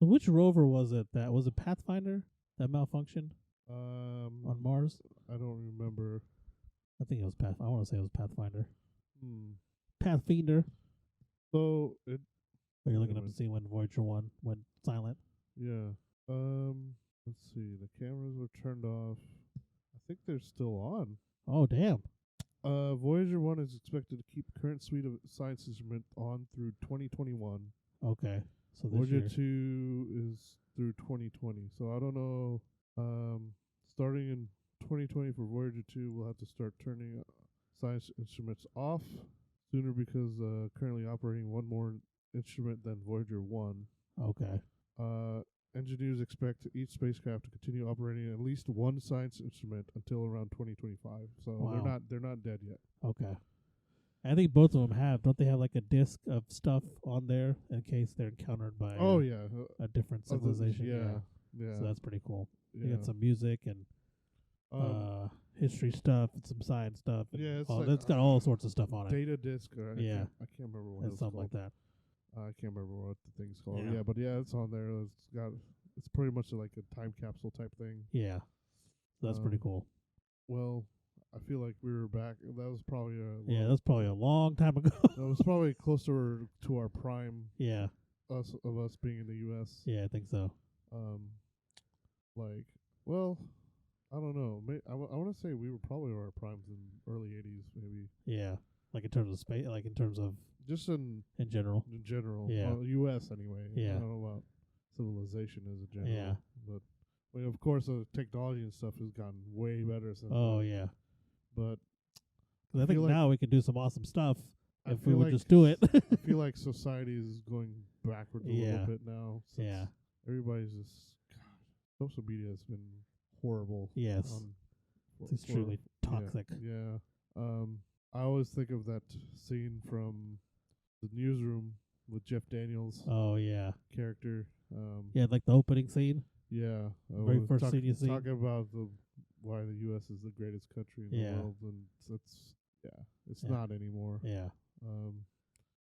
[SPEAKER 1] which rover was it? Was it Pathfinder that malfunctioned on Mars?
[SPEAKER 2] I don't remember.
[SPEAKER 1] I think it was I want to say it was Pathfinder.
[SPEAKER 2] Hmm.
[SPEAKER 1] Pathfinder.
[SPEAKER 2] So it.
[SPEAKER 1] Or you're looking up to see when Voyager 1 went silent.
[SPEAKER 2] Yeah. Let's see. The cameras were turned off. I think they're still on.
[SPEAKER 1] Oh, damn.
[SPEAKER 2] Voyager 1 is expected to keep current suite of science instrument on through 2021.
[SPEAKER 1] Okay. So this
[SPEAKER 2] Voyager
[SPEAKER 1] year.
[SPEAKER 2] 2 is through 2020. So I don't know. Starting in 2020 for Voyager 2, we'll have to start turning science instruments off sooner because currently operating one more instrument than Voyager 1.
[SPEAKER 1] Okay.
[SPEAKER 2] Engineers expect each spacecraft to continue operating at least one science instrument until around 2025. So
[SPEAKER 1] Wow.
[SPEAKER 2] they're not dead yet.
[SPEAKER 1] Okay. I think both of them don't they have like a disc of stuff on there in case they're encountered by a different civilization?
[SPEAKER 2] Yeah.
[SPEAKER 1] So that's pretty cool.
[SPEAKER 2] Yeah.
[SPEAKER 1] You got some music and history stuff and some science stuff. And
[SPEAKER 2] Yeah, it's
[SPEAKER 1] it's got all sorts of stuff on it.
[SPEAKER 2] data disc. Or
[SPEAKER 1] Yeah.
[SPEAKER 2] I can't remember what
[SPEAKER 1] And
[SPEAKER 2] it's
[SPEAKER 1] something
[SPEAKER 2] called.
[SPEAKER 1] like that.
[SPEAKER 2] I can't remember what the thing's called.
[SPEAKER 1] Yeah.
[SPEAKER 2] Yeah, but yeah, it's on there. It's pretty much like a time capsule type thing.
[SPEAKER 1] Yeah. So that's pretty cool.
[SPEAKER 2] Well, I feel like we were back. That was probably
[SPEAKER 1] Yeah, that's probably a long time ago.
[SPEAKER 2] that was probably closer to our prime.
[SPEAKER 1] Yeah.
[SPEAKER 2] Us being in the U.S.
[SPEAKER 1] Yeah, I think so.
[SPEAKER 2] I don't know. I want to say we were probably our primes in early 80s, maybe.
[SPEAKER 1] Yeah. Like in terms of space, like in terms of
[SPEAKER 2] Just in
[SPEAKER 1] general.
[SPEAKER 2] Yeah. U.S. anyway.
[SPEAKER 1] Yeah.
[SPEAKER 2] I don't know about civilization as a general.
[SPEAKER 1] Yeah.
[SPEAKER 2] But of course, the technology and stuff has gotten way better since.
[SPEAKER 1] Oh,
[SPEAKER 2] then.
[SPEAKER 1] yeah.
[SPEAKER 2] But
[SPEAKER 1] 'Cause I think
[SPEAKER 2] feel like-
[SPEAKER 1] now we can do some awesome stuff
[SPEAKER 2] I
[SPEAKER 1] if we
[SPEAKER 2] feel
[SPEAKER 1] would
[SPEAKER 2] like
[SPEAKER 1] just do it.
[SPEAKER 2] I feel like society is going backwards a
[SPEAKER 1] Yeah.
[SPEAKER 2] little bit now. Since
[SPEAKER 1] Yeah.
[SPEAKER 2] Everybody's just social media has been horrible.
[SPEAKER 1] Yes. It's extremely toxic.
[SPEAKER 2] Yeah. I always think of that scene from The Newsroom with Jeff Daniels'
[SPEAKER 1] Oh, yeah.
[SPEAKER 2] character.
[SPEAKER 1] Yeah, like the opening scene.
[SPEAKER 2] Yeah.
[SPEAKER 1] Very first scene you see.
[SPEAKER 2] Talking about why the U.S. is the greatest country in
[SPEAKER 1] Yeah.
[SPEAKER 2] the world, and it's
[SPEAKER 1] Yeah.
[SPEAKER 2] not anymore.
[SPEAKER 1] Yeah.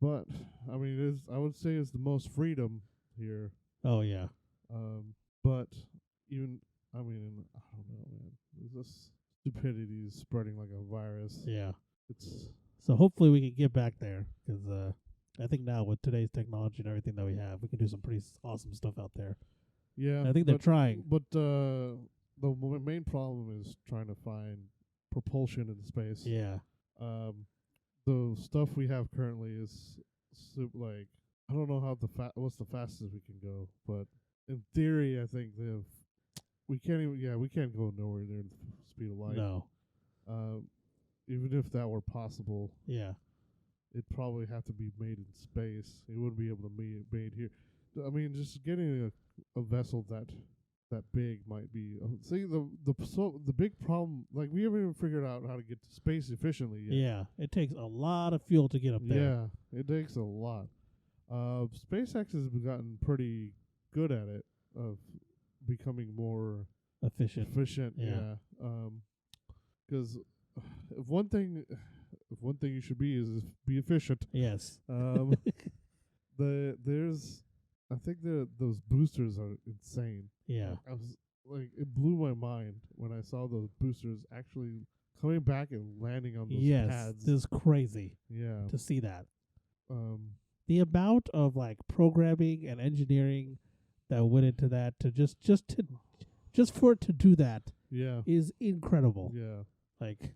[SPEAKER 2] but I mean, I would say it's the most freedom here.
[SPEAKER 1] Oh yeah.
[SPEAKER 2] But even I mean, I don't know, man. This stupidity is spreading like a virus.
[SPEAKER 1] Yeah.
[SPEAKER 2] It's
[SPEAKER 1] So hopefully we can get back there, because I think now with today's technology and everything that we have, we can do some pretty awesome stuff out there.
[SPEAKER 2] yeah.
[SPEAKER 1] And I think they're trying.
[SPEAKER 2] But main problem is trying to find propulsion in space.
[SPEAKER 1] Yeah.
[SPEAKER 2] The stuff we have currently is like I don't know how what's the fastest we can go, but in theory, I think we can't go nowhere near the speed of light.
[SPEAKER 1] No.
[SPEAKER 2] Even if that were possible,
[SPEAKER 1] Yeah.
[SPEAKER 2] it'd probably have to be made in space. It wouldn't be able to be made here. I mean, just getting a vessel that big might be. See, the big problem, like we haven't even figured out how to get to space efficiently yet.
[SPEAKER 1] Yeah. It takes a lot of fuel to get up there.
[SPEAKER 2] Yeah, it takes a lot. SpaceX has gotten pretty good at it, of becoming more
[SPEAKER 1] Efficient.
[SPEAKER 2] Yeah. 'Cause if one thing you should be is be efficient.
[SPEAKER 1] Yes.
[SPEAKER 2] I think those boosters are insane.
[SPEAKER 1] Yeah.
[SPEAKER 2] I was like, it blew my mind when I saw those boosters actually coming back and landing on those pads.
[SPEAKER 1] Yes, this is crazy.
[SPEAKER 2] Yeah.
[SPEAKER 1] To see that.
[SPEAKER 2] The
[SPEAKER 1] amount of like programming and engineering that went into that to just for it to do that is incredible.
[SPEAKER 2] Yeah.
[SPEAKER 1] Like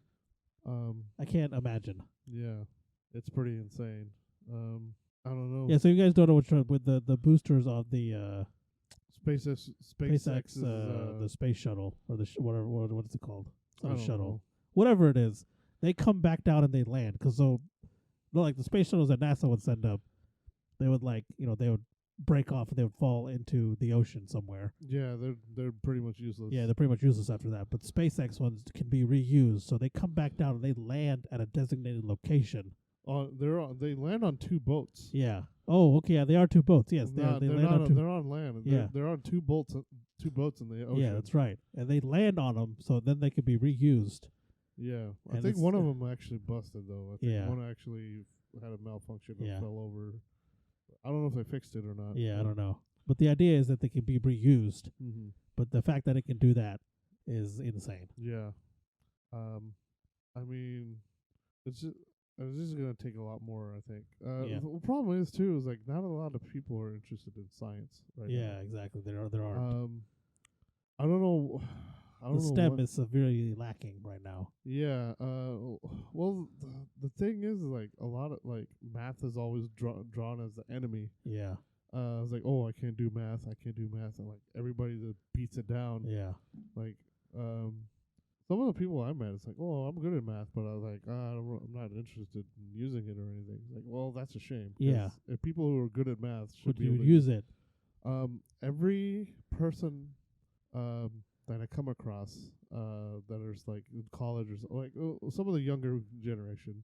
[SPEAKER 1] I can't imagine.
[SPEAKER 2] Yeah. It's pretty insane. I don't know.
[SPEAKER 1] Yeah, so you guys don't know which one with the boosters of the
[SPEAKER 2] SpaceX
[SPEAKER 1] the space shuttle or the whatever what is it called?
[SPEAKER 2] I don't
[SPEAKER 1] shuttle.
[SPEAKER 2] know.
[SPEAKER 1] Whatever it is. They come back down and they land like the space shuttles that NASA would send up, they would they would break off and they would fall into the ocean somewhere.
[SPEAKER 2] Yeah, they're pretty much useless.
[SPEAKER 1] Yeah, they're pretty much useless after that. But SpaceX ones can be reused, so they come back down and they land at a designated location.
[SPEAKER 2] They land on 2 boats.
[SPEAKER 1] Yeah. Oh, okay. Yeah, they are 2 boats. Yes, they land on 2.
[SPEAKER 2] They're on land.
[SPEAKER 1] Yeah.
[SPEAKER 2] They're on 2 boats in the ocean.
[SPEAKER 1] Yeah, that's right. And they land on them, so then they can be reused.
[SPEAKER 2] Yeah,
[SPEAKER 1] and
[SPEAKER 2] I think one of them actually busted though. I think one actually had a malfunction and fell over. I don't know if they fixed it or not.
[SPEAKER 1] Yeah, I don't know. But the idea is that they can be reused.
[SPEAKER 2] Mm-hmm.
[SPEAKER 1] But the fact that it can do that is insane.
[SPEAKER 2] Yeah. I mean, it's just gonna take a lot more, I think. The problem is too is like not a lot of people are interested in science right now.
[SPEAKER 1] Yeah, exactly. There are.
[SPEAKER 2] I don't know.
[SPEAKER 1] The STEM is severely lacking right now.
[SPEAKER 2] Yeah. Well, the thing is, like, a lot of like math is always drawn as the enemy.
[SPEAKER 1] Yeah.
[SPEAKER 2] It's like, oh, I can't do math, and like everybody that beats it down.
[SPEAKER 1] Yeah.
[SPEAKER 2] Like, some of the people I met, it's like, oh, I'm good at math, but I was like, I'm not interested in using it or anything. It's like, well, that's a shame.
[SPEAKER 1] Yeah.
[SPEAKER 2] If people who are good at math should be able to
[SPEAKER 1] use it.
[SPEAKER 2] Every person that I come across that is like in college or like some of the younger generation,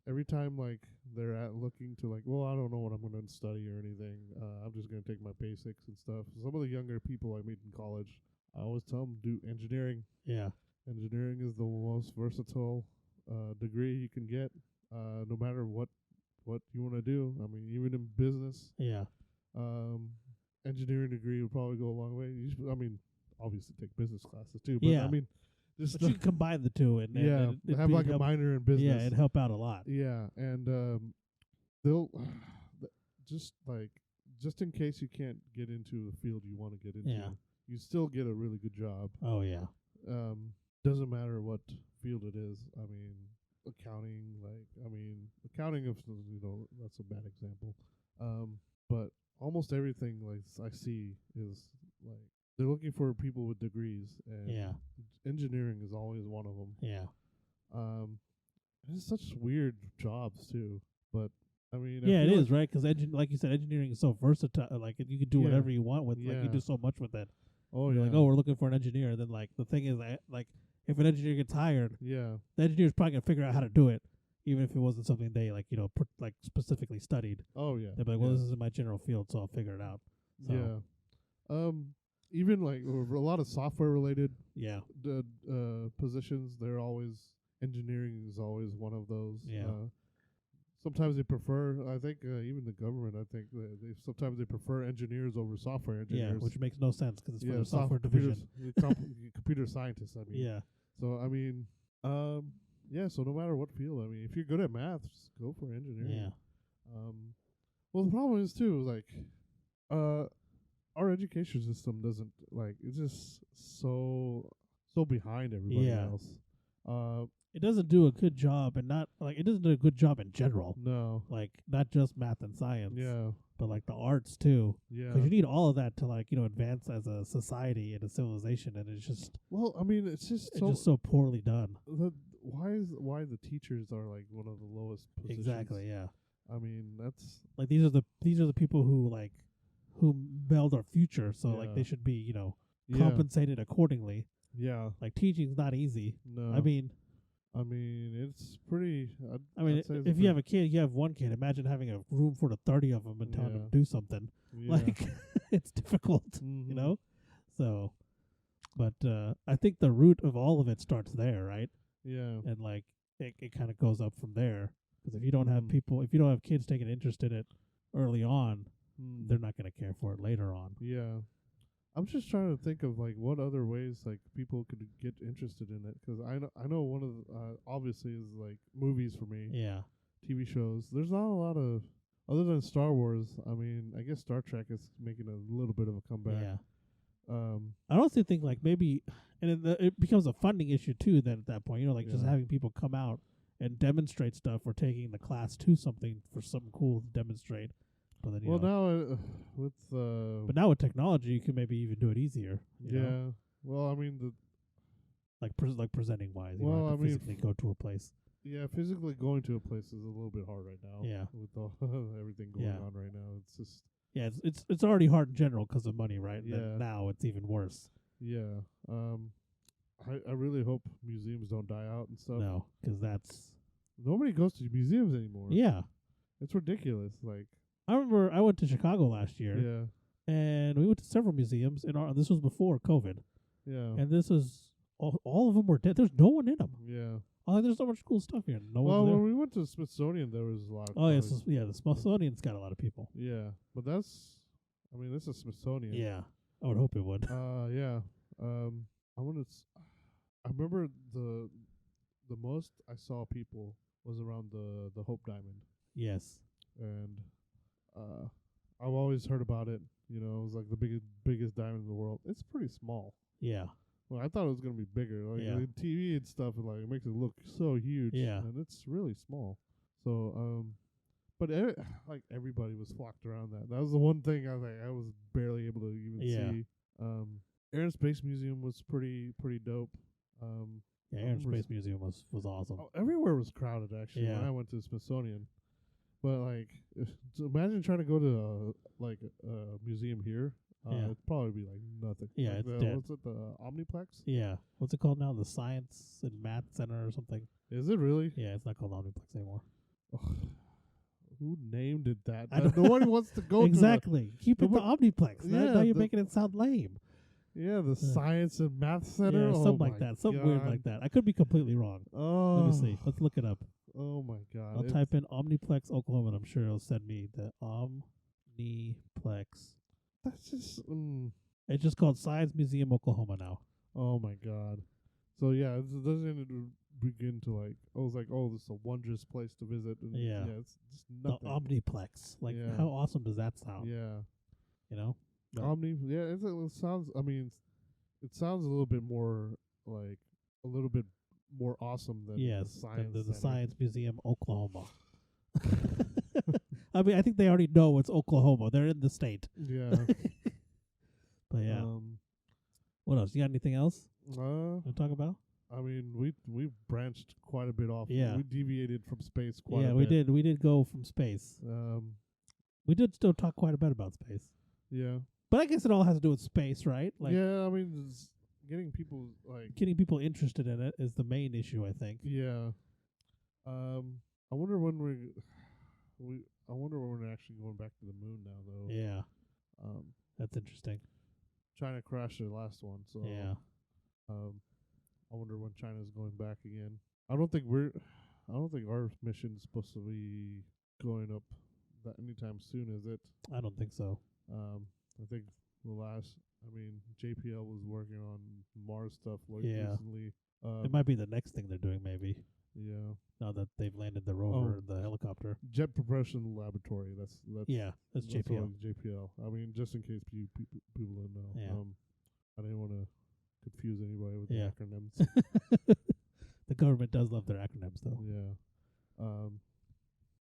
[SPEAKER 2] every time like they're looking to like, well, I don't know what I'm going to study or anything. I'm just going to take my basics and stuff. Some of the younger people I meet in college, I always tell them do engineering.
[SPEAKER 1] Yeah.
[SPEAKER 2] Engineering is the most versatile degree you can get, no matter what you want to do. I mean, even in business.
[SPEAKER 1] Yeah.
[SPEAKER 2] Engineering degree would probably go a long way. Obviously take business classes too, but I mean,
[SPEAKER 1] but you can combine the two and
[SPEAKER 2] have like a minor in business.
[SPEAKER 1] Yeah, it'd help out a lot.
[SPEAKER 2] Yeah, and they'll just in case you can't get into the field you want to get into, you still get a really good job.
[SPEAKER 1] Oh yeah.
[SPEAKER 2] Doesn't matter what field it is. I mean, accounting, that's a bad example. But almost everything like I see is like they're looking for people with degrees, and engineering is always one of them.
[SPEAKER 1] Yeah.
[SPEAKER 2] It's such weird jobs too, but I mean,
[SPEAKER 1] it is, right? Because like you said, engineering is so versatile. Like you can do whatever you want with. Like you do so much with it.
[SPEAKER 2] Oh
[SPEAKER 1] You're
[SPEAKER 2] yeah.
[SPEAKER 1] like, oh, we're looking for an engineer. And then like the thing is, like if an engineer gets hired, the engineer's probably gonna figure out how to do it, even if it wasn't something they like specifically studied.
[SPEAKER 2] Oh yeah.
[SPEAKER 1] They're like, well, this is in my general field, so I'll figure it out. So.
[SPEAKER 2] Yeah. Even like a lot of software related positions, they're always engineering is always one of those.
[SPEAKER 1] Yeah.
[SPEAKER 2] sometimes they prefer. I think even the government. I think they sometimes they prefer engineers over software
[SPEAKER 1] Yeah,
[SPEAKER 2] engineers.
[SPEAKER 1] which makes no sense because it's for
[SPEAKER 2] yeah,
[SPEAKER 1] the software division.
[SPEAKER 2] computer scientists. I mean,
[SPEAKER 1] Yeah,
[SPEAKER 2] so I mean, yeah. So no matter what field, I mean, if you're good at math, just go for engineering.
[SPEAKER 1] yeah,
[SPEAKER 2] Well, the problem is too, like, uh, our education system doesn't like it's just so behind everybody
[SPEAKER 1] Yeah.
[SPEAKER 2] else. Uh,
[SPEAKER 1] it doesn't do a good job, and not like it doesn't do a good job in general.
[SPEAKER 2] no,
[SPEAKER 1] Like not just math and science,
[SPEAKER 2] yeah,
[SPEAKER 1] but like the arts too.
[SPEAKER 2] yeah.
[SPEAKER 1] Because you need all of that to like advance as a society and a civilization, and
[SPEAKER 2] Well, I mean, it's
[SPEAKER 1] it's just so poorly done.
[SPEAKER 2] why the teachers are like one of the lowest positions.
[SPEAKER 1] Exactly. Yeah.
[SPEAKER 2] I mean, that's
[SPEAKER 1] Like these are the people who build our future. So like
[SPEAKER 2] Yeah.
[SPEAKER 1] they should be
[SPEAKER 2] yeah,
[SPEAKER 1] compensated accordingly.
[SPEAKER 2] yeah.
[SPEAKER 1] Like teaching's not easy.
[SPEAKER 2] No,
[SPEAKER 1] I mean,
[SPEAKER 2] it's pretty.
[SPEAKER 1] if you have a kid, you have one kid. Imagine having a room for the 30 of them and telling them
[SPEAKER 2] Yeah.
[SPEAKER 1] to do something.
[SPEAKER 2] yeah.
[SPEAKER 1] Like it's difficult,
[SPEAKER 2] Mhm.
[SPEAKER 1] So, but I think the root of all of it starts there, right?
[SPEAKER 2] Yeah,
[SPEAKER 1] And like it kind of goes up from there. Because if you don't have
[SPEAKER 2] Mhm.
[SPEAKER 1] if you don't have kids taking interest in it early on,
[SPEAKER 2] Mm.
[SPEAKER 1] they're not going to care for it later on.
[SPEAKER 2] Yeah. I'm just trying to think of like what other ways like people could get interested in it, because I know one of the, obviously is like movies for me,
[SPEAKER 1] Yeah,
[SPEAKER 2] TV shows. There's not a lot of other than Star Wars. I mean, I guess Star Trek is making a little bit of a comeback.
[SPEAKER 1] yeah.
[SPEAKER 2] Um,
[SPEAKER 1] I also think like maybe, and it becomes a funding issue too. Then at that point, like just
[SPEAKER 2] Yeah.
[SPEAKER 1] having people come out and demonstrate stuff, or taking the class to something for something cool to demonstrate. But then
[SPEAKER 2] well, now with
[SPEAKER 1] but now with technology, you can maybe even do it easier. You
[SPEAKER 2] yeah.
[SPEAKER 1] know?
[SPEAKER 2] Well, I mean
[SPEAKER 1] Like presenting wise, you
[SPEAKER 2] Well,
[SPEAKER 1] don't have to
[SPEAKER 2] I mean,
[SPEAKER 1] physically go to a place.
[SPEAKER 2] physically going to a place is a little bit hard right now.
[SPEAKER 1] Yeah.
[SPEAKER 2] With all everything going
[SPEAKER 1] Yeah.
[SPEAKER 2] on right now, it's just
[SPEAKER 1] Yeah, it's already hard in general because of money, right? And
[SPEAKER 2] Yeah.
[SPEAKER 1] then now it's even worse.
[SPEAKER 2] yeah. I really hope museums don't die out and stuff.
[SPEAKER 1] No, because that's
[SPEAKER 2] Nobody goes to museums anymore.
[SPEAKER 1] yeah.
[SPEAKER 2] It's ridiculous. Like,
[SPEAKER 1] I remember I went to Chicago last year,
[SPEAKER 2] yeah,
[SPEAKER 1] and we went to several museums. And this was before COVID,
[SPEAKER 2] yeah,
[SPEAKER 1] and this was all of them were dead. There's no one in them.
[SPEAKER 2] yeah.
[SPEAKER 1] Oh, there's so much cool stuff here. No
[SPEAKER 2] Well,
[SPEAKER 1] one's there.
[SPEAKER 2] when we went to Smithsonian, there was a lot.
[SPEAKER 1] Oh yes, the Smithsonian's got a lot of people.
[SPEAKER 2] Yeah, but I mean, this is Smithsonian.
[SPEAKER 1] Yeah, I would hope it would.
[SPEAKER 2] Yeah. I want to. I remember the most I saw people was around the Hope Diamond,
[SPEAKER 1] Yes.
[SPEAKER 2] and I've always heard about it. You know, it was like the biggest diamond in the world. It's pretty small.
[SPEAKER 1] Yeah.
[SPEAKER 2] Well, I thought it was gonna be bigger. Like
[SPEAKER 1] Yeah.
[SPEAKER 2] the TV and stuff, and like it makes it look so huge.
[SPEAKER 1] Yeah.
[SPEAKER 2] and it's really small. So, but like everybody was flocked around that. That was the one thing I was like, I was barely able to even
[SPEAKER 1] Yeah.
[SPEAKER 2] see. Air and Space Museum was pretty dope.
[SPEAKER 1] Yeah, Air and Space Museum was awesome.
[SPEAKER 2] Everywhere was crowded actually when
[SPEAKER 1] Yeah.
[SPEAKER 2] I went to the Smithsonian. But like, so imagine trying to go to a museum here.
[SPEAKER 1] Yeah.
[SPEAKER 2] It'd probably be like nothing.
[SPEAKER 1] Yeah,
[SPEAKER 2] Like
[SPEAKER 1] it's
[SPEAKER 2] the,
[SPEAKER 1] dead.
[SPEAKER 2] What's it? The Omniplex?
[SPEAKER 1] Yeah. What's it called now? The Science and Math Center or something?
[SPEAKER 2] Is it really?
[SPEAKER 1] Yeah, it's not called Omniplex anymore.
[SPEAKER 2] Ugh. Who named it that?
[SPEAKER 1] I don't-
[SPEAKER 2] Nobody wants to go
[SPEAKER 1] Exactly. Keep it the
[SPEAKER 2] Nobody-
[SPEAKER 1] Omniplex.
[SPEAKER 2] Yeah,
[SPEAKER 1] Now you're
[SPEAKER 2] the-
[SPEAKER 1] making it sound lame.
[SPEAKER 2] to the Science and Math Center.
[SPEAKER 1] Yeah,
[SPEAKER 2] Oh
[SPEAKER 1] something like
[SPEAKER 2] my
[SPEAKER 1] that. Something weird
[SPEAKER 2] God.
[SPEAKER 1] like that. I could be completely wrong.
[SPEAKER 2] Oh,
[SPEAKER 1] Let me see. Let's look it up.
[SPEAKER 2] Oh my God!
[SPEAKER 1] I'll type in Omniplex Oklahoma, and I'm sure it'll send me the Omniplex.
[SPEAKER 2] That's just.
[SPEAKER 1] It's just called Science Museum Oklahoma now.
[SPEAKER 2] Oh my God! So yeah, it doesn't begin to like. I was like, oh, this is a wondrous place to visit. And
[SPEAKER 1] Yeah.
[SPEAKER 2] it's just nothing.
[SPEAKER 1] The Omniplex. Like,
[SPEAKER 2] Yeah.
[SPEAKER 1] how awesome does that sound?
[SPEAKER 2] Yeah.
[SPEAKER 1] You know? No.
[SPEAKER 2] Omni. Yeah, it sounds. I mean, it sounds a little bit more like a little bit more awesome than
[SPEAKER 1] Yes,
[SPEAKER 2] the Science.
[SPEAKER 1] the
[SPEAKER 2] Center.
[SPEAKER 1] Science Museum Oklahoma. I mean, I think they already know it's Oklahoma. They're in the state.
[SPEAKER 2] Yeah.
[SPEAKER 1] But yeah. What else? You got anything else
[SPEAKER 2] Uh,
[SPEAKER 1] to talk about?
[SPEAKER 2] I mean, we branched quite a bit off.
[SPEAKER 1] Yeah.
[SPEAKER 2] We deviated from space quite
[SPEAKER 1] Yeah,
[SPEAKER 2] a
[SPEAKER 1] we
[SPEAKER 2] bit.
[SPEAKER 1] did. We did go from space. We did still talk quite a bit about space.
[SPEAKER 2] Yeah.
[SPEAKER 1] But I guess it all has to do with space, right? Like
[SPEAKER 2] Yeah, I mean, getting people like.
[SPEAKER 1] getting people interested in it is the main issue, I think.
[SPEAKER 2] Yeah. I wonder when I wonder when we're actually going back to the moon now, though.
[SPEAKER 1] Yeah,
[SPEAKER 2] Um,
[SPEAKER 1] that's interesting.
[SPEAKER 2] China crashed their last one, so
[SPEAKER 1] Yeah.
[SPEAKER 2] I wonder when China's going back again. I don't think we're. I don't think our mission's supposed to be going up that anytime soon, is it?
[SPEAKER 1] I don't think so.
[SPEAKER 2] I think JPL was working on Mars stuff
[SPEAKER 1] Yeah.
[SPEAKER 2] recently.
[SPEAKER 1] It might be the next thing they're doing, maybe.
[SPEAKER 2] Yeah.
[SPEAKER 1] Now that they've landed the rover, the helicopter.
[SPEAKER 2] Jet Propulsion Laboratory. That's
[SPEAKER 1] that's JPL.
[SPEAKER 2] JPL. I mean, just in case people don't know.
[SPEAKER 1] Yeah.
[SPEAKER 2] I didn't want to confuse anybody with
[SPEAKER 1] Yeah.
[SPEAKER 2] the acronyms.
[SPEAKER 1] The government does love their acronyms, though.
[SPEAKER 2] Yeah.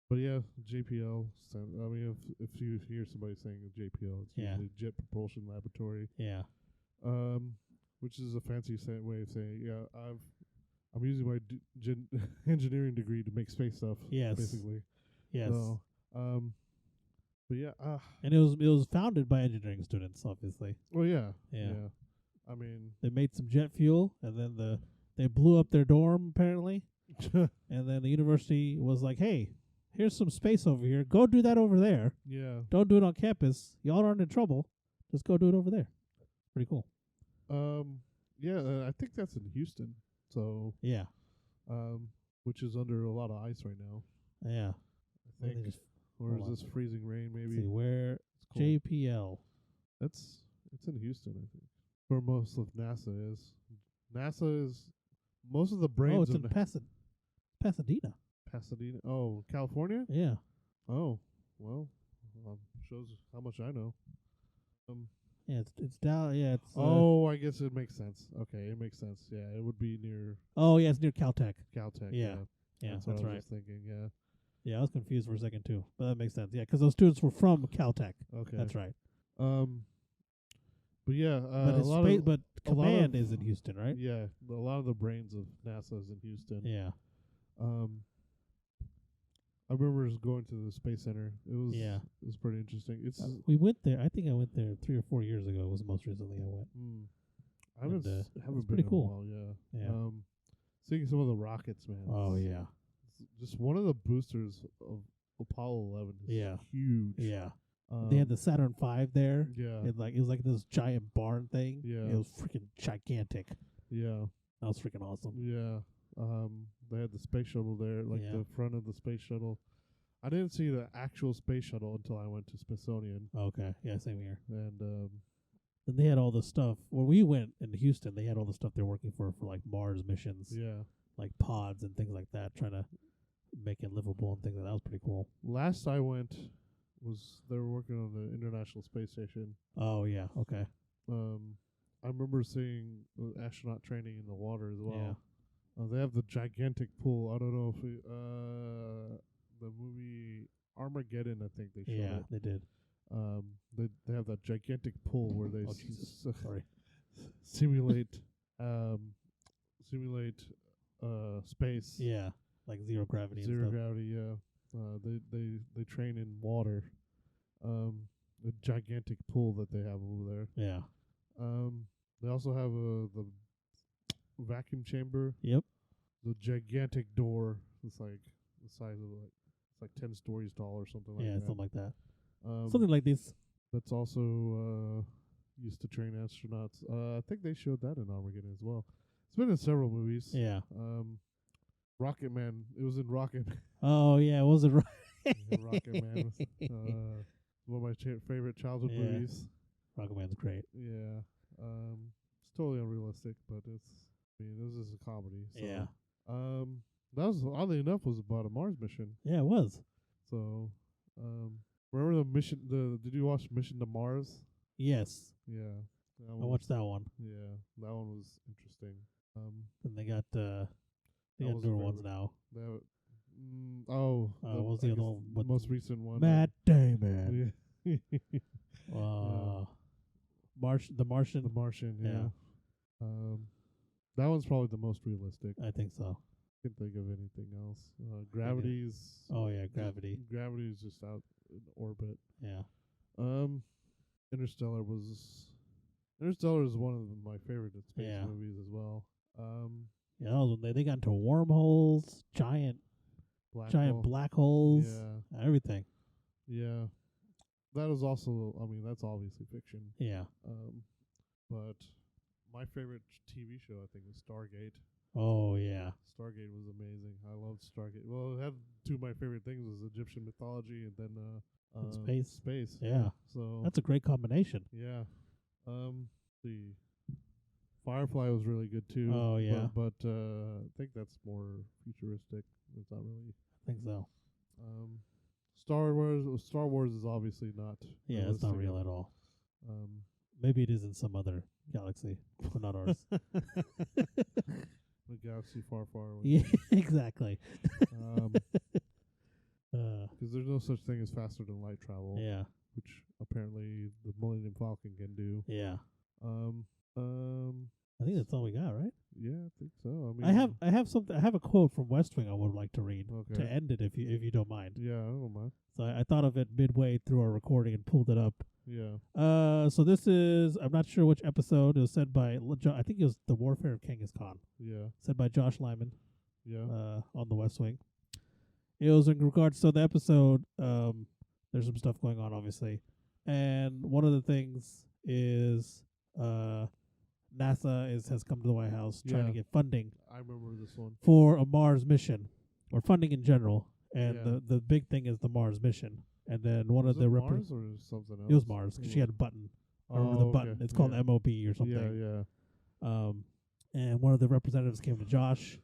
[SPEAKER 2] But yeah, JPL. I mean, if you hear somebody saying JPL, it's usually Jet Propulsion Laboratory.
[SPEAKER 1] Yeah.
[SPEAKER 2] Which is a fancy way of saying, I'm using my engineering degree to make space stuff.
[SPEAKER 1] Yes.
[SPEAKER 2] Basically.
[SPEAKER 1] Yes.
[SPEAKER 2] So, but yeah.
[SPEAKER 1] And it was founded by engineering students, obviously.
[SPEAKER 2] Well, yeah.
[SPEAKER 1] Yeah.
[SPEAKER 2] I mean,
[SPEAKER 1] they made some jet fuel, and then they blew up their dorm apparently, and then the university was like, "Hey, here's some space over here. Go do that over there.
[SPEAKER 2] Yeah.
[SPEAKER 1] Don't do it on campus. Y'all aren't in trouble. Just go do it over there." Pretty cool.
[SPEAKER 2] Yeah. I think that's in Houston. So.
[SPEAKER 1] Yeah.
[SPEAKER 2] Which is under a lot of ice right now.
[SPEAKER 1] Yeah.
[SPEAKER 2] I think. Or is this freezing rain? Maybe.
[SPEAKER 1] Let's see where JPL.
[SPEAKER 2] It's in Houston, I think. Where most of NASA is. NASA is most of the brains.
[SPEAKER 1] Oh, it's in Pasadena.
[SPEAKER 2] Pasadena. Oh, California?
[SPEAKER 1] Yeah.
[SPEAKER 2] Oh, well, shows how much I know.
[SPEAKER 1] Yeah, it's down. Yeah, it's.
[SPEAKER 2] I guess it makes sense. Okay, it makes sense. Yeah, it would be near.
[SPEAKER 1] Oh, yeah, it's near Caltech.
[SPEAKER 2] Caltech.
[SPEAKER 1] Yeah.
[SPEAKER 2] That's
[SPEAKER 1] what
[SPEAKER 2] I
[SPEAKER 1] right.
[SPEAKER 2] was thinking. Yeah.
[SPEAKER 1] Yeah, I was confused for a second too, but that makes sense. Yeah, because those students were from Caltech.
[SPEAKER 2] Okay.
[SPEAKER 1] That's right.
[SPEAKER 2] But yeah,
[SPEAKER 1] but command is in Houston, right?
[SPEAKER 2] Yeah, a lot of the brains of NASA is in Houston.
[SPEAKER 1] Yeah.
[SPEAKER 2] I remember just going to the Space Center. It was pretty interesting.
[SPEAKER 1] We went there. I think I went there 3 or 4 years ago. Was the most recently I went.
[SPEAKER 2] I haven't been
[SPEAKER 1] pretty cool.
[SPEAKER 2] In a while, yeah. Seeing some of the rockets, man.
[SPEAKER 1] Oh yeah.
[SPEAKER 2] Just one of the boosters of Apollo 11 is huge.
[SPEAKER 1] Yeah. They had the Saturn V there.
[SPEAKER 2] Yeah.
[SPEAKER 1] It was like this giant barn thing.
[SPEAKER 2] Yeah.
[SPEAKER 1] It was freaking gigantic.
[SPEAKER 2] Yeah.
[SPEAKER 1] That was freaking awesome.
[SPEAKER 2] Yeah. They had the space shuttle there, the front of the space shuttle. I didn't see the actual space shuttle until I went to Smithsonian.
[SPEAKER 1] Okay. Yeah, same here.
[SPEAKER 2] And
[SPEAKER 1] then they had all the stuff. When we went in Houston, they had all the stuff they're working for like Mars missions.
[SPEAKER 2] Yeah.
[SPEAKER 1] Like pods and things like that, trying to make it livable and things like that. That was pretty cool.
[SPEAKER 2] Last I went they were working on the International Space Station.
[SPEAKER 1] Oh yeah, okay.
[SPEAKER 2] I remember seeing astronaut training in the water as well.
[SPEAKER 1] Yeah.
[SPEAKER 2] They have the gigantic pool. I don't know if the movie Armageddon, I think they showed it.
[SPEAKER 1] They did.
[SPEAKER 2] They have that gigantic pool where they
[SPEAKER 1] sorry
[SPEAKER 2] simulate space.
[SPEAKER 1] Yeah, like zero gravity.
[SPEAKER 2] Zero gravity, yeah. They train in water. The gigantic pool that they have over there.
[SPEAKER 1] Yeah.
[SPEAKER 2] They also have the vacuum chamber.
[SPEAKER 1] Yep.
[SPEAKER 2] The gigantic door. It's like the size of it's like 10 stories tall or something like that.
[SPEAKER 1] Yeah, something like that.
[SPEAKER 2] Something
[SPEAKER 1] like this.
[SPEAKER 2] That's also used to train astronauts. I think they showed that in Armageddon as well. It's been in several movies.
[SPEAKER 1] Yeah.
[SPEAKER 2] Rocket Man. It was in Rocket Man.
[SPEAKER 1] Oh yeah, was it
[SPEAKER 2] Rocket Man was one of my favorite childhood movies.
[SPEAKER 1] Rocket Man's great.
[SPEAKER 2] Yeah. It's totally unrealistic, but this is a comedy. So.
[SPEAKER 1] Yeah.
[SPEAKER 2] That was, oddly enough, was about a Mars mission.
[SPEAKER 1] Yeah, it was.
[SPEAKER 2] So, remember the mission? Did you watch Mission to Mars?
[SPEAKER 1] Yes.
[SPEAKER 2] Yeah.
[SPEAKER 1] I watched that one.
[SPEAKER 2] Yeah, that one was interesting.
[SPEAKER 1] And they got newer ones now.
[SPEAKER 2] What
[SPEAKER 1] was the other one?
[SPEAKER 2] The most recent one.
[SPEAKER 1] Matt Damon.
[SPEAKER 2] Yeah.
[SPEAKER 1] The Martian.
[SPEAKER 2] The Martian. Yeah. That one's probably the most realistic.
[SPEAKER 1] I think so.
[SPEAKER 2] Can't think of anything else. Gravity's.
[SPEAKER 1] Oh yeah, Gravity.
[SPEAKER 2] Gravity is just out in orbit.
[SPEAKER 1] Yeah.
[SPEAKER 2] Interstellar is one of my favorite space movies as well.
[SPEAKER 1] Yeah, that was when they got into wormholes, giant black holes, everything.
[SPEAKER 2] Yeah. That is also, that's obviously fiction.
[SPEAKER 1] Yeah.
[SPEAKER 2] But my favorite TV show, I think, is Stargate.
[SPEAKER 1] Oh, yeah.
[SPEAKER 2] Stargate was amazing. I loved Stargate. Well, it had two of my favorite things was Egyptian mythology and then
[SPEAKER 1] And space.
[SPEAKER 2] Space.
[SPEAKER 1] Yeah.
[SPEAKER 2] So
[SPEAKER 1] That's a great combination.
[SPEAKER 2] yeah. The Firefly was really good too.
[SPEAKER 1] Oh, yeah.
[SPEAKER 2] But I think that's more futuristic. It's not really.
[SPEAKER 1] I think so.
[SPEAKER 2] Star Wars is obviously not.
[SPEAKER 1] Yeah, it's not real at all. Maybe it is in some other galaxy, but not ours.
[SPEAKER 2] A galaxy far, far away.
[SPEAKER 1] Yeah, exactly.
[SPEAKER 2] Because there's no such thing as faster than light travel.
[SPEAKER 1] Yeah.
[SPEAKER 2] Which apparently the Millennium Falcon can do.
[SPEAKER 1] Yeah.
[SPEAKER 2] I
[SPEAKER 1] think that's all we got, right?
[SPEAKER 2] Yeah, I think so. I mean,
[SPEAKER 1] I have something. I have a quote from West Wing I would like to read
[SPEAKER 2] Okay.
[SPEAKER 1] to end it, if you don't mind.
[SPEAKER 2] Yeah, I don't mind.
[SPEAKER 1] So I thought of it midway through our recording and pulled it up.
[SPEAKER 2] Yeah.
[SPEAKER 1] So this is, I'm not sure which episode. It was said by I think it was The Warfare of Genghis Khan.
[SPEAKER 2] Yeah.
[SPEAKER 1] Said by Josh Lyman.
[SPEAKER 2] Yeah.
[SPEAKER 1] On the West Wing. It was in regards to the episode. There's some stuff going on, obviously, and one of the things is NASA has come to the White House trying to get funding.
[SPEAKER 2] I remember this one.
[SPEAKER 1] For a Mars mission, or funding in general, and
[SPEAKER 2] Yeah.
[SPEAKER 1] the big thing is the Mars mission. And then one
[SPEAKER 2] Was
[SPEAKER 1] of the
[SPEAKER 2] it Mars or something else?
[SPEAKER 1] it was Mars because she had a button. I remember the button.
[SPEAKER 2] Okay.
[SPEAKER 1] It's called
[SPEAKER 2] Yeah.
[SPEAKER 1] MOB or something.
[SPEAKER 2] Yeah.
[SPEAKER 1] And one of the representatives came to Josh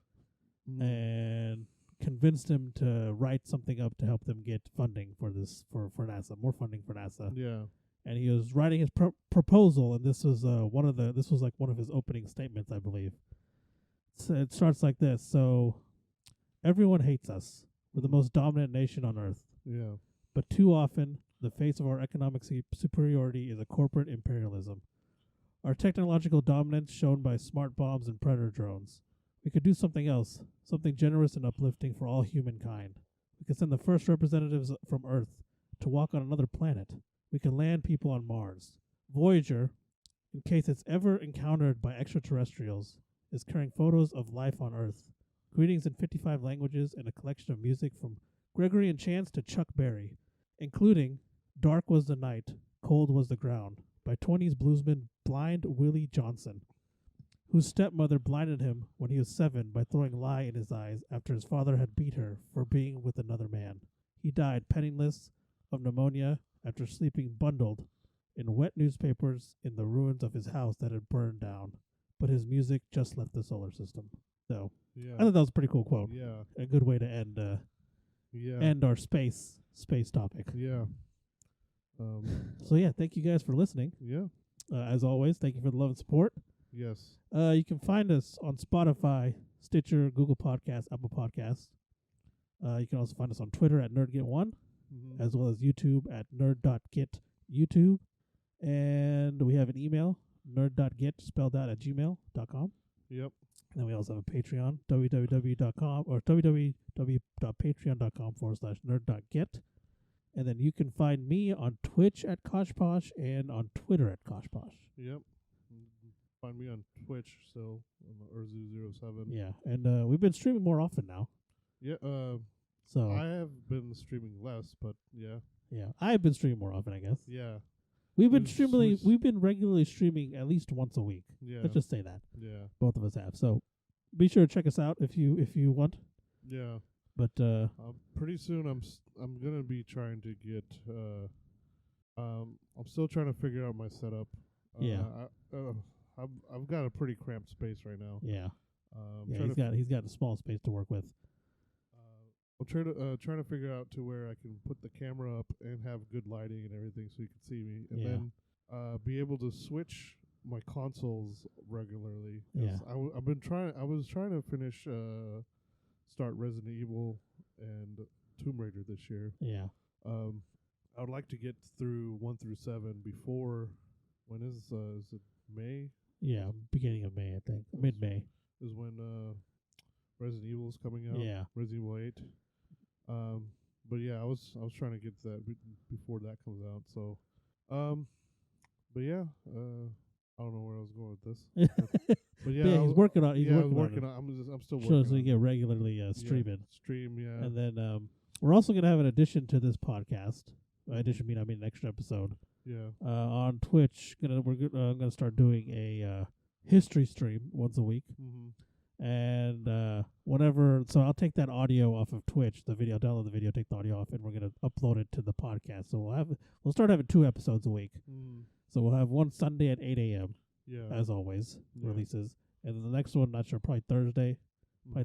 [SPEAKER 2] Mm.
[SPEAKER 1] and convinced him to write something up to help them get funding for this for NASA, more funding for NASA.
[SPEAKER 2] Yeah.
[SPEAKER 1] And he was writing his proposal, and this was one of his opening statements, I believe. So it starts like this: so everyone hates us. We're the most dominant nation on Earth.
[SPEAKER 2] Yeah.
[SPEAKER 1] But too often, the face of our economic superiority is a corporate imperialism. Our technological dominance shown by smart bombs and predator drones. We could do something else, something generous and uplifting for all humankind. We could send the first representatives from Earth to walk on another planet. We could land people on Mars. Voyager, in case it's ever encountered by extraterrestrials, is carrying photos of life on Earth. Greetings in 55 languages and a collection of music from Gregory and Chance to Chuck Berry, including Dark Was the Night, Cold Was the Ground by 20s bluesman Blind Willie Johnson, whose stepmother blinded him when he was 7 by throwing lye in his eyes after his father had beat her for being with another man. He died penniless of pneumonia after sleeping bundled in wet newspapers in the ruins of his house that had burned down, but his music just left the solar system. So I thought that was a pretty cool quote.
[SPEAKER 2] Yeah.
[SPEAKER 1] A good way to end our space topic.
[SPEAKER 2] Yeah.
[SPEAKER 1] So yeah, thank you guys for listening.
[SPEAKER 2] Yeah.
[SPEAKER 1] As always, thank you for the love and support.
[SPEAKER 2] Yes.
[SPEAKER 1] You can find us on Spotify, Stitcher, Google Podcasts, Apple Podcasts. You can also find us on Twitter at Nerd.get1, as well as YouTube at Nerd.get YouTube. And we have an email, Nerd.get spelled out at gmail.com.
[SPEAKER 2] Yep.
[SPEAKER 1] And then we also have a Patreon, www.com or www.patreon.com/nerd.get. And then you can find me on Twitch at Koshposh and on Twitter at Koshposh.
[SPEAKER 2] Yep. Find me on Twitch still, on Urzu07.
[SPEAKER 1] Yeah, and we've been streaming more often now.
[SPEAKER 2] Yeah.
[SPEAKER 1] So
[SPEAKER 2] I have been streaming less, but yeah.
[SPEAKER 1] Yeah, I've been streaming more often, I guess.
[SPEAKER 2] Yeah.
[SPEAKER 1] We've been regularly streaming at least once a week.
[SPEAKER 2] Yeah.
[SPEAKER 1] Let's just say that.
[SPEAKER 2] Yeah.
[SPEAKER 1] Both of us have. So be sure to check us out if you want.
[SPEAKER 2] Yeah.
[SPEAKER 1] But
[SPEAKER 2] pretty soon I'm gonna be trying to get I'm still trying to figure out my setup. I've got a pretty cramped space right now.
[SPEAKER 1] Yeah. He's got a small space to work with.
[SPEAKER 2] I'm trying to figure out to where I can put the camera up and have good lighting and everything so you can see me, and then be able to switch my consoles regularly.
[SPEAKER 1] Yeah.
[SPEAKER 2] I was trying to finish start Resident Evil and Tomb Raider this year.
[SPEAKER 1] Yeah.
[SPEAKER 2] I would like to get through 1 through 7 before. When is it May?
[SPEAKER 1] Yeah, beginning of May, I think. Mid-May
[SPEAKER 2] is when Resident Evil is coming out.
[SPEAKER 1] Yeah.
[SPEAKER 2] Resident Evil 8. But yeah, I was trying to get that before that comes out. So, but yeah, I don't know where I was going with this. But yeah,
[SPEAKER 1] he's working on. He's
[SPEAKER 2] working on. I'm still working.
[SPEAKER 1] So you get regularly streaming.
[SPEAKER 2] Yeah.
[SPEAKER 1] And then we're also gonna have an addition to this podcast. Addition I mean an extra episode.
[SPEAKER 2] Yeah.
[SPEAKER 1] On Twitch, I'm gonna start doing a history stream once a week.
[SPEAKER 2] Mm-hmm.
[SPEAKER 1] And whatever. So I'll take that audio off of Twitch, the video, download the video, take the audio off, and we're gonna upload it to the podcast. So we'll start having 2 episodes a week. So we'll have one Sunday at 8 a.m.
[SPEAKER 2] Yeah.
[SPEAKER 1] as always
[SPEAKER 2] Yeah.
[SPEAKER 1] releases, and then the next one, not sure, probably Thursday,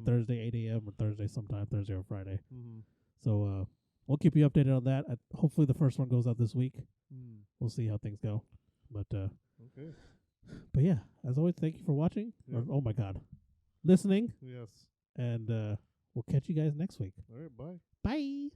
[SPEAKER 1] Thursday 8 a.m. or Thursday sometime, Thursday or Friday. So we'll keep you updated on that. Hopefully the first one goes out this week. We'll see how things go. But
[SPEAKER 2] Okay.
[SPEAKER 1] but yeah, as always, thank you for watching.
[SPEAKER 2] Yeah.
[SPEAKER 1] Or, oh my God, listening.
[SPEAKER 2] Yes.
[SPEAKER 1] And we'll catch you guys next week.
[SPEAKER 2] All right. Bye.
[SPEAKER 1] Bye.